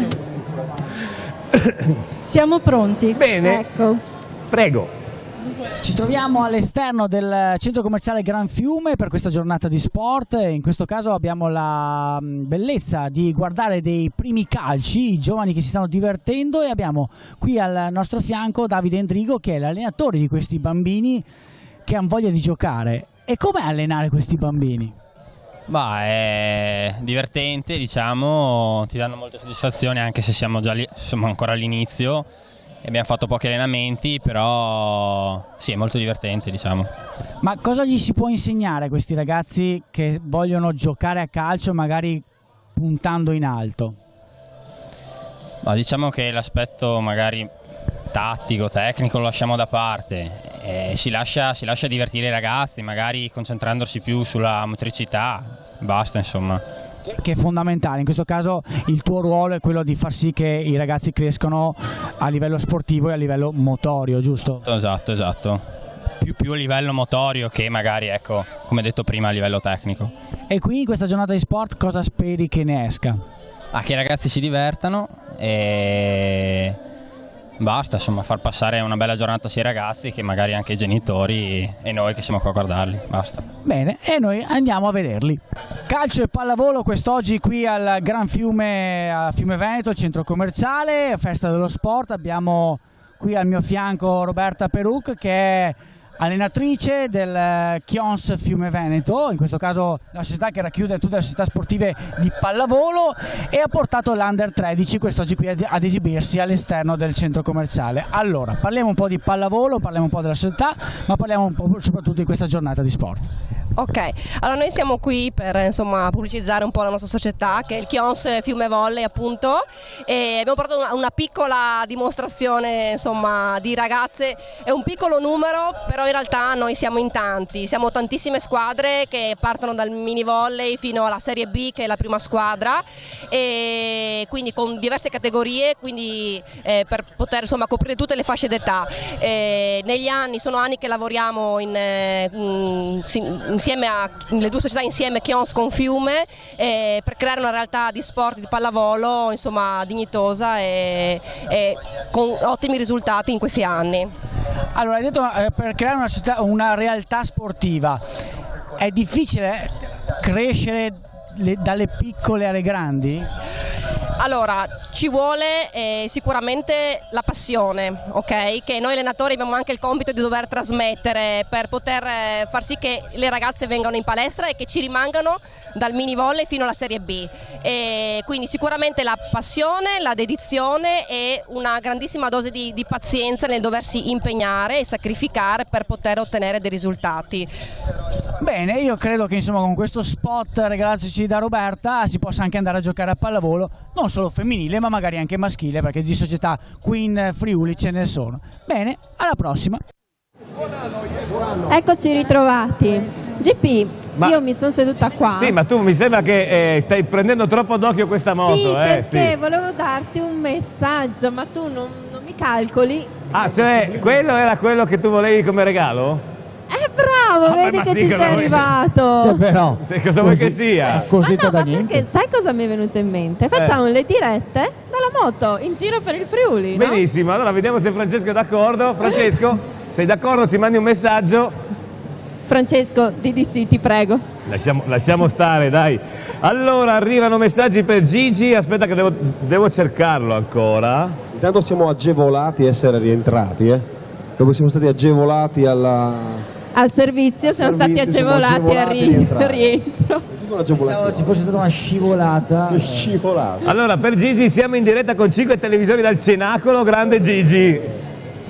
Siamo pronti. Bene, Ecco. prego. Ci troviamo all'esterno del centro commerciale Gran Fiume per questa giornata di sport. In questo caso abbiamo la bellezza di guardare dei primi calci, i giovani che si stanno divertendo, e abbiamo qui al nostro fianco Davide Endrigo, che è l'allenatore di questi bambini che hanno voglia di giocare. E com'è allenare questi bambini? Bah, è divertente, diciamo, ti danno molte soddisfazioni anche se siamo già lì, siamo ancora all'inizio. Abbiamo fatto pochi allenamenti, però sì, è molto divertente, diciamo. Ma cosa gli si può insegnare a questi ragazzi che vogliono giocare a calcio, magari puntando in alto? Ma diciamo che l'aspetto magari tattico, tecnico lo lasciamo da parte. Si lascia divertire i ragazzi, magari concentrandosi più sulla motricità, basta, insomma. Che è fondamentale, in questo caso il tuo ruolo è quello di far sì che i ragazzi crescano a livello sportivo e a livello motorio, giusto? Esatto. Più a livello motorio che magari, ecco, come detto prima, a livello tecnico. E qui in questa giornata di sport cosa speri che ne esca? Che i ragazzi si divertano e basta, insomma, far passare una bella giornata sia ai ragazzi che magari anche ai genitori e noi che siamo qua a guardarli, basta. Bene, e noi andiamo a vederli. Calcio e pallavolo quest'oggi qui al Gran Fiume, a Fiume Veneto, centro commerciale, festa dello sport. Abbiamo qui al mio fianco Roberta Peruc, che è allenatrice del Chions Fiume Veneto, in questo caso la società che racchiude tutte le società sportive di pallavolo, e ha portato l'Under 13 quest'oggi qui ad esibirsi all'esterno del centro commerciale. Allora, parliamo un po' di pallavolo, parliamo un po' della società, ma parliamo un po' soprattutto di questa giornata di sport. Ok, allora noi siamo qui per pubblicizzare un po' la nostra società, che è il Chions Fiume Volley, appunto, e abbiamo portato una piccola dimostrazione di ragazze. È un piccolo numero, però in realtà noi siamo in tanti, siamo tantissime squadre che partono dal mini volley fino alla Serie B, che è la prima squadra, e quindi con diverse categorie, quindi per poter coprire tutte le fasce d'età. Negli anni, sono anni che lavoriamo insieme le due società, insieme Chions con Fiume, per creare una realtà di sport, di pallavolo dignitosa e con ottimi risultati in questi anni. Allora, hai detto per creare una realtà sportiva è difficile crescere dalle piccole alle grandi? Allora, ci vuole sicuramente la passione, ok? Che noi allenatori abbiamo anche il compito di dover trasmettere per poter far sì che le ragazze vengano in palestra e che ci rimangano dal mini volley fino alla Serie B. E quindi sicuramente la passione, la dedizione e una grandissima dose di pazienza nel doversi impegnare e sacrificare per poter ottenere dei risultati. Bene, io credo che con questo spot regalatoci da Roberta si possa anche andare a giocare a pallavolo, non solo femminile ma magari anche maschile, perché di società Queen Friuli ce ne sono. Bene, alla prossima. Eccoci ritrovati. GP, io mi sono seduta qua. Sì, ma tu mi sembra che stai prendendo troppo d'occhio questa moto. Sì, perché volevo darti un messaggio, ma tu non mi calcoli. Ah, cioè quello era quello che tu volevi come regalo? Bravo, vedi che ci sei arrivato. Cioè, però, cosa vuoi che sia? Cosetta da niente. Perché sai cosa mi è venuto in mente? Facciamo le dirette dalla moto in giro per il Friuli, no? Benissimo, allora vediamo se Francesco è d'accordo. Francesco, sei d'accordo? Ci mandi un messaggio? Francesco, DDC, ti prego. Lasciamo stare, dai. Allora, arrivano messaggi per Gigi. Aspetta che devo cercarlo ancora. Intanto siamo agevolati a essere rientrati, dopo siamo stati agevolati al servizio, siamo stati agevolati al rientro. Pensavo ci fosse stata una scivolata. Allora, per Gigi siamo in diretta con 5 televisori dal Cenacolo, grande Gigi.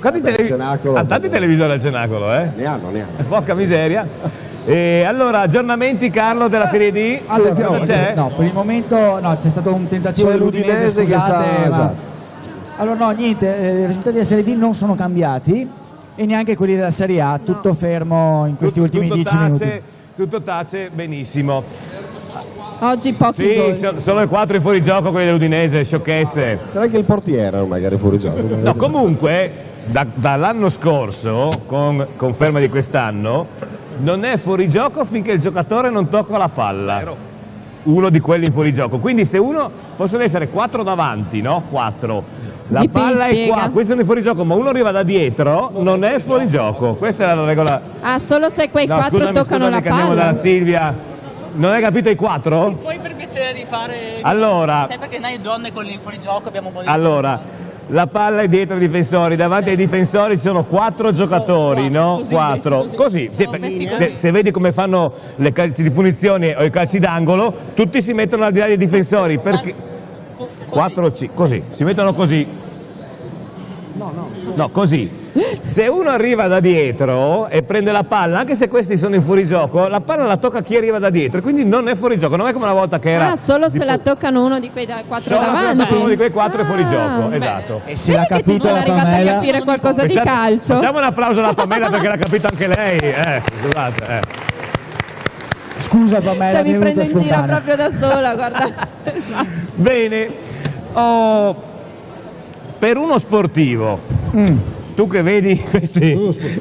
Tanti televisori al Cenacolo, Ne hanno. Porca miseria. E allora, aggiornamenti, Carlo, della Serie D? C'è? No, per il momento no, c'è stato un tentativo dell'Udinese, scusate, Allora no, niente, i risultati della Serie D non sono cambiati e neanche quelli della Serie A, tutto fermo in questi ultimi 10 minuti. Tutto tace, benissimo. Oggi pochi gol. Solo i 4 in fuorigioco, quelli dell'Udinese, sciocchezze. Sarà che il portiere magari fuori gioco. No, comunque, dall'anno scorso, con conferma di quest'anno, non è fuorigioco finché il giocatore non tocca la palla. Uno di quelli in fuorigioco. Quindi se uno, possono essere 4 davanti, no? 4. La GP palla è spiega. qua, questo è un fuorigioco, ma uno arriva da dietro, non è fuorigioco. Questa è la regola. Ah, solo se quei No, quattro toccano la che andiamo palla. dalla Silvia. Non hai capito i 4? Poi per piacere di fare... Allora. Sai perché noi donne con il fuorigioco abbiamo un po' di... Allora, la palla è dietro i difensori, davanti ai difensori ci sono 4 giocatori, no? 4. Così, se vedi come fanno le calci di punizione o i calci d'angolo, tutti si mettono al di là dei difensori, perché 4 così, si mettono così. No, così. Se uno arriva da dietro e prende la palla, anche se questi sono in fuorigioco, la palla la tocca chi arriva da dietro, quindi non è fuorigioco, non è come una volta che era. Ah, solo se la toccano uno di quei 4 Solo se la davanti. toccano uno di quei 4 è fuorigioco, esatto. E se l'ha Vedi che ci sono arrivata a capire qualcosa di calcio. Facciamo un applauso alla Pamela perché l'ha capito anche lei. Scusate. Scusa Pamela, Cioè, mi è prendo in venuta giro spontanea. proprio da sola, guarda. Bene. Per uno sportivo, tu che vedi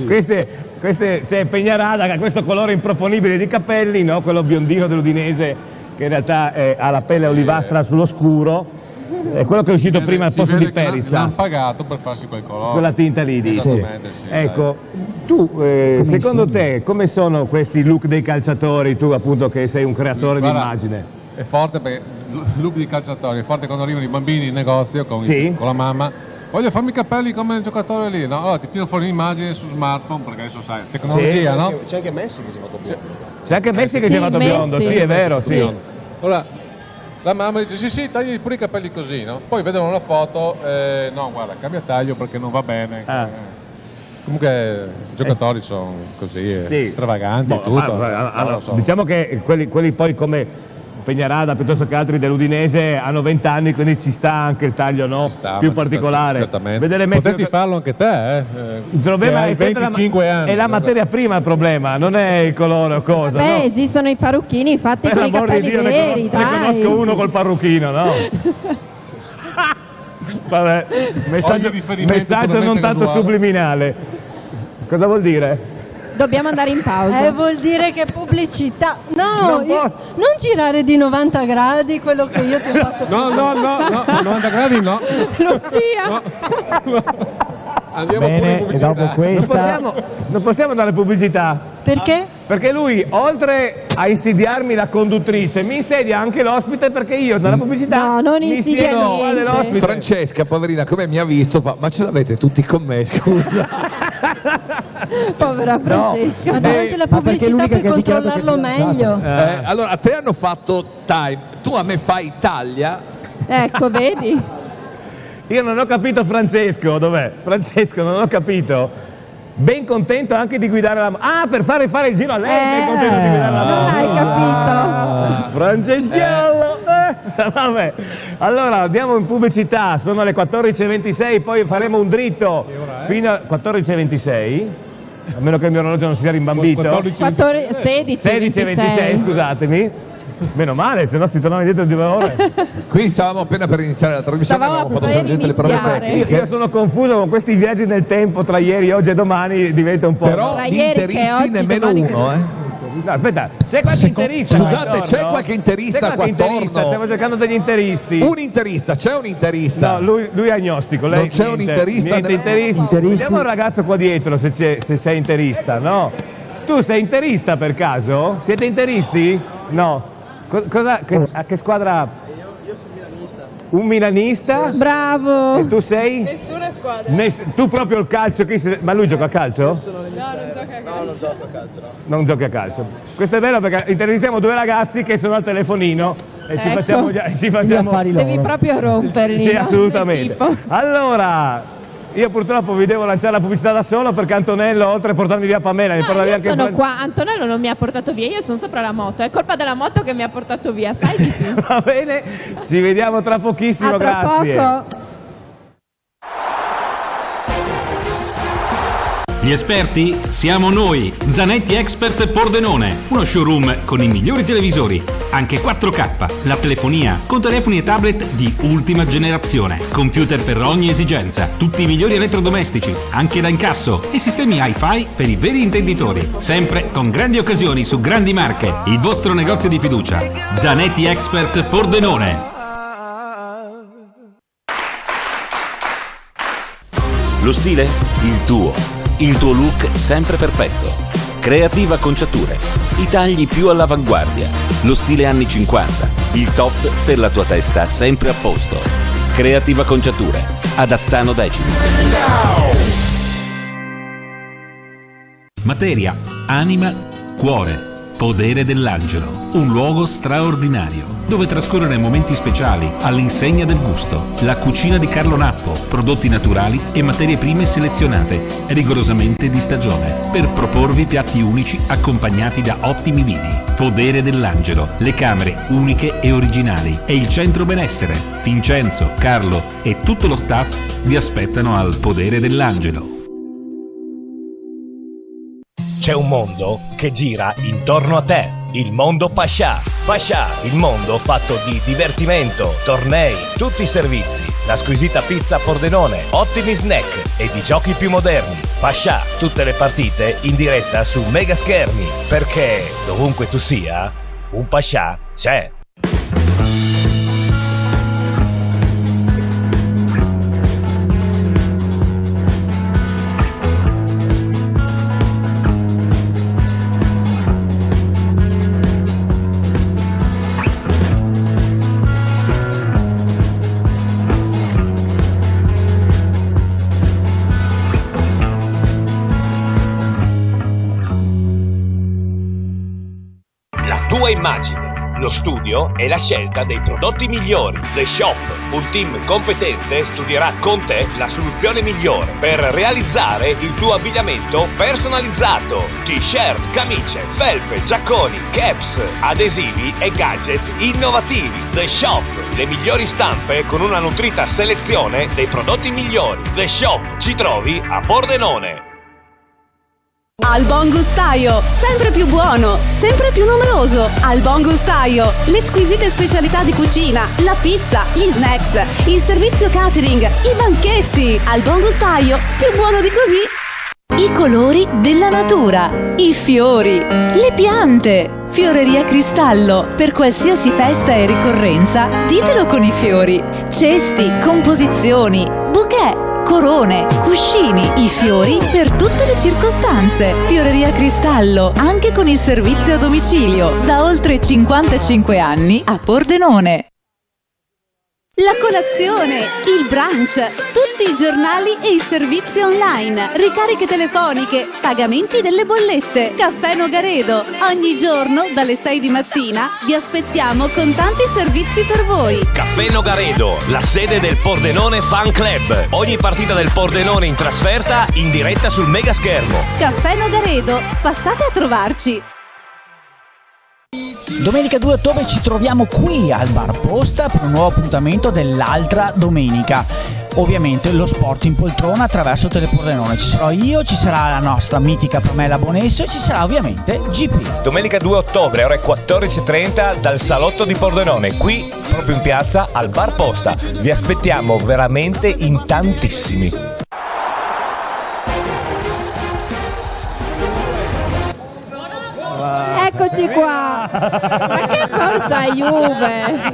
queste c'è Peñaranda che ha questo colore improponibile di capelli, no? Quello biondino dell'Udinese che in realtà ha la pelle olivastra sullo scuro, è quello che è uscito prima al Si posto vede di che Perizza. l'hanno pagato per farsi quel colore. Quella tinta lì, dici. Esattamente, sì. Ecco, tu secondo te come sono questi look dei calciatori, tu appunto che sei un creatore Guarda, d'immagine? È forte perché il look di calciatori è forte quando arrivano i bambini in negozio con la mamma. Voglio farmi i capelli come il giocatore lì, no? Allora ti tiro fuori un'immagine su smartphone perché adesso sai, tecnologia, Sì. no? C'è anche Messi che si va con C'è anche Messi che si è fatto biondo, sì, è vero, sì. Ora, la mamma dice sì, tagli pure i capelli così, no? Poi vedono la foto, no, guarda, cambia taglio perché non va bene. Comunque i giocatori sono così, Sì. stravaganti e Boh, tutto. allora, Non lo so. diciamo che quelli poi come Peñaranda piuttosto che altri dell'Udinese hanno 20 anni, quindi ci sta anche il taglio, no? Più particolare. Certamente. Vedere Messi- Potresti farlo anche te, Il problema che hai è sempre 25 anni. è la materia prima il problema, non è il colore o cosa. Beh, no? esistono i parrucchini fatti Per con i l'amor di capelli Dio, veri, ne dai. conosco uno col parrucchino, no? Vabbè, Ogni riferimento messaggio non puramente tanto casuale. subliminale. Cosa vuol dire? Dobbiamo andare in pausa. Vuol dire che pubblicità. No, Non non girare di 90 gradi quello che io ti ho fatto. No, 90 gradi no. Lucia! Andiamo pure in Bene, e pubblicità. dopo questa... Non possiamo andare in pubblicità. Perché? Perché lui, oltre a insidiarmi la conduttrice, mi insidia anche l'ospite perché io dalla pubblicità No, non mi insidia siedo qua niente. dell'ospite. Francesca, poverina, come mi ha visto, fa, ma ce l'avete tutti con me, scusa. Povera Francesca. Ma durante la ma perché è pubblicità l'unica puoi che ha dichiarato che è controllarlo fidanzata. meglio. Allora, a te hanno fatto time, tu a me fai taglia. Ecco, vedi? Io non ho capito Francesco, dov'è? Francesco, non ho capito. Ben contento anche di guidare la moto. Ah, per fare il giro a lei, ben contento di guidare la moto. Non hai capito. Franceschiello. Vabbè. Allora, andiamo in pubblicità, sono le 14.26, poi faremo un dritto fino a 14.26. A meno che il mio orologio non sia rimbambito. 16.26, scusatemi. Meno male, se no si tornava indietro di 2 ore. Qui stavamo appena per iniziare la trasmissione, Stavamo abbiamo fatto per solamente le prove iniziare. tecniche. Io sono confuso con questi viaggi nel tempo tra ieri, oggi e domani, diventa un po'. Però Tra di ieri che interisti oggi, nemmeno domani uno, No, aspetta, c'è qualche interista? Scusate, qua c'è intorno? qualche interista C'è qualche qua interista? attorno? Stiamo cercando degli interisti. Un interista, c'è un interista. No, lui è agnostico. Lei Non c'è niente, un interista, Niente interista. Vediamo un ragazzo qua dietro se sei interista, no? Tu sei interista per caso? Siete interisti? No. A che squadra? Io sono milanista. Un milanista? Bravo. E tu sei? Nessuna squadra. Tu proprio il calcio? Ma lui gioca a calcio? Non gioca a calcio. Non giochi a calcio. Questo è bello perché intervistiamo 2 ragazzi che sono al telefonino e ci Ecco. facciamo Devi proprio romperli. Sì, no? assolutamente. Tipo. Allora, io purtroppo vi devo lanciare la pubblicità da solo perché Antonello, oltre a portarmi via Pamela, mi No, porta via io anche sono qua, Antonello non mi ha portato via, io sono sopra la moto, è colpa della moto che mi ha portato via, sai di più. Va bene? Ci vediamo tra pochissimo, A tra grazie. poco. Gli esperti siamo noi, Zanetti Expert Pordenone, uno showroom con i migliori televisori, anche 4K, la telefonia con telefoni e tablet di ultima generazione, computer per ogni esigenza, tutti i migliori elettrodomestici, anche da incasso e sistemi hi-fi per i veri intenditori, sempre con grandi occasioni su grandi marche, il vostro negozio di fiducia, Zanetti Expert Pordenone. Lo stile? Il tuo look sempre perfetto. Creative Acconciature, i tagli più all'avanguardia, lo stile anni 50, il top per la tua testa sempre a posto. Creative Acconciature, ad Azzano Decimo. Materia, anima, cuore. Podere dell'angelo, un luogo straordinario dove trascorrere momenti speciali all'insegna del gusto. La cucina di Carlo Nappo, prodotti naturali e materie prime selezionate, rigorosamente di stagione, per proporvi piatti unici accompagnati da ottimi vini. Podere dell'angelo, le camere uniche e originali e il centro benessere. Vincenzo, Carlo e tutto lo staff vi aspettano al Podere dell'angelo. C'è un mondo che gira intorno a te, il mondo Pascià. Pascià, il mondo fatto di divertimento, tornei, tutti i servizi, la squisita pizza a Pordenone, ottimi snack e di giochi più moderni. Pascià, tutte le partite in diretta su mega schermi, perché dovunque tu sia, un Pascià c'è. Tua immagine, lo studio e la scelta dei prodotti migliori. The Shop, un team competente, studierà con te la soluzione migliore per realizzare il tuo abbigliamento personalizzato. T-shirt, camicie, felpe, giacconi, caps, adesivi e gadgets innovativi. The Shop, le migliori stampe con una nutrita selezione dei prodotti migliori. The Shop, ci trovi a Pordenone. Al Buon Gustaio, sempre più buono, sempre più numeroso. Al Buon Gustaio, le squisite specialità di cucina, la pizza, gli snacks, il servizio catering, i banchetti. Al Buon Gustaio, più buono di così. I colori della natura, i fiori, le piante. Fioreria Cristallo, per qualsiasi festa e ricorrenza, ditelo con i fiori. Cesti, composizioni, bouquet, corone, cuscini, i fiori per tutte le circostanze. Fioreria Cristallo, anche con il servizio a domicilio, da oltre 55 anni a Pordenone. La colazione, il brunch, tutti i giornali e i servizi online, ricariche telefoniche, pagamenti delle bollette, Caffè Nogaredo. Ogni giorno dalle 6 di mattina vi aspettiamo con tanti servizi per voi. Caffè Nogaredo, la sede del Pordenone Fan Club. Ogni partita del Pordenone in trasferta in diretta sul mega schermo. Caffè Nogaredo, passate a trovarci. Domenica 2 ottobre ci troviamo qui al Bar Posta per un nuovo appuntamento dell'altra domenica. Ovviamente lo sport in poltrona attraverso Telepordenone. Ci sarò io, ci sarà la nostra mitica Pamela Bonesso e ci sarà ovviamente GP. Domenica 2 ottobre, ore 14.30 dal Salotto di Pordenone, qui proprio in piazza al Bar Posta. Vi aspettiamo veramente in tantissimi. Eccoci qua. Ma che forza Juve!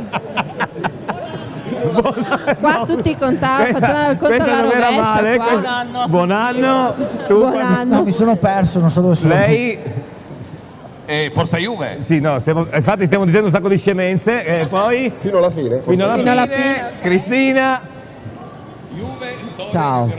Qua tutti contavano, facevano il conto alla non era rovescia. male. Qua. Buon anno. Tu Buon anno. No, mi sono perso, non so dove sono. Lei? Forza Juve. Sì, no, infatti stiamo dicendo un sacco di scemenze e poi fino alla fine. Fino alla fine. Cristina. Ciao.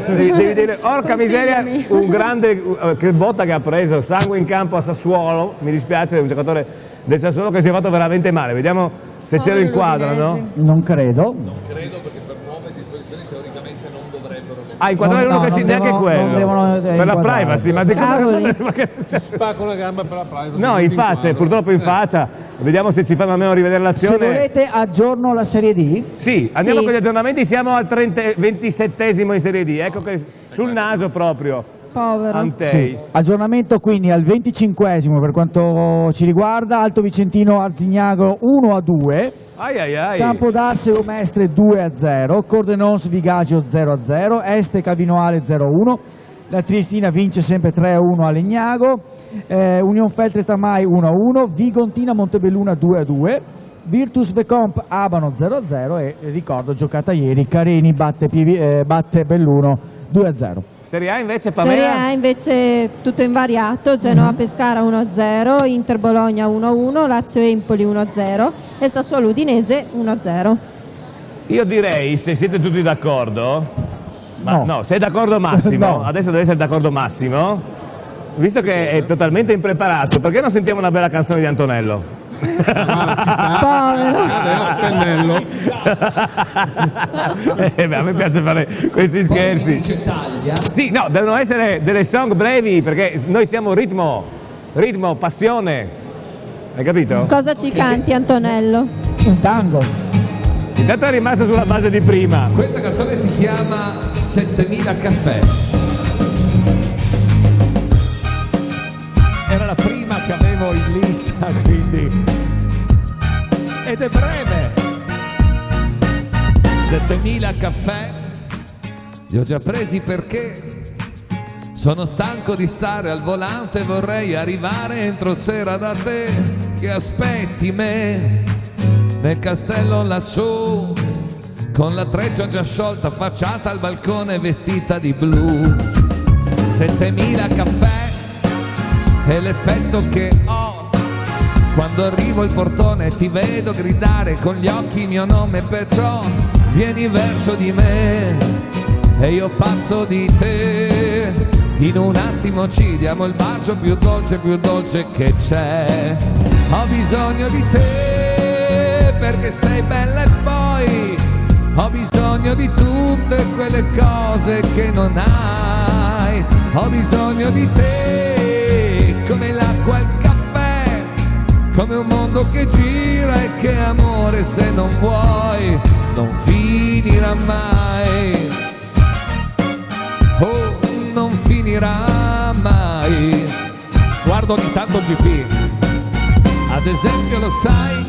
Devi dire, orca miseria, un grande che botta che ha preso, sangue in campo a Sassuolo, mi dispiace, è un giocatore del Sassuolo che si è fatto veramente male, vediamo se ce lo inquadrano. Non credo. Non credo perché per nuove disposizioni teoricamente non dovrebbero. Inquadrare uno che si neanche quello. Per la privacy, ma di come spacca una gamba per la privacy. No, in faccia, purtroppo in faccia. Vediamo se ci fanno almeno rivedere l'azione. Se volete aggiorno la Serie D? Sì, andiamo Sì. con gli aggiornamenti, siamo al 27esimo in Serie D, ecco che sul naso proprio. Povero. Antei. Sì. Aggiornamento quindi al 25esimo per quanto ci riguarda, Alto Vicentino Arzignano 1-2. Ai ai ai. Campo d'Arseo Mestre 2-0, Cordenons Vigasio 0-0, Este Calvinoale 0-1, la Triestina vince sempre 3-1 a Legnago, Union Feltre Tamai 1-1, Vigontina Montebelluna 2-2, Virtus Vecomp Abano 0-0 e ricordo giocata ieri, Carini batte Belluno 2-0. Serie A invece, Pamela? Serie A invece tutto invariato, Genoa Pescara 1-0, Inter Bologna 1-1, Lazio Empoli 1-0 e Sassuolo Udinese 1-0. Io direi, se siete tutti d'accordo, ma no, sei d'accordo Massimo? No. Adesso deve essere d'accordo Massimo, visto che è totalmente impreparato, perché non sentiamo una bella canzone di Antonello? Povero. A me piace fare questi scherzi. Sì, no, devono essere delle song brevi perché noi siamo ritmo, passione. Hai capito? Cosa ci canti, Antonello? Un tango. Intanto è rimasto sulla base di prima. Questa canzone si chiama 7000 caffè. Era la prima che avevo in lista, quindi. Ed è breve. 7000 caffè. Li ho già presi perché sono stanco di stare al volante e vorrei arrivare entro sera da te che aspetti me nel castello lassù con la treccia già sciolta affacciata al balcone vestita di blu. 7000 caffè è l'effetto che ho quando arrivo al portone e ti vedo gridare con gli occhi il mio nome, perciò vieni verso di me e io pazzo di te. In un attimo ci diamo il bacio più dolce che c'è. Ho bisogno di te perché sei bella e poi ho bisogno di tutte quelle cose che non hai. Ho bisogno di te come l'acqua e il caffè, come un mondo che gira e che amore se non vuoi non finirà mai. Oh, non finirà mai. Guardo ogni tanto il GP. Ad esempio, lo sai,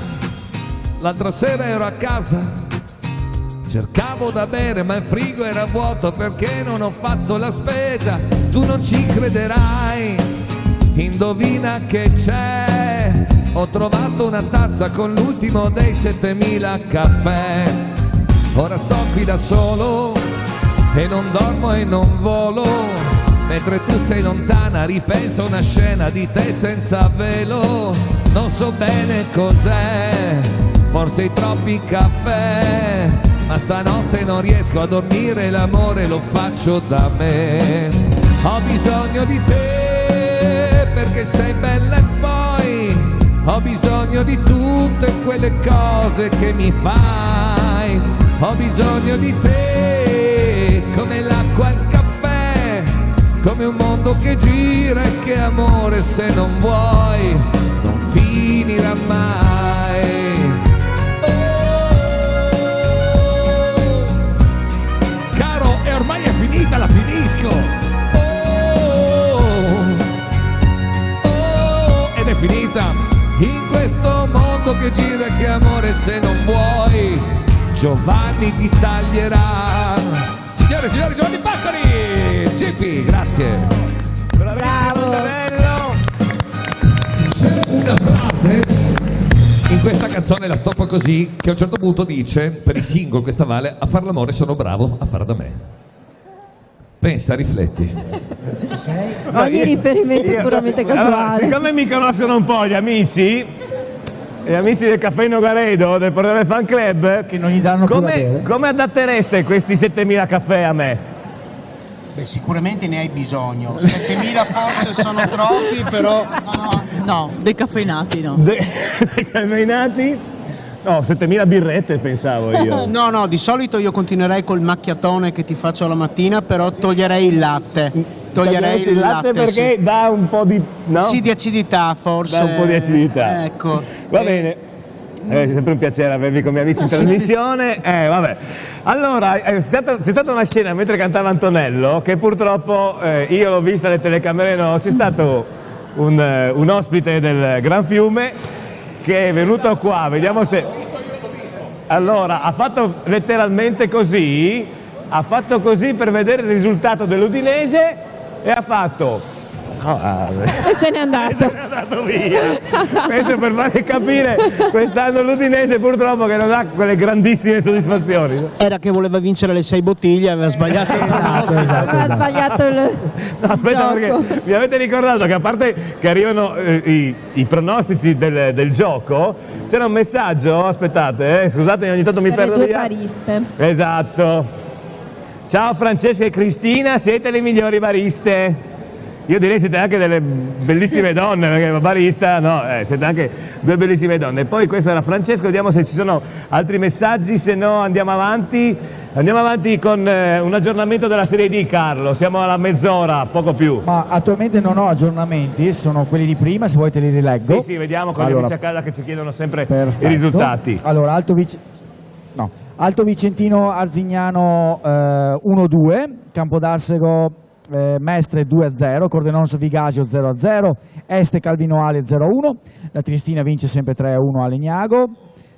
l'altra sera ero a casa, cercavo da bere ma il frigo era vuoto perché non ho fatto la spesa. Tu non ci crederai, indovina che c'è. Ho trovato una tazza con l'ultimo dei 7000 caffè. Ora sto qui da solo e non dormo e non volo, mentre tu sei lontana ripenso a una scena di te senza velo. Non so bene cos'è, forse i troppi caffè, ma stanotte non riesco a dormire, l'amore lo faccio da me. Ho bisogno di te perché sei bella e poi ho bisogno di tutte quelle cose che mi fai. Ho bisogno di te come l'acqua e il caffè, come un mondo che gira e che amore se non vuoi non finirà mai. Oh, caro, e ormai è finita, la finisco. Ed è finita in questo mondo che gira e che amore se non vuoi Giovanni ti taglierà. Signore e signori, Giovanni Baccari, GP, grazie. Bravissimo, bello. C'è una frase in questa canzone, la stoppo così, che a un certo punto dice, per i single questa vale, a far l'amore sono bravo, a far da me. Pensa, rifletti. Ogni riferimento è puramente casuale. Allora, siccome mi conoscono un po' gli amici del Caffè Nogaredo, del Portale Fan Club, che non gli danno più da bere, come adattereste questi 7000 caffè a me? Beh, sicuramente ne hai bisogno. 7000 forse sono troppi, però No, decaffeinati no. Decaffeinati? No, 7000 birrette pensavo io. No, di solito io continuerei col macchiatone che ti faccio la mattina, però toglierei il latte. Toglierei il latte perché sì. dà un po' di... no? Sì, di acidità forse. Dà un po' di acidità. Ecco. Va bene. È sempre un piacere avervi come amici in trasmissione. Vabbè. Allora, c'è stata una scena mentre cantava Antonello che purtroppo io l'ho vista alle telecamere, no, c'è stato un ospite del Gran Fiume che è venuto qua, vediamo se... Allora, ha fatto letteralmente così, per vedere il risultato dell'Udinese e ha fatto E se n'è andato. Via. Questo per fare capire quest'anno l'Udinese purtroppo che non ha quelle grandissime soddisfazioni. Era che voleva vincere le 6 bottiglie, aveva sbagliato. Aveva sbagliato il No, aspetta, gioco. perché mi avete ricordato che a parte che arrivano i pronostici del gioco, c'era un messaggio, aspettate, scusate, ogni tanto mi Per le perdo due via. bariste. Esatto. Ciao Francesca e Cristina, siete le migliori bariste. Io direi siete anche delle bellissime donne, perché barista, no, siete anche due bellissime donne. Poi questo era Francesco, vediamo se ci sono altri messaggi, se no andiamo avanti. Andiamo avanti con un aggiornamento della Serie D, Carlo, siamo alla mezz'ora, poco più. Ma attualmente non ho aggiornamenti, sono quelli di prima, se vuoi te li rileggo. Sì, vediamo con gli amici a casa che ci chiedono sempre Perfetto. i risultati. Allora, Alto Vicentino Arzignano 1-2, Campodarsego Mestre 2-0, Cordenonso Vigasio 0-0, Este Calvino Ale 0-1, la Triestina vince sempre 3-1 a Legnago,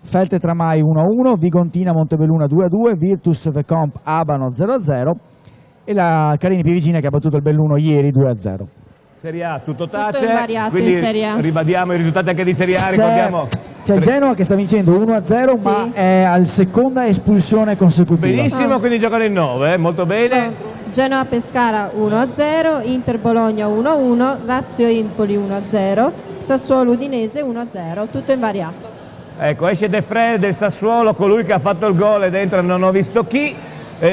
Felte Tramai 1-1, Vigontina Montebelluna 2-2, Virtus Vecomp Abano 0-0 e la Carini Pirigina che ha battuto il Belluno ieri 2-0. Serie A tutto tace, invariato quindi in Serie A. ribadiamo i risultati anche di Serie A, ricordiamo. C'è il Genoa che sta vincendo 1-0 ma è al seconda espulsione consecutiva. Benissimo, quindi giocano in 9, molto bene. Genoa Pescara 1-0, Inter Bologna 1-1, Lazio Empoli 1-0, Sassuolo Udinese 1-0, tutto invariato. Ecco, esce De Frel del Sassuolo, colui che ha fatto il gol e dentro non ho visto chi.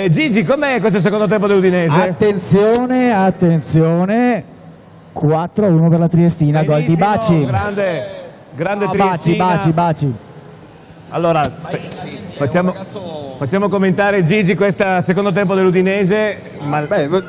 Gigi, com'è questo secondo tempo dell'Udinese? Attenzione, 4-1 per la Triestina, gol di Baci. Grande Triestina. Baci. Allora, facciamo commentare Gigi questo secondo tempo dell'Udinese.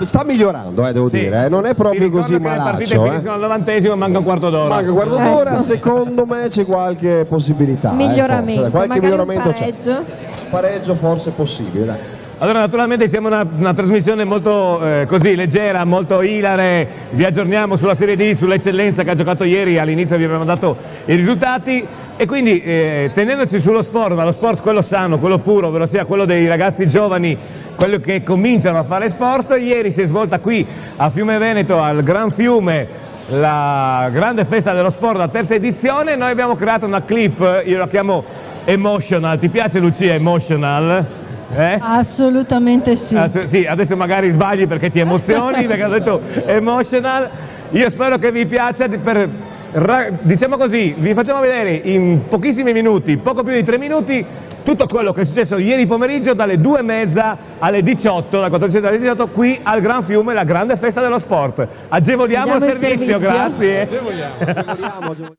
Sta migliorando, devo dire, non è proprio così Le partite malaccio. finiscono al 90esimo, manca un quarto d'ora. Manca un quarto d'ora, secondo me c'è qualche possibilità. Miglioramento, forse, qualche magari miglioramento un pareggio. Pareggio forse è possibile, dai. Allora, naturalmente siamo una trasmissione molto così leggera, molto ilare, vi aggiorniamo sulla Serie D, sull'eccellenza che ha giocato ieri, all'inizio vi avevamo dato i risultati e quindi tenendoci sullo sport, ma lo sport quello sano, quello puro, ovvero sia quello dei ragazzi giovani, quello che cominciano a fare sport, ieri si è svolta qui a Fiume Veneto, al Gran Fiume, la grande festa dello sport, la terza edizione. Noi abbiamo creato una clip, io la chiamo Emotional, ti piace Lucia Emotional? Assolutamente sì. Sì, adesso magari sbagli perché ti emozioni, perché ho detto emotional. Io spero che vi piaccia, diciamo così, vi facciamo vedere in pochissimi minuti, poco più di 3 minuti, tutto quello che è successo ieri pomeriggio dalle 2:30 alle 18, dalle 14 alle 18, qui al Gran Fiume, la grande festa dello sport. Agevoliamo il servizio, grazie. Agevoliamo.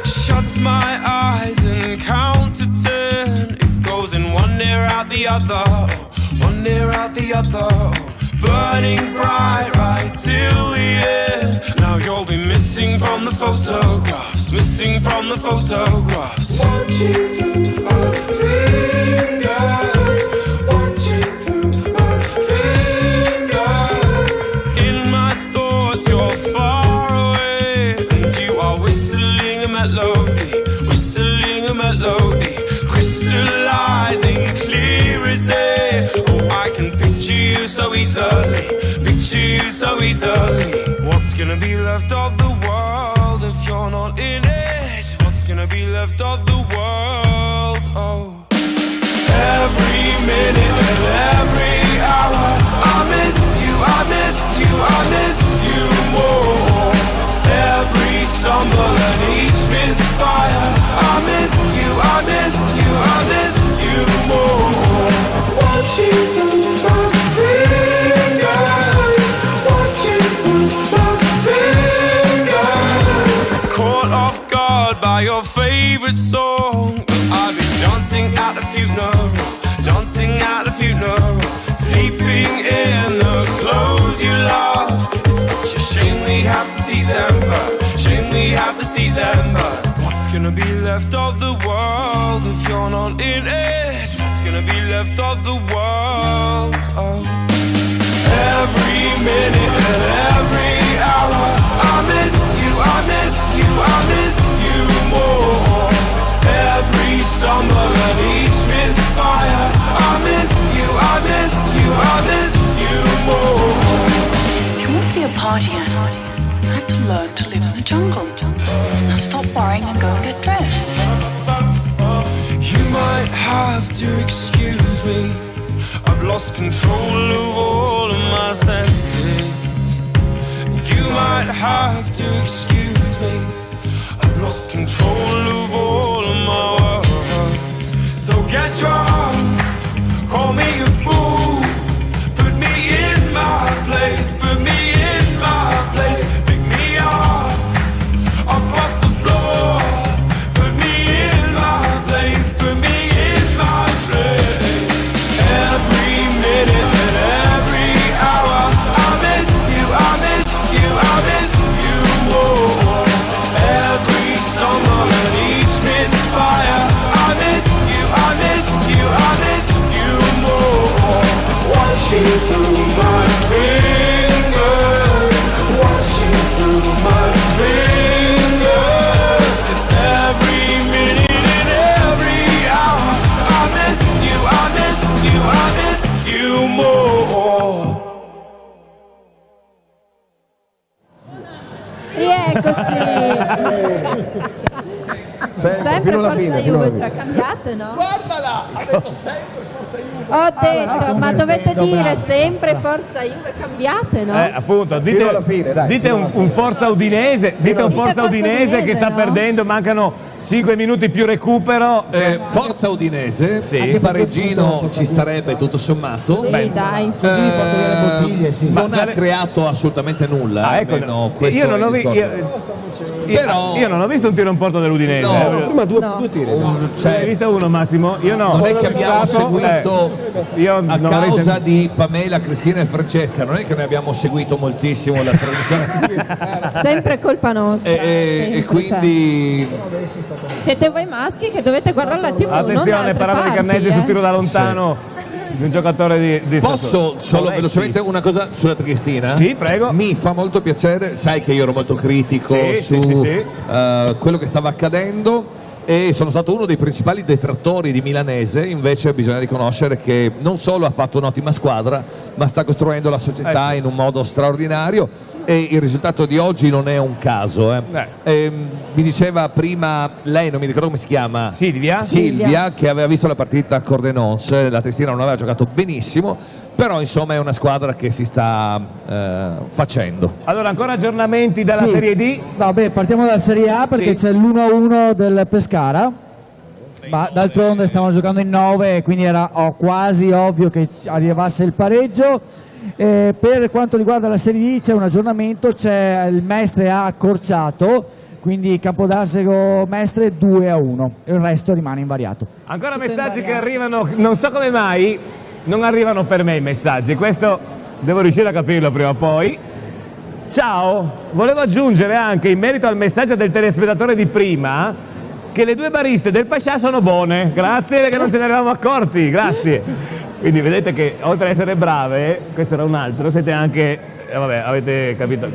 Shuts my eyes and count to 10. It goes in one ear out the other, one ear out the other. Burning bright right till the end. Now you'll be missing from the photographs, missing from the photographs. Watching through our fingers, watching through our fingers. In my thoughts you're far away, and you are whistling a melody, whistling a melody, crystallizing clear as day. Oh, I can picture you so easily, picture you so easily. What's gonna be left of the world if you're not in it? What's gonna be left of the world? Oh, every minute and every hour, I miss you, I miss you, I miss you more. Every stumble and each misfire, I miss you, I miss you, I miss you more. Watching through my fingers, watching through my fingers. Caught off guard by your favorite song, but I've been dancing at the funeral, dancing at the funeral, sleeping in the clothes you love. It's such a shame we have to see them burn, shame we have to see them burn. What's gonna be left of the world if you're not in it? What's gonna be left of the world? Oh, every minute and every hour, I miss you, I miss you, I miss you more. Every stumble and each misfire, I miss you, I miss you, I miss you more. party, Anna. I have to learn to live in the jungle. Now stop worrying and go and get dressed. You might have to excuse me. I've lost control of all of my senses. You might have to excuse me. I've lost control of all of my words. So get drunk, call me a fool, put me in my place, put me in my place, pick me up off the floor, put me in my place, put me in my place. Every minute and every hour, I miss you, I miss you, I miss you more. Every stumble and each misfire, I miss you, I miss you, I miss you more. Watching through my fingers, watching through my fingers, 'cause every minute and every hour, I miss you, I miss you, I miss you more. Rieccoci! Sempre fino alla Forza fine, Juve, cioè cambiate, no? Guardala, ha detto sempre Forza Juve. Ho detto, ma dovete dire sempre Forza Juve, cambiate, no? Appunto, dite, Fino alla fine, dai, dite fino alla un Forza Udinese, dite un Forza Udinese che sta no? perdendo, mancano 5 minuti più recupero. Forza Udinese, Sì. anche pareggino ci starebbe tutto sommato. Sì, dai. Così mi porto via le bottiglie, sì. Non ha creato assolutamente nulla. Ecco, almeno questo io non è ho il visto. discorso. Però- Io non ho visto un tiro in porto dell'Udinese. No. Prima due tiri. Cioè, hai visto uno, Massimo? Io no. Non è che abbiamo Stato, seguito io a non avrei causa sen- di Pamela, Cristina e Francesca, non è che noi abbiamo seguito moltissimo la trasmissione Sempre colpa nostra. e sempre, quindi cioè. Siete voi maschi che dovete guardare la TV. Attenzione, parava di Carnegie sul tiro da lontano di un giocatore di posso Sassuolo. solo Alexis. velocemente una cosa sulla Cristina? Sì, prego. Mi fa molto piacere, sai che io ero molto critico Sì, su sì. quello che stava accadendo e sono stato uno dei principali detrattori di Milanese. Invece bisogna riconoscere che non solo ha fatto un'ottima squadra, ma sta costruendo la società Sì. in un modo straordinario e il risultato di oggi non è un caso. Mi diceva prima lei, non mi ricordo come si chiama, Silvia, che aveva visto la partita a Cordenons. La Triestina non aveva giocato benissimo, però insomma è una squadra che si sta facendo. Allora, ancora aggiornamenti dalla Sì. Serie D? Vabbè, partiamo dalla Serie A perché Sì. c'è l'1-1 del Pescara. Ma d'altronde stavano giocando in 9, quindi era quasi ovvio che arrivasse il pareggio. Per quanto riguarda la Serie D c'è un aggiornamento, c'è il Mestre ha accorciato, quindi Capodarsego Mestre 2-1, il resto rimane invariato. Ancora messaggi che arrivano, non so come mai, non arrivano per me i messaggi, questo devo riuscire a capirlo prima o poi. Ciao, volevo aggiungere anche in merito al messaggio del telespettatore di prima che le due bariste del Pascià sono buone, grazie perché non ce ne eravamo accorti, grazie. Quindi vedete che oltre ad essere brave, questo era un altro, siete anche, vabbè, avete capito.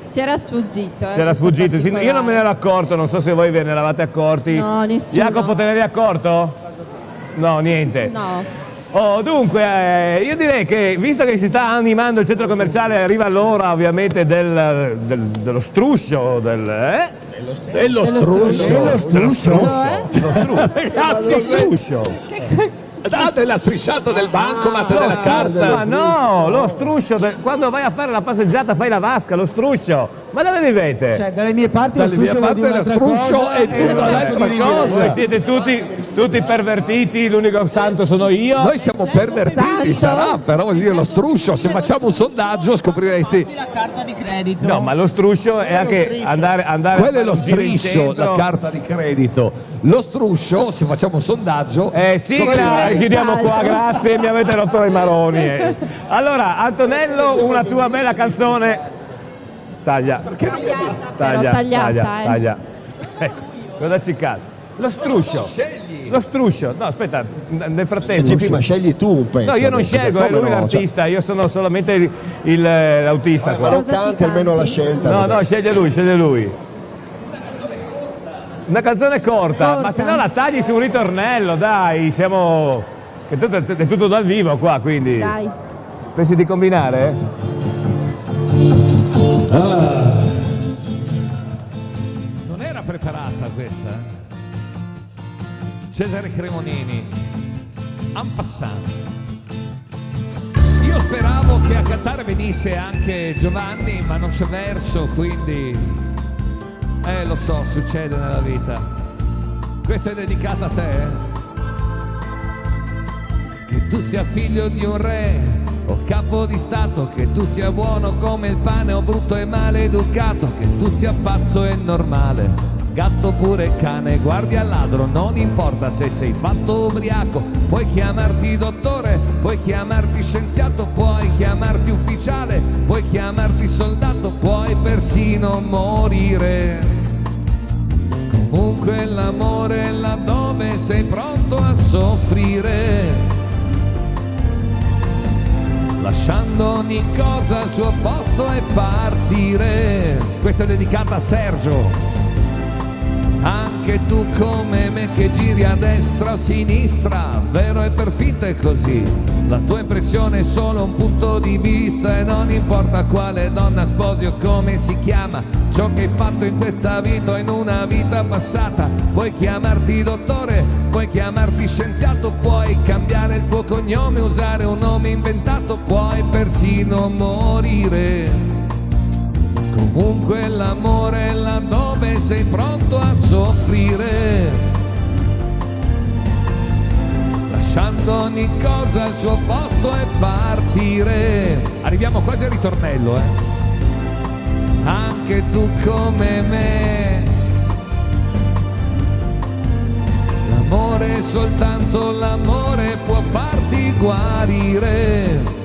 C'era sfuggito. C'era sfuggito, sì, io non me ne ero accorto, non so se voi ve ne eravate accorti. No, nessuno. Jacopo, te ne eri accorto? No, niente. No. Oh, dunque, io direi che visto che si sta animando il centro commerciale, arriva l'ora ovviamente dello struscio, dello struscio. Ragazzi, lo struscio. Date la strisciata del bancomat della carta. Ma no, lo struscio, quando vai a fare la passeggiata fai la vasca, lo struscio. Ma dove vivete? Cioè, dalle mie parti Dalle lo mie struscio parti vuol dire lo un'altra struscio cosa, è tutta un'altra cosa. Voi siete tutti pervertiti, l'unico santo sono io. Noi siamo pervertiti, sarà, però voglio dire lo struscio, se facciamo un sondaggio scopriresti. La carta di credito. No, ma lo struscio è anche andare Quello a è lo un giro in striscio, centro. la carta di credito. Lo struscio, se facciamo un sondaggio. Sigla, chiudiamo qua, grazie, mi avete rotto i maroni. Allora, Antonello, una tua bella canzone. Taglia. Taglia. Ecco, cosa ciccate? Lo struscio. Lo struscio. No, aspetta, nel frattempo. Prima scegli tu un pezzo. No, io non adesso, scelgo, è come lui no? l'artista, io sono solamente l'autista qua. Non canti almeno la scelta. No, sceglie lui. Una canzone corta, ma se no la tagli su un ritornello, dai, siamo... È tutto dal vivo qua, quindi... Dai. Pensi di combinare? Non era preparata questa. Cesare Cremonini, en passant. Io speravo che a cantare venisse anche Giovanni, ma non c'è verso, quindi lo so, succede nella vita. Questa è dedicata a te. Che tu sia figlio di un re o capo di stato, che tu sia buono come il pane o brutto e maleducato, che tu sia pazzo e normale, gatto pure cane, guardia al ladro, non importa se sei fatto ubriaco, puoi chiamarti dottore, puoi chiamarti scienziato, puoi chiamarti ufficiale, puoi chiamarti soldato, puoi persino morire. Comunque l'amore è laddove sei pronto a soffrire, lasciando ogni cosa al suo posto e partire. Questa è dedicata a Sergio. Anche tu come me che giri a destra o a sinistra, vero e per finta è così. La tua impressione è solo un punto di vista e non importa quale donna sposi o come si chiama, ciò che hai fatto in questa vita o in una vita passata. Puoi chiamarti dottore, puoi chiamarti scienziato, puoi cambiare il tuo cognome, usare un nome inventato, puoi persino morire. Comunque l'amore è laddove sei pronto a soffrire, lasciando ogni cosa al suo posto e partire. Arriviamo quasi al ritornello, Anche tu come me, l'amore, soltanto l'amore può farti guarire.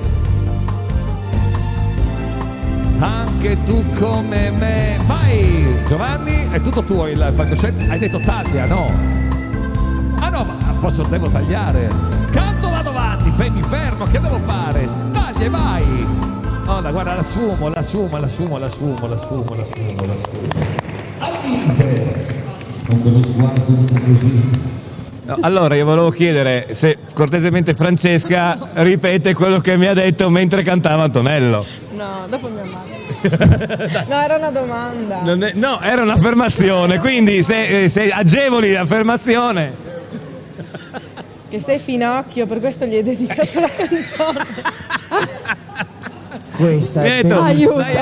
Anche tu come me. Vai Giovanni, è tutto tuo il palcoscenico. Hai detto taglia, no? Ah no, ma devo tagliare. Canto, vado avanti, mi fermo, che devo fare? Taglia e vai. Oh, guarda, l'assumo. Alvise, con quello sguardo un po' così. No, allora io volevo chiedere se cortesemente Francesca ripete quello che mi ha detto mentre cantava Antonello. No, dopo mia madre. No, era una domanda. No, era un'affermazione, quindi se agevoli l'affermazione. Che sei finocchio, per questo gli hai dedicato la canzone. Questa è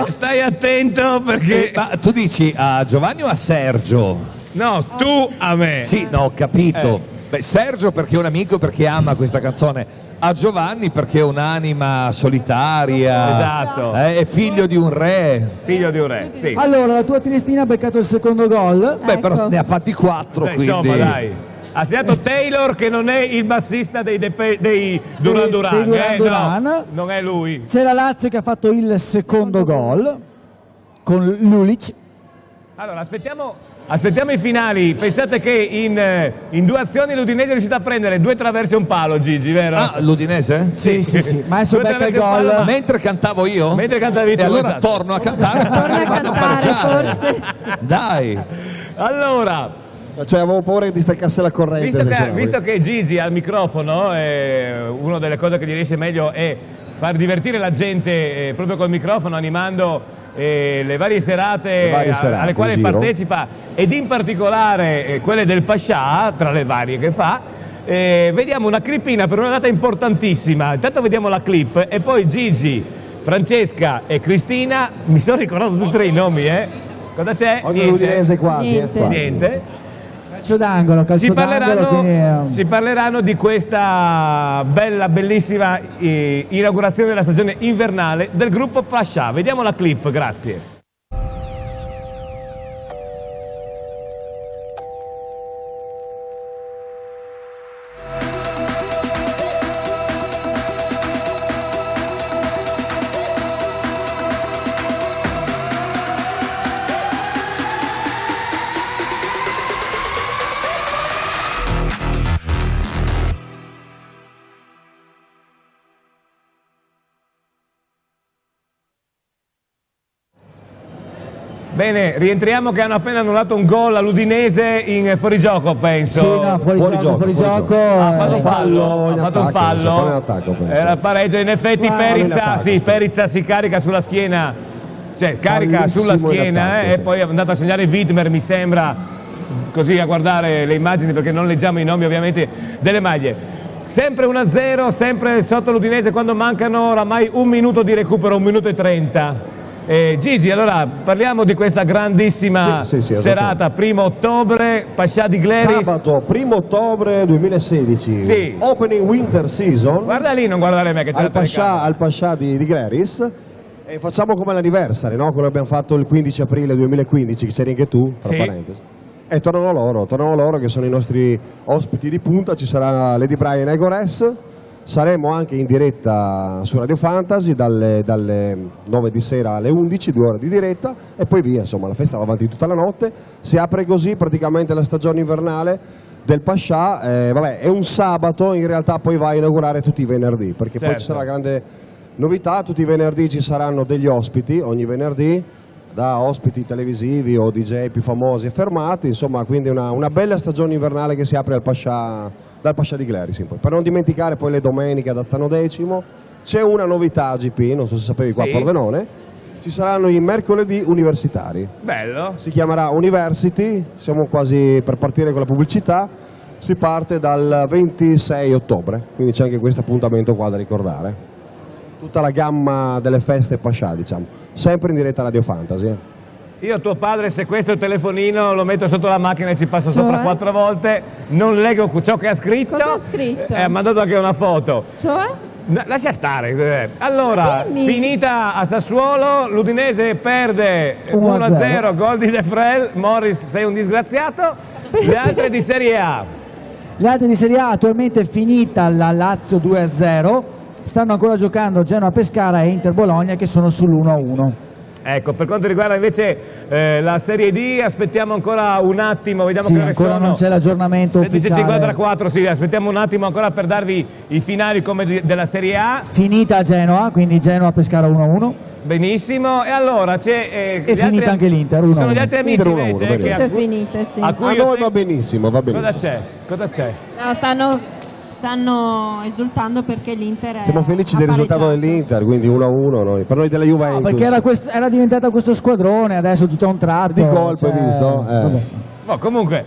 stai attento perché... Ma tu dici a Giovanni o a Sergio? No, tu a me. Sì, no, ho capito. Beh, Sergio perché è un amico, perché ama questa canzone. A Giovanni perché è un'anima solitaria. Esatto. È figlio di un re. Figlio di un re, sì. Allora, la tua Triestina ha beccato il secondo gol. Beh, però ne ha fatti 4, quindi... Insomma, dai. Ha segnato Taylor, che non è il bassista dei Duran Duran. No, non è lui. C'è la Lazio che ha fatto il secondo gol con Lulic. Allora, aspettiamo i finali. Pensate che in 2 azioni l'Udinese è riuscito a prendere 2 traverse e un palo, Gigi, vero? Ah, l'Udinese? Sì. Ma adesso becca il gol. Palo, mentre cantavo io? Mentre cantavi tu. E allora esatto. torno a cantare. Forse. Dai. Allora... Cioè avevo paura che distaccasse la corrente. Visto che Gigi al microfono, una delle cose che gli riesce meglio è far divertire la gente proprio col microfono, animando le varie serate alle quali partecipa, ed in particolare quelle del Pascià, tra le varie che fa. Vediamo una clippina per una data importantissima. Intanto vediamo la clip e poi Gigi, Francesca e Cristina, mi sono ricordato tutti e 3 i nomi, Cosa c'è? Niente. Quasi. Niente. Calcio d'angolo, Si parleranno di questa bellissima inaugurazione della stagione invernale del gruppo Pascià. Vediamo la clip, grazie. Bene, rientriamo che hanno appena annullato un gol all'Udinese in fuorigioco, penso. Sì, no, fuorigioco. Ha fatto un fallo. Era il pareggio, Era il pareggio, in effetti Perizza si carica sulla schiena Cioè, carica sulla schiena e poi è andato a segnare Widmer, mi sembra, così a guardare le immagini perché non leggiamo i nomi ovviamente delle maglie. Sempre 1-0, sempre sotto l'Udinese quando mancano oramai 1 minuto di recupero, 1 minuto e 30. Gigi, allora parliamo di questa grandissima serata, 1° ottobre, Pascià di Gleris. Sabato 1° ottobre 2016, Sì. Opening Winter Season. Guarda lì, non guardare me che c'è al Pascià di Gleris. E facciamo come l'anniversario, no? Quello abbiamo fatto il 15 aprile 2015, che c'eri anche tu, tra parentesi. E tornano loro che sono i nostri ospiti di punta, ci sarà Lady Brian e Gores. Saremo anche in diretta su Radio Fantasy dalle 9 di sera alle 11, 2 ore di diretta e poi via, insomma la festa va avanti tutta la notte, si apre così praticamente la stagione invernale del Pascià, è un sabato, in realtà poi va a inaugurare tutti i venerdì, perché poi ci sarà la grande novità, tutti i venerdì ci saranno degli ospiti, ogni venerdì, da ospiti televisivi o DJ più famosi e fermati, insomma quindi una bella stagione invernale che si apre dal Pascià di Gleris. Per non dimenticare poi le domeniche ad Azzano X, c'è una novità a GP, non so se sapevi qua a Pordenone, ci saranno i mercoledì universitari. Bello. Si chiamerà University, siamo quasi per partire con la pubblicità, si parte dal 26 ottobre, quindi c'è anche questo appuntamento qua da ricordare. Tutta la gamma delle feste Pascià, diciamo, sempre in diretta Radio Fantasy. Io tuo padre sequestro il telefonino, lo metto sotto la macchina e ci passo sopra 4 volte, non leggo ciò che ha scritto. Cosa ha scritto? Ha mandato anche una foto. Cioè? Lascia stare. Allora, finita a Sassuolo, l'Udinese perde 1-0, gol di De Frel. Morris, sei un disgraziato. Le altre di Serie A. Le altre di Serie A attualmente è finita la Lazio 2-0, stanno ancora giocando Genoa Pescara e Inter Bologna che sono sull'1-1. Ecco, per quanto riguarda invece la Serie D, aspettiamo ancora un attimo, vediamo che ore sono. Ancora non c'è l'aggiornamento ufficiale. 16:54, sì, aspettiamo un attimo ancora per darvi i finali come della Serie A. Finita a Genoa, quindi Genoa Pescara 1-1. Benissimo, e allora c'è... è finita anche l'Inter 1-1. Ci sono gli altri amici invece è finita, sì. a cui noi va benissimo, va benissimo. Cosa c'è? No, stanno esultando perché l'Inter è Siamo felici del risultato dell'Inter, quindi 1-1 noi. Per noi della Juventus. No, perché era diventata questo squadrone, adesso tutto a un tratto. Di colpo, hai visto? No, comunque,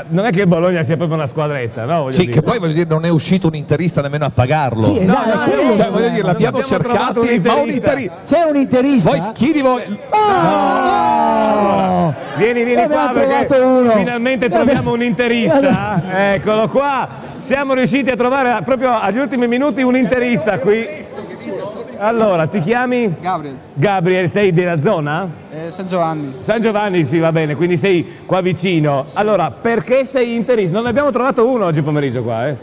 non è che il Bologna sia proprio una squadretta, no? Voglio dire. Che poi voglio dire, non è uscito un interista nemmeno a pagarlo. Sì, esatto. Cioè, voglio dire, l'abbiamo cercato, ma un interista. C'è un interista? Voi chi di voi? Allora, vieni qua perché finalmente troviamo un interista. Eccolo qua. Siamo riusciti a trovare proprio agli ultimi minuti un interista qui. Allora, ti chiami? Gabriel. Gabriel, sei della zona? San Giovanni. San Giovanni, sì, va bene, quindi sei qua vicino. Allora, perché sei interista? Non ne abbiamo trovato uno oggi pomeriggio qua,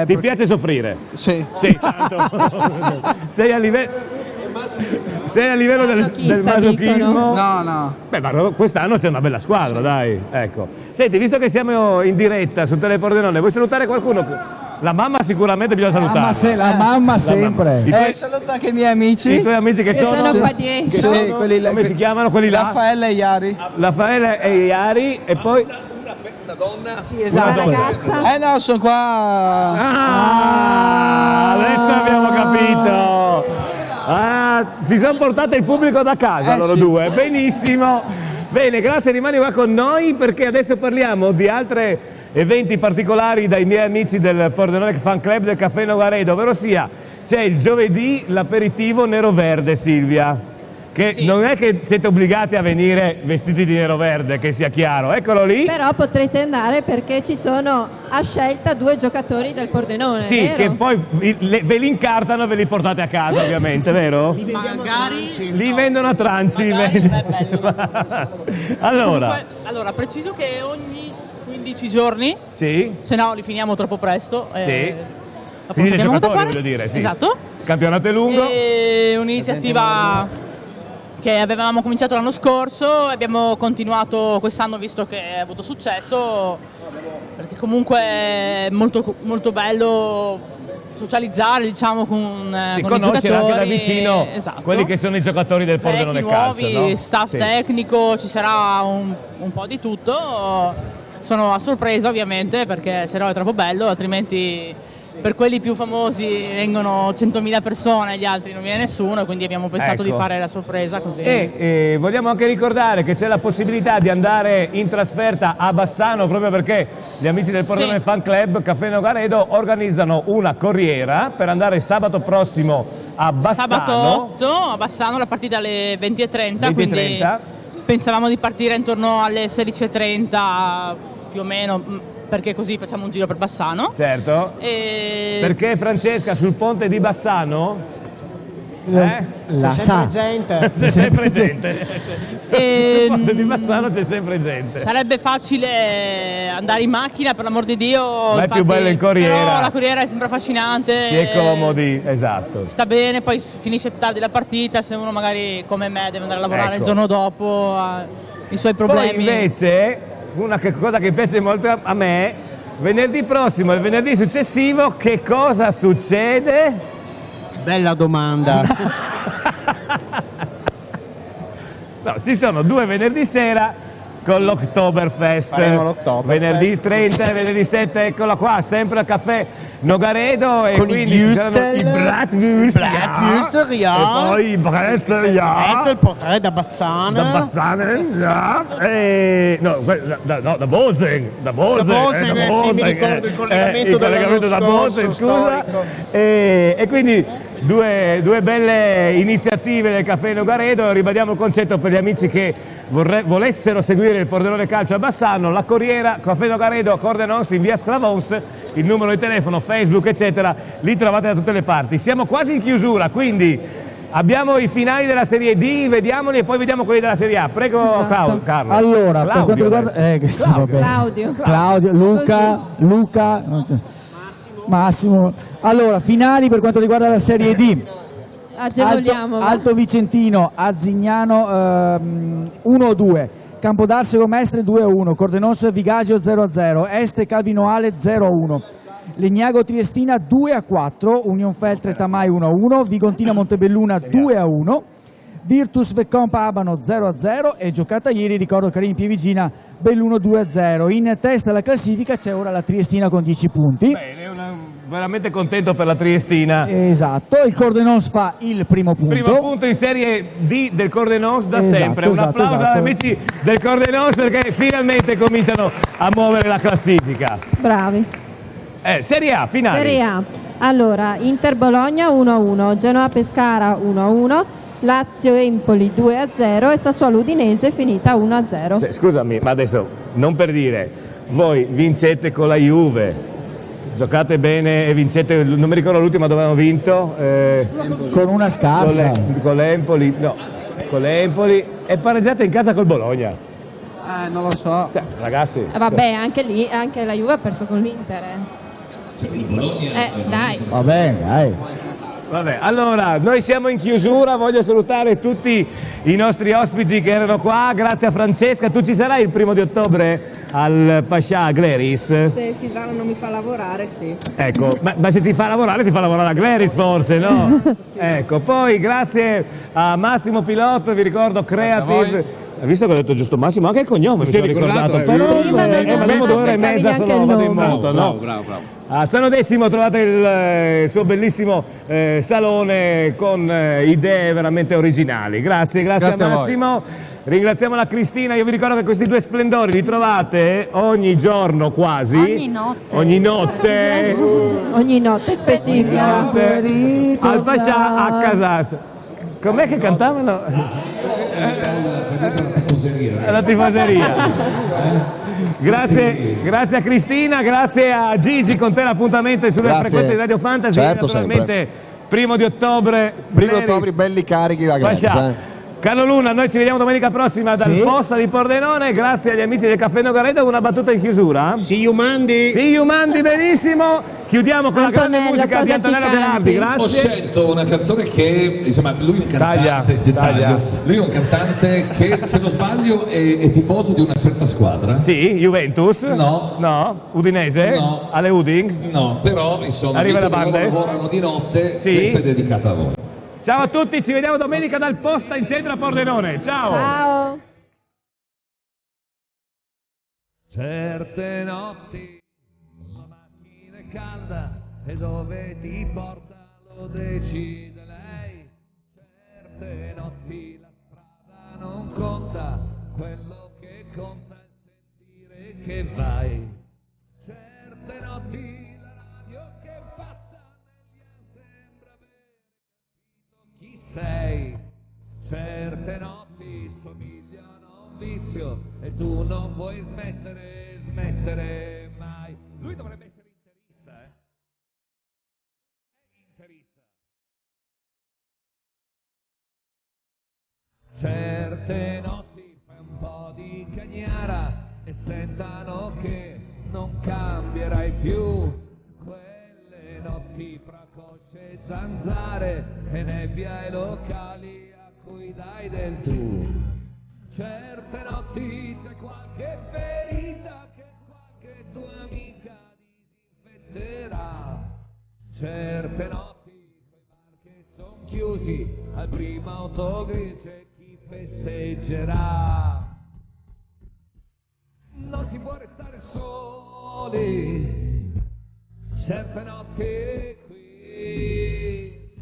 Ti piace soffrire? Sì. Sì, tanto. Sei a livello del masochismo? No. Beh, ma quest'anno c'è una bella squadra, dai. Ecco. Senti, visto che siamo in diretta su Telepordenone, vuoi salutare qualcuno? La mamma sicuramente bisogna salutare. La mamma sempre. Saluto anche i miei amici. I tuoi amici che sono qua dietro. Quelli là. Come si chiamano quelli là? Raffaella e Iari. Raffaella e Iari e poi una donna. Sì, esatto. Una ragazza. No, sono qua. Adesso abbiamo capito. Si sono portate il pubblico da casa loro due. Benissimo. Bene, grazie, rimani qua con noi perché adesso parliamo di altri eventi particolari dai miei amici del Pordenone Fan Club del Caffè Nogaredo, ovvero sia c'è il giovedì l'aperitivo nero-verde, Silvia, che non è che siete obbligati a venire vestiti di nero-verde, che sia chiaro, eccolo lì. Però potrete andare perché ci sono a scelta 2 giocatori del Pordenone, sì, vero? che poi ve li incartano e ve li portate a casa, ovviamente, vero? Magari li vendono a tranci. Allora, preciso che ogni 15 giorni, sì, se no li finiamo troppo presto. Sì. Quindi i giocatori, voglio dire, sì. Esatto. Il campionato è lungo. È un'iniziativa che avevamo cominciato l'anno scorso e abbiamo continuato quest'anno visto che ha avuto successo, perché comunque è molto, molto bello socializzare, diciamo, con conoscere anche da vicino esatto, quelli che sono i giocatori del Pordenone Calcio, nuovi, no? staff tecnico, ci sarà un po' di tutto. Sono a sorpresa ovviamente perché se no è troppo bello, altrimenti per quelli più famosi vengono 100.000 persone, gli altri non viene nessuno, quindi abbiamo pensato di fare la sorpresa così. E vogliamo anche ricordare che c'è la possibilità di andare in trasferta a Bassano, proprio perché gli amici del Pordenone Fan Club Caffè Nogaredo organizzano una corriera per andare sabato prossimo a Bassano. Sabato 8 a Bassano, la partita alle 20:30, quindi pensavamo di partire intorno alle 16:30 più o meno, perché così facciamo un giro per Bassano. Certo. Perché Francesca sul ponte di Bassano? La sa. C'è sempre gente. Sul ponte di Bassano c'è sempre gente. Sarebbe facile andare in macchina, per l'amor di Dio. Ma è più bello in corriera. Però la corriera è sempre affascinante. Si è comodi, esatto. Sta bene, poi finisce tardi la partita, se uno magari come me deve andare a lavorare il giorno dopo, ha i suoi problemi. Poi invece, una cosa che piace molto a me, venerdì prossimo e il venerdì successivo, che cosa succede? Bella domanda. No, ci sono 2 venerdì sera con l'Oktoberfest. Venerdì 30 e venerdì 7, eccola qua, sempre al Caffè Nogaredo. E con quindi ci saranno i Bratwurst, ja. E poi i Brezel, ja. Il portare da Bassano. Da Bassano, ja. Da Bozen. Da Bozen, sì, mi ricordo il collegamento da Bozen, scusa. E quindi due belle iniziative del Caffè Nogaredo. Ribadiamo il concetto per gli amici che volessero seguire il Pordenone Calcio a Bassano, la corriera Caffè Nogaredo Cordenons in via Sclavons, il numero di telefono, Facebook eccetera, li trovate da tutte le parti. Siamo quasi in chiusura, quindi abbiamo i finali della Serie D, vediamoli e poi vediamo quelli della Serie A. Prego, Esatto. Carlo. Allora, Claudio, per quanto riguarda Claudio, Luca, Massimo. Allora, finali per quanto riguarda la Serie D. Agevoliamo. Alto Vicentino, Azignano 1-2, Campodarsego Mestre 2-1, Cordenons Vigasio 0-0, Este Calvinoale 0-1, Legnago Triestina 2-4, Union Feltre Tamai 1-1, Vigontina Montebelluna 2-1, Virtus Vecompa Abano 0-0 e giocata ieri, ricordo Carini Pievigina Belluno 2-0. In testa alla classifica c'è ora la Triestina con 10 punti. Bene, veramente contento per la Triestina. Esatto, il Cordenons fa il primo punto. Primo punto in Serie D del Cordenons da sempre. Un applauso esatto. agli amici del Cordenons perché finalmente cominciano a muovere la classifica. Bravi. Serie A, finali. Serie A. Allora, Inter Bologna 1-1, Genoa Pescara 1-1, Lazio Empoli 2-0 e Sassuolo Udinese finita 1-0. Scusami, ma adesso non per dire, voi vincete con la Juve, giocate bene e vincete, non mi ricordo l'ultima dove hanno vinto. Con una scarsa. Con l'Empoli, no, con l'Empoli e pareggiate in casa col Bologna. Non lo so. Ragazzi. Vabbè, anche lì, anche la Juve ha perso con l'Inter. Dai. Va bene, dai. Vabbè, allora, noi siamo in chiusura, voglio salutare tutti i nostri ospiti che erano qua, grazie a Francesca. Tu ci sarai il 1° di ottobre al Pascià Gleris? Se Silvano non mi fa lavorare, sì. Ecco, ma se ti fa lavorare a Gleris forse, no? Sì. Ecco, poi grazie a Massimo Pilotto, vi ricordo Creative. Hai visto che ho detto giusto Massimo? Anche il cognome mi sono ricordato. Però Prima dopo 2 ore e mezza sono vado in moto, no? Bravo. A Sano Decimo trovate il suo bellissimo salone con idee veramente originali. Grazie a Massimo. Ringraziamo la Cristina. Io vi ricordo che questi 2 splendori li trovate ogni giorno quasi. Ogni notte specifica. Al Pascià a Casas. Com'è che cantavano? La tifoseria. Grazie a Cristina, grazie a Gigi, con te l'appuntamento è sulle frequenze di Radio Fantasy. Certo, naturalmente 1° di ottobre. 1° ottobre belli carichi a Gleris. Carlo Luna, noi ci vediamo domenica prossima dal Posta di Pordenone. Grazie agli amici del Caffè Nogaredo. Una battuta in chiusura. See you Monday, benissimo. Chiudiamo con la grande musica di Antonello Denardi. Grazie. Ho scelto una canzone che, insomma, lui è un cantante. Taglia. Lui è un cantante che, se non sbaglio, è tifoso di una certa squadra. Sì, Juventus? No. Udinese? No. Ale Uding? No, però, insomma, Arriva visto la che banda? loro lavorano di notte, Sì. questa è dedicata a voi. Ciao a tutti, ci vediamo domenica dal Posta in centro a Pordenone. Ciao. Certe notti la macchina è calda e dove ti porta lo decide lei. Certe notti la strada non conta, quello che conta è sentire che vai. Certe notti la radio che passa negli anni sembra aver capito chi sei. Certe notti somigliano a un vizio e tu non vuoi smettere mai. Lui dovrebbe essere interista, È interista. Certe notti fai un po' di cagnara e sentano che non cambierai più. Quelle notti fra cosce e zanzare e nebbia e locali a cui dai del tu. Certe notti c'è qualche ferita che qualche tua amica disinfetterà. Certe notti quei bar che son chiusi, al primo autogrill c'è chi festeggerà. Non si può restare soli, certe notti qui,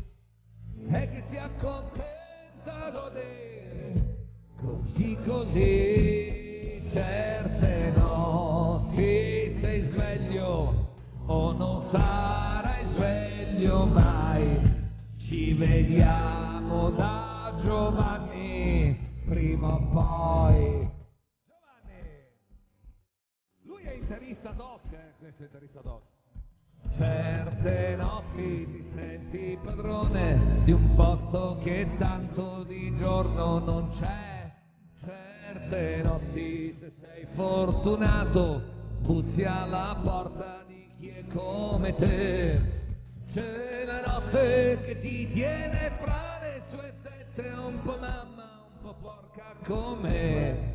e che si accontenta a godere così così. Certe notti sei sveglio o non sarai sveglio mai. Ci vediamo da Giovanni prima o poi. Lui è interista doc, questo è interista doc. Certe notti ti senti padrone di un posto che tanto di giorno non c'è. Certe notti, se sei fortunato, buzzi alla porta di chi è come te. C'è la notte che ti tiene fra le sue tette, un po' mamma, un po' porca come.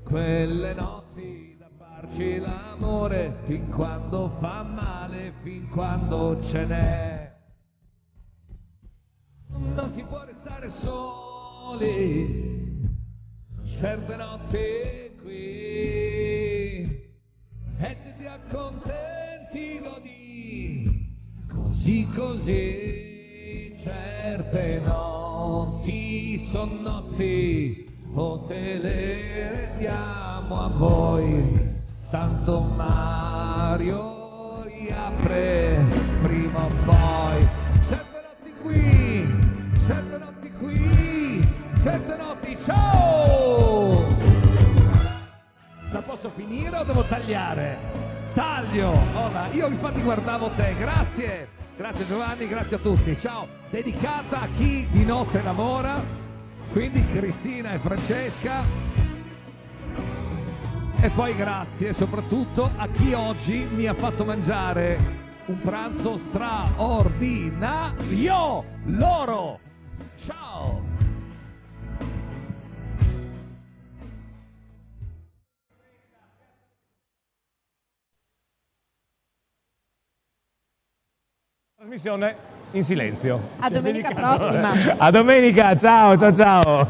Quelle notti da farci l'amore fin quando fa male, fin quando ce n'è. Non si può restare soli, certe notti qui, e se ti accontenti godi così così. Certe notti son notti o te le rendiamo a voi, tanto Mario riapre prima o poi. Certe notti qui, certe notti qui, certe notti, ciao! La posso finire o devo tagliare? Taglio! Ora, io infatti guardavo te, grazie! Grazie Giovanni, grazie a tutti, ciao! Dedicata a chi di notte lavora, quindi Cristina e Francesca, e poi grazie soprattutto a chi oggi mi ha fatto mangiare un pranzo straordinario, loro! Ciao! Trasmissione in silenzio. A domenica prossima. A domenica, ciao ciao ciao.